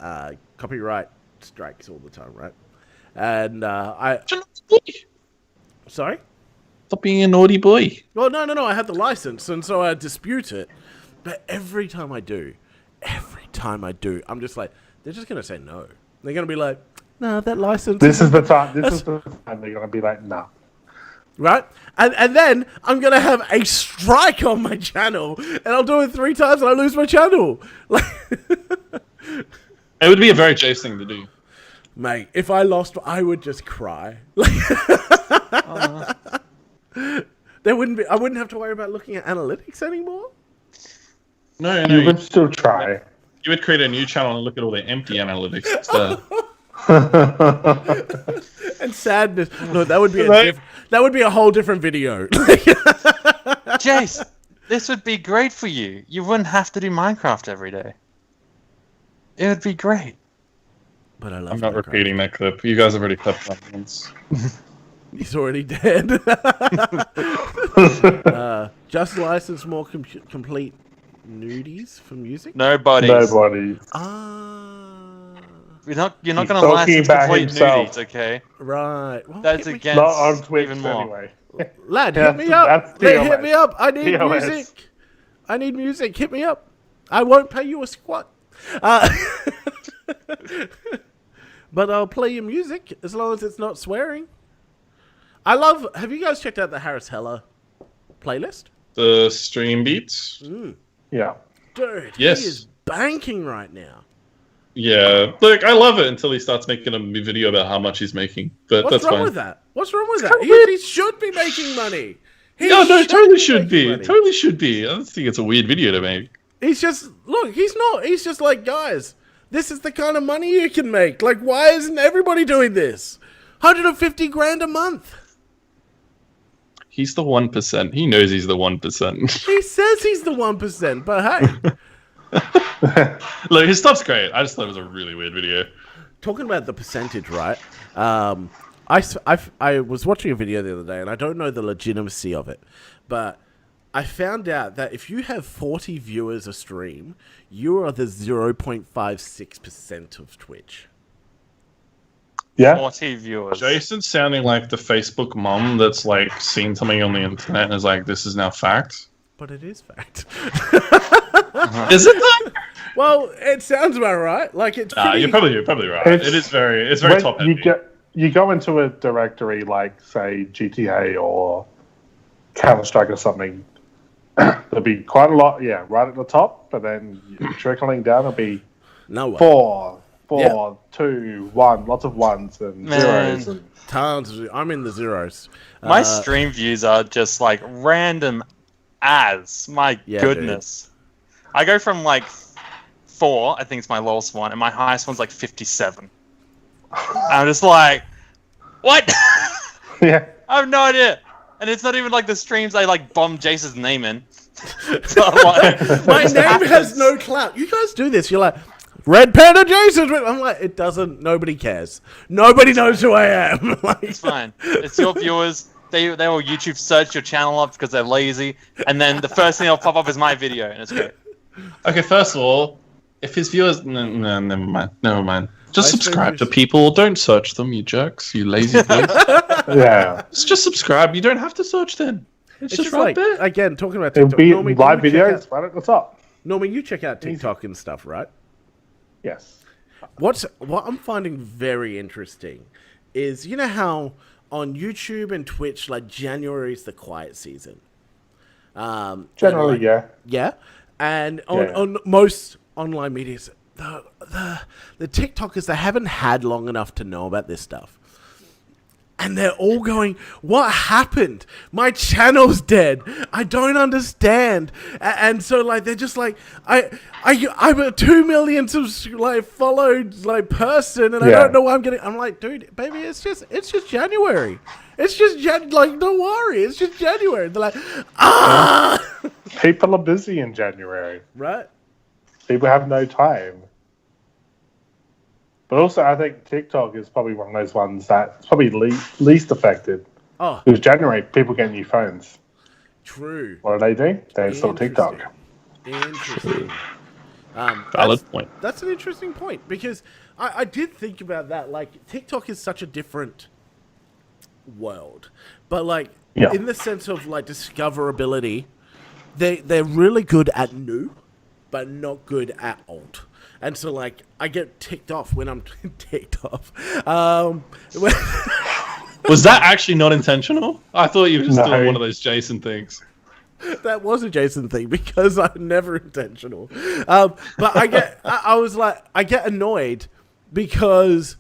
[SPEAKER 1] copyright strikes all the time, right? And sorry.
[SPEAKER 3] Stop being a naughty boy.
[SPEAKER 1] Well, no. I had the license, and so I dispute it. But every time I do, I'm just like, they're just gonna say no. They're gonna be like, no, that license.
[SPEAKER 4] This is the time. This is the time they're gonna be like, nah.
[SPEAKER 1] Right? And then I'm going to have a strike on my channel, and I'll do it 3 times and I lose my channel. Like,
[SPEAKER 3] It would be a very Jace thing to do.
[SPEAKER 1] Mate, if I lost, I would just cry. There wouldn't be. I wouldn't have to worry about looking at analytics anymore.
[SPEAKER 3] No,
[SPEAKER 4] You would still try.
[SPEAKER 3] You would create a new channel and look at all the empty analytics instead.
[SPEAKER 1] And sadness. No, that would be a whole different video.
[SPEAKER 2] Jace, this would be great for you. You wouldn't have to do Minecraft every day. It would be great.
[SPEAKER 1] But I love
[SPEAKER 3] I'm not
[SPEAKER 1] Minecraft.
[SPEAKER 3] repeating that clip. You guys have already clipped that once.
[SPEAKER 1] He's already dead. Just license more complete nudies for music.
[SPEAKER 2] Nobody.
[SPEAKER 1] Ah,
[SPEAKER 2] You're not
[SPEAKER 4] He's
[SPEAKER 2] going to
[SPEAKER 4] talking
[SPEAKER 2] license
[SPEAKER 4] about
[SPEAKER 2] complete
[SPEAKER 4] himself.
[SPEAKER 2] nudies, okay?
[SPEAKER 1] right. Well,
[SPEAKER 2] That's
[SPEAKER 1] hit me-
[SPEAKER 2] against
[SPEAKER 4] Not on Twitch
[SPEAKER 2] even more.
[SPEAKER 4] anyway.
[SPEAKER 1] Lad,
[SPEAKER 4] Yeah,
[SPEAKER 1] hit me up.
[SPEAKER 4] that's
[SPEAKER 1] Lad,
[SPEAKER 4] TOS.
[SPEAKER 1] hit me up. I need
[SPEAKER 4] TOS.
[SPEAKER 1] music. I need music. Hit me up. I won't pay you a squat. But I'll play your music as long as it's not swearing. Have you guys checked out the Harris Heller playlist?
[SPEAKER 3] The stream beats?
[SPEAKER 4] Yeah.
[SPEAKER 1] Dude,
[SPEAKER 3] Yes.
[SPEAKER 1] he is banking right now.
[SPEAKER 3] Yeah. Look, I love it until he starts making a video about how much he's making. But
[SPEAKER 1] What's
[SPEAKER 3] that's
[SPEAKER 1] wrong
[SPEAKER 3] fine.
[SPEAKER 1] with that? What's wrong with that?
[SPEAKER 3] kinda
[SPEAKER 1] He,
[SPEAKER 3] weird.
[SPEAKER 1] he should be making money. He
[SPEAKER 3] No, it totally should
[SPEAKER 1] making
[SPEAKER 3] be.
[SPEAKER 1] money.
[SPEAKER 3] Totally should be. I don't think it's a weird video to make.
[SPEAKER 1] He's just, look, he's not. He's just like, guys, this is the kind of money you can make. Like, why isn't everybody doing this? 150 grand a month.
[SPEAKER 3] He's the 1%. He knows he's the 1%.
[SPEAKER 1] He says he's the 1%, but hey.
[SPEAKER 3] Look, his stuff's great. I just thought it was a really weird video.
[SPEAKER 1] Talking about the percentage, right? I was watching a video the other day, and I don't know the legitimacy of it, but I found out that if you have 40 viewers a stream, you are the 0.56% of Twitch.
[SPEAKER 4] Yeah.
[SPEAKER 2] 40 viewers.
[SPEAKER 3] Jason's sounding like the Facebook mom that's like seen something on the internet and is like, this is now fact.
[SPEAKER 1] But it is fact.
[SPEAKER 3] Is it though?
[SPEAKER 1] Well, it sounds about right. Like, it's pretty...
[SPEAKER 3] You're probably right.
[SPEAKER 4] It's-
[SPEAKER 3] It's very
[SPEAKER 4] When
[SPEAKER 3] top heavy.
[SPEAKER 4] you go into a directory like, say, GTA or Counter-Strike or something, there'll be quite a lot, right at the top, but then trickling down, it'll be
[SPEAKER 1] No way.
[SPEAKER 4] 4,
[SPEAKER 1] Yeah.
[SPEAKER 4] 2, 1, lots of ones and
[SPEAKER 2] Man.
[SPEAKER 4] zeros. And
[SPEAKER 1] Tons. I'm in the zeros.
[SPEAKER 2] My stream views are just like random as. My
[SPEAKER 1] Yeah,
[SPEAKER 2] goodness. I go from like 4, I think it's my lowest one, and my highest one's like 57. I'm just like, what?
[SPEAKER 4] yeah.
[SPEAKER 2] I have no idea. And it's not even like the streams I like bomb Jace's name in. So I'm like,
[SPEAKER 1] My name has no clout. You guys do this. You're like, Red Panda Jason. I'm like, it doesn't. Nobody cares. Nobody knows who I am. Like,
[SPEAKER 2] it's fine. It's your viewers. They will YouTube search your channel up because they're lazy, and then the first thing that'll pop up is my video, and it's great.
[SPEAKER 3] Okay, first of all, if his viewers... No, never mind. Just
[SPEAKER 1] My
[SPEAKER 3] subscribe to
[SPEAKER 1] streamers-
[SPEAKER 3] people. Don't search them, you jerks. You lazy boys.
[SPEAKER 4] Yeah.
[SPEAKER 3] Just subscribe. You don't have to search then. It's just right
[SPEAKER 1] like,
[SPEAKER 3] there.
[SPEAKER 1] again, talking about
[SPEAKER 4] It'll
[SPEAKER 1] TikTok.
[SPEAKER 4] be
[SPEAKER 1] Normie,
[SPEAKER 4] live
[SPEAKER 1] you check
[SPEAKER 4] videos right at the top.
[SPEAKER 1] Normie, you check out TikTok and stuff, right?
[SPEAKER 4] Yes.
[SPEAKER 1] What I'm finding very interesting is, you know how on YouTube and Twitch, like, January is the quiet season.
[SPEAKER 4] Generally,
[SPEAKER 1] and, like,
[SPEAKER 4] yeah.
[SPEAKER 1] Yeah, and on,
[SPEAKER 4] Yeah.
[SPEAKER 1] on most online medias, the TikTokers, they haven't had long enough to know about this stuff. And they're all going, what happened? My channel's dead. I don't understand. And so, like, they're just like, I'm a 2 million followed person, and I
[SPEAKER 4] Yeah.
[SPEAKER 1] don't know why I'm getting. I'm like, dude, baby, it's just January. It's just like, don't worry, it's just January. They're like,
[SPEAKER 4] People are busy in January.
[SPEAKER 1] right.
[SPEAKER 4] People have no time. But also, I think TikTok is probably one of those ones that's probably least affected.
[SPEAKER 1] Oh,
[SPEAKER 4] Because January, people get new phones.
[SPEAKER 1] true.
[SPEAKER 4] What do? They install TikTok.
[SPEAKER 1] Interesting.
[SPEAKER 3] Valid point.
[SPEAKER 1] That's an interesting point, because I did think about that. Like, TikTok is such a different world, but like,
[SPEAKER 4] Yeah.
[SPEAKER 1] in the sense of like discoverability, they're really good at new, but not good at old. And so, like, I get ticked off when I'm ticked off.
[SPEAKER 3] Was that actually not intentional? I thought you were just
[SPEAKER 4] No.
[SPEAKER 3] doing one of those Jason things.
[SPEAKER 1] That was a Jason thing because I'm never intentional. But I was like, I get annoyed because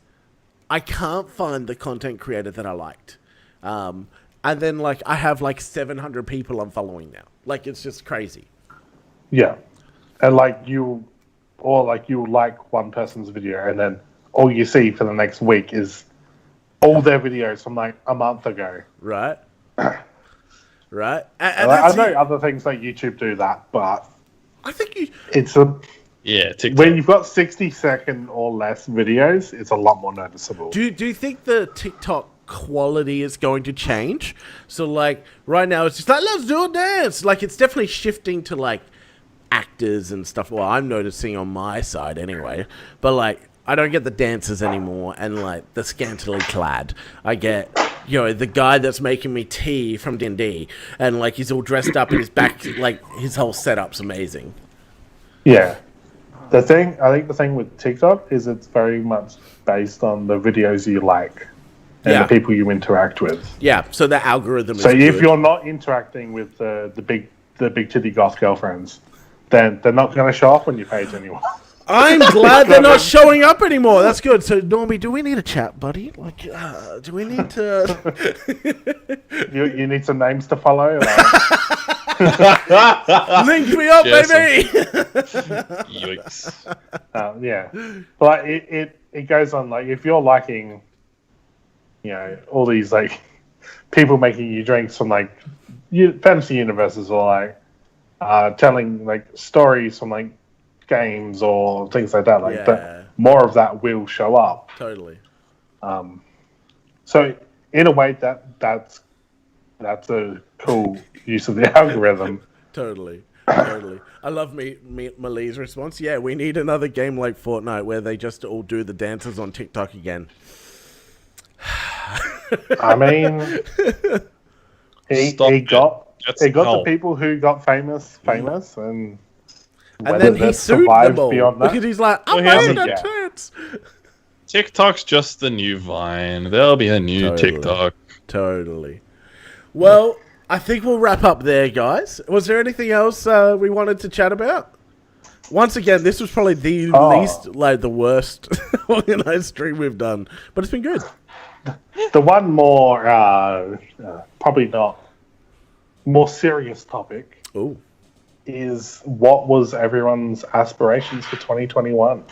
[SPEAKER 1] I can't find the content creator that I liked. And then like I have like 700 people I'm following now. Like it's just crazy.
[SPEAKER 4] Yeah. And like you like one person's video and then all you see for the next week is all their videos from like a month ago.
[SPEAKER 1] Right. Right. And
[SPEAKER 4] I know other things like YouTube do that, but
[SPEAKER 1] I think
[SPEAKER 3] TikTok.
[SPEAKER 4] when you've got 60-second or less videos, it's a lot more noticeable.
[SPEAKER 1] Do you think the TikTok quality is going to change? So like right now it's just like, let's do a dance. Like it's definitely shifting to like actors and stuff. Well, I'm noticing on my side anyway. But like I don't get the dancers anymore and like the scantily clad. I get, the guy that's making me tea from D&D and like he's all dressed up and his back, like his whole setup's amazing.
[SPEAKER 4] Yeah. I think the thing with TikTok is it's very much based on the videos you like and the people you interact with.
[SPEAKER 1] Yeah, so the algorithm is
[SPEAKER 4] So if
[SPEAKER 1] good.
[SPEAKER 4] you're not interacting with the big titty goth girlfriends, then they're not going to show up on your page anymore.
[SPEAKER 1] I'm glad they're not showing up anymore. That's good. So, Normie, do we need a chat, buddy? Like, do we need to...
[SPEAKER 4] you need some names to follow?
[SPEAKER 1] Link me up, baby!
[SPEAKER 3] Yikes.
[SPEAKER 4] Yeah. But it goes on, like, if you're liking, all these, like, people making you drinks from, like, fantasy universes or, like, telling, like, stories from, like, games or things like that, like that, more of that will show up.
[SPEAKER 1] Totally.
[SPEAKER 4] So in a way, that's a cool use of the algorithm.
[SPEAKER 1] Totally. I love Malee's response. Yeah, we need another game like Fortnite where they just all do the dances on TikTok again.
[SPEAKER 4] I mean, he got the people who got famous,
[SPEAKER 1] and then he sued them all because he's like, I'm wearing the tits.
[SPEAKER 3] TikTok's just the new Vine. There'll be a new TikTok.
[SPEAKER 1] Totally. Well, I think we'll wrap up there, guys. Was there anything else we wanted to chat about? Once again, this was probably the least, like, the worst organized stream we've done, but it's been good.
[SPEAKER 4] The one more, probably not more serious topic.
[SPEAKER 1] Ooh.
[SPEAKER 4] Is what was everyone's aspirations for 2021?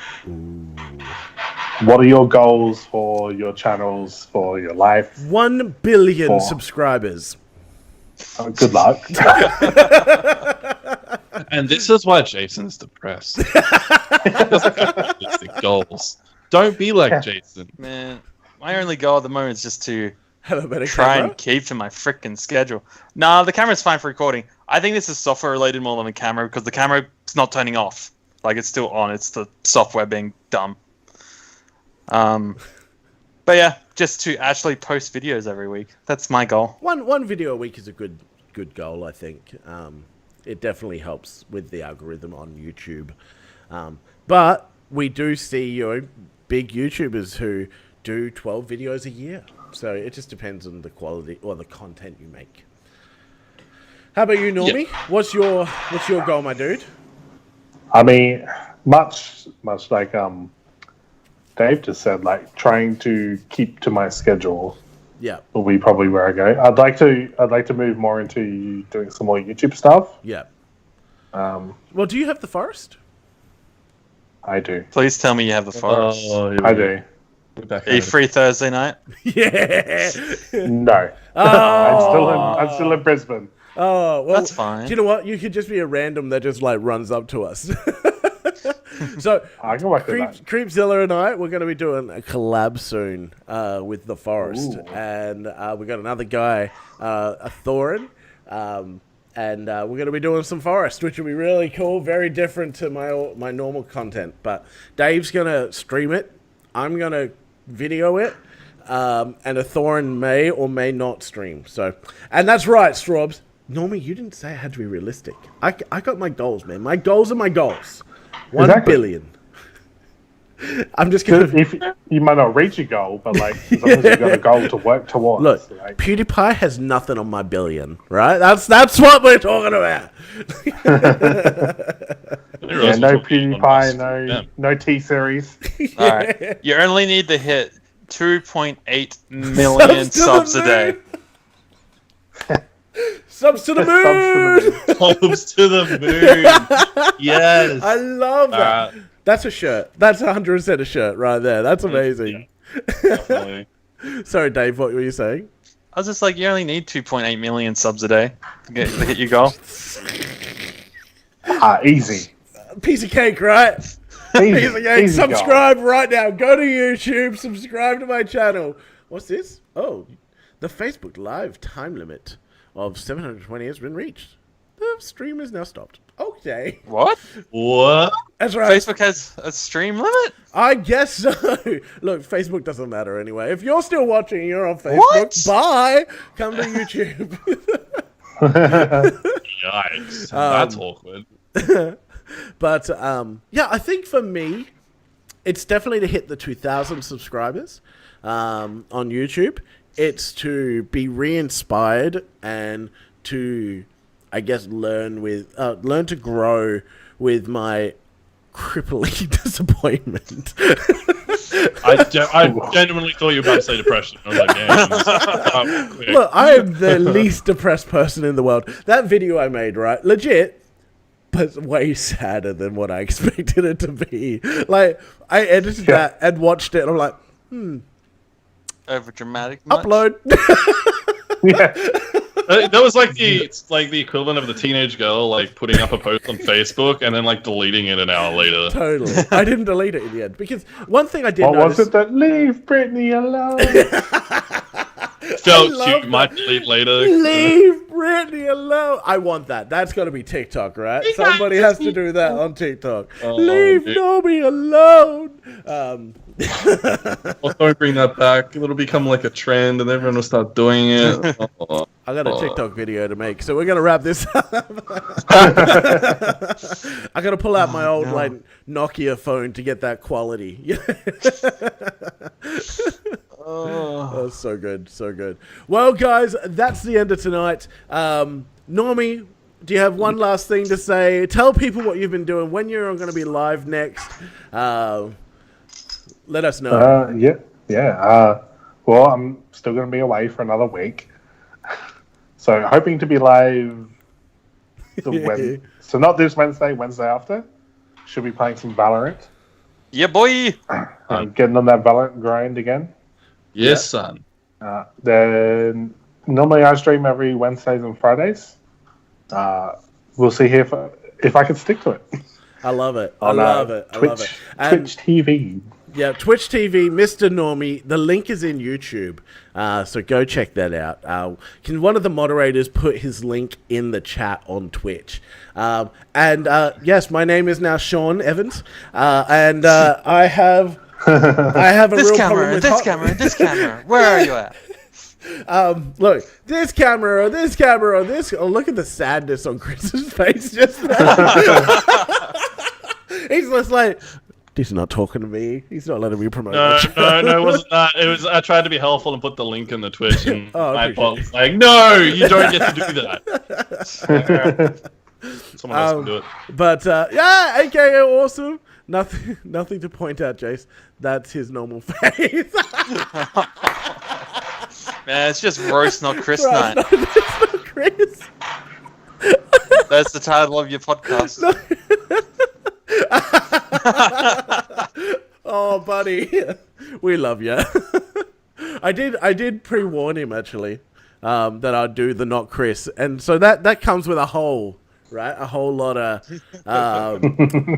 [SPEAKER 4] What are your goals for your channels, for your life?
[SPEAKER 1] 1 billion subscribers.
[SPEAKER 4] Good luck.
[SPEAKER 3] And this is why Jason's depressed. He doesn't have realistic goals. Don't be like Jason.
[SPEAKER 2] Man, my only goal at the moment is just to
[SPEAKER 1] have a better
[SPEAKER 2] try
[SPEAKER 1] camera?
[SPEAKER 2] and keep to my freaking schedule. Nah, the camera's fine for recording. I think this is software related more than the camera because the camera's not turning off. Like it's still on. It's the software being dumb. But yeah, just to actually post videos every week. That's my goal.
[SPEAKER 1] One video a week is a good goal, I think. It definitely helps with the algorithm on YouTube. But we do see big YouTubers who do 12 videos a year. So it just depends on the quality or the content you make. How about you, Normie? Yeah. What's your goal, my dude?
[SPEAKER 4] I mean, much like Dave just said, like trying to keep to my schedule.
[SPEAKER 1] Yeah,
[SPEAKER 4] will be probably where I go. I'd like to move more into doing some more YouTube stuff.
[SPEAKER 1] Yeah. Well, do you have the forest?
[SPEAKER 4] I do.
[SPEAKER 2] Please tell me you have the forest.
[SPEAKER 4] I do.
[SPEAKER 2] Are you free Thursday night?
[SPEAKER 1] Yeah.
[SPEAKER 4] No. Oh. I'm still in Brisbane.
[SPEAKER 1] Oh, well,
[SPEAKER 2] that's fine.
[SPEAKER 1] Do you know what? You could just be a random that just like runs up to us. So, Zilla and I, we're going to be doing a collab soon with The Forest. Ooh. And we got another guy, a Thorin, and we're going to be doing some Forest, which will be really cool, very different to my normal content. But Dave's going to stream it. I'm going to video it. And a Thorin may or may not stream. So, and that's right, Straubs. Normie, you didn't say I had to be realistic. I got my goals, man. My goals are my goals. 1 billion. I'm just gonna
[SPEAKER 4] If you might not reach your goal, but like as long as you've got a goal to work towards.
[SPEAKER 1] look.
[SPEAKER 4] Like,
[SPEAKER 1] PewDiePie has nothing on my billion, right? That's what we're talking about.
[SPEAKER 4] yeah, no PewDiePie, no T series.
[SPEAKER 2] All right. You only need to hit 2.8 million subs a day.
[SPEAKER 1] Subs to the moon.
[SPEAKER 3] Subs to the moon. Yes.
[SPEAKER 1] I love that. That's a shirt. That's 100% a shirt right there. That's amazing.
[SPEAKER 3] Yeah, definitely.
[SPEAKER 1] Sorry, Dave. What were you saying?
[SPEAKER 2] I was just like, you only need 2.8 million subs a day to hit your goal.
[SPEAKER 4] Easy.
[SPEAKER 1] Piece of cake, right? Piece of cake.
[SPEAKER 4] Easy
[SPEAKER 1] Subscribe right now. Go to YouTube. Subscribe to my channel. What's this? Oh, the Facebook Live time limit of 720 has been reached. The stream is now stopped. Okay.
[SPEAKER 2] What?
[SPEAKER 3] What?
[SPEAKER 1] That's right.
[SPEAKER 2] Facebook has a stream limit?
[SPEAKER 1] I guess so. Look, Facebook doesn't matter anyway. If you're still watching and you're on Facebook,
[SPEAKER 2] What?
[SPEAKER 1] bye. Come to YouTube.
[SPEAKER 3] Yikes. That's awkward.
[SPEAKER 1] But, yeah, I think for me, it's definitely to hit the 2,000 subscribers on YouTube. It's to be re-inspired and to, I guess, learn to grow with my crippling disappointment.
[SPEAKER 3] I genuinely thought you were about to say depression. I was like, yeah.
[SPEAKER 1] Look, I am the least depressed person in the world. That video I made, right? Legit, but way sadder than what I expected it to be. Like, I edited that and watched it, and I'm like,
[SPEAKER 2] Over dramatic. Much?
[SPEAKER 1] upload.
[SPEAKER 4] Yeah.
[SPEAKER 3] That was like the equivalent of the teenage girl like putting up a post on Facebook and then like deleting it an hour later.
[SPEAKER 1] Totally. I didn't delete it in the end because one thing I did
[SPEAKER 4] What
[SPEAKER 1] notice.
[SPEAKER 4] was it that leave Britney alone?
[SPEAKER 3] Felt
[SPEAKER 1] love
[SPEAKER 3] you might delete later.
[SPEAKER 1] Leave Britney alone. I want that. That's got to be TikTok, right? Somebody has to do that on TikTok. Leave
[SPEAKER 3] dude.
[SPEAKER 1] Normie alone.
[SPEAKER 3] Well, don't bring that back. It'll become like a trend and everyone will start doing it. Oh.
[SPEAKER 1] I got a TikTok video to make, so we're gonna wrap this up. I gotta pull out my old like Nokia phone to get that quality. Oh, so good, so good. Well, guys, that's the end of tonight. Normie, do you have one last thing to say? Tell people what you've been doing, when you're going to be live next. Let us know.
[SPEAKER 4] Well, I'm still going to be away for another week. So hoping to be live so not this Wednesday, Wednesday after. Should be playing some Valorant.
[SPEAKER 2] Yeah, boy.
[SPEAKER 4] Getting on that Valorant grind again.
[SPEAKER 3] Yes, son.
[SPEAKER 4] Then normally I stream every Wednesdays and Fridays. We'll see here if I can stick to it.
[SPEAKER 1] I love it. I love it.
[SPEAKER 4] Twitch TV.
[SPEAKER 1] Yeah, Twitch TV, Mister Normie. The link is in YouTube, so go check that out. Can one of the moderators put his link in the chat on Twitch? Yes, my name is now Sean Evans, and I have a
[SPEAKER 2] This
[SPEAKER 1] real
[SPEAKER 2] camera,
[SPEAKER 1] problem with
[SPEAKER 2] this camera. Where are you at?
[SPEAKER 1] Look, this camera, or this camera, or this. Oh, look at the sadness on Chris's face just now. He's just like, he's not talking to me. He's not letting me promote.
[SPEAKER 3] No, it wasn't that. It was. I tried to be helpful and put the link in the Twitch, and
[SPEAKER 1] I
[SPEAKER 3] iPod was like, "No, you don't get to do that." Someone else can do it.
[SPEAKER 1] But yeah, AKA awesome. Nothing to point out, Jace. That's his normal face.
[SPEAKER 2] Man, it's just roast, not Chris
[SPEAKER 1] Right,
[SPEAKER 2] night.
[SPEAKER 1] no, that's not Chris.
[SPEAKER 2] That's the title of your podcast.
[SPEAKER 1] Oh, buddy, we love you. I did pre-warn him actually that I'd do the not Chris, and so that comes with a whole. Right, a whole lot of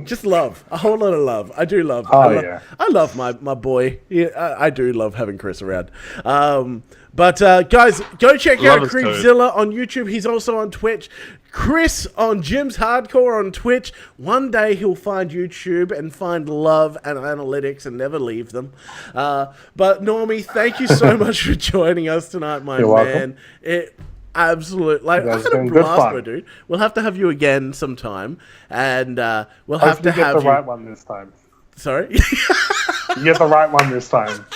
[SPEAKER 1] just love, a whole lot of love. I do love. I love my boy. Yeah, I do love having Chris around. But guys, go check out Zilla on YouTube. He's also on Twitch. Chris on Jim's Hardcore on Twitch. One day he'll find YouTube and find love and analytics and never leave them. But Normie, thank you so much for joining us tonight, my man. Absolute, like, I had a blast, my dude. We'll have to have you again sometime, and we'll have to have
[SPEAKER 4] the right one this time.
[SPEAKER 1] Sorry?
[SPEAKER 4] You get the right one this time.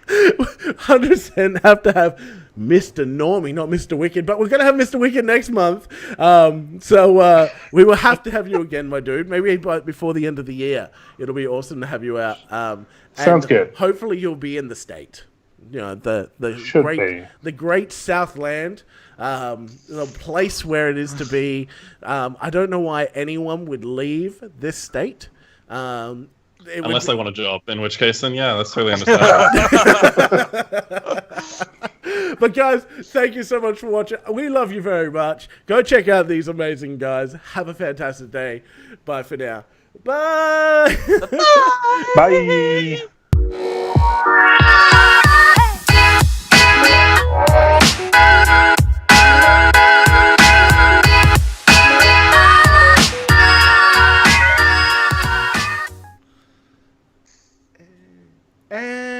[SPEAKER 1] 100% have to have Mister Normie, not Mr. Wicked, but we're going to have Mr. Wicked next month. So we will have to have you again, my dude. Maybe before the end of the year. It'll be awesome to have you out.
[SPEAKER 4] Sounds good.
[SPEAKER 1] Hopefully you'll be in the state. You know, the great Southland, the place where it is to be. I don't know why anyone would leave this state.
[SPEAKER 3] Unless they want a job, in which case, then yeah, that's totally understandable.
[SPEAKER 1] But guys, thank you so much for watching. We love you very much. Go check out these amazing guys. Have a fantastic day. Bye for now. Bye.
[SPEAKER 4] Bye.
[SPEAKER 1] And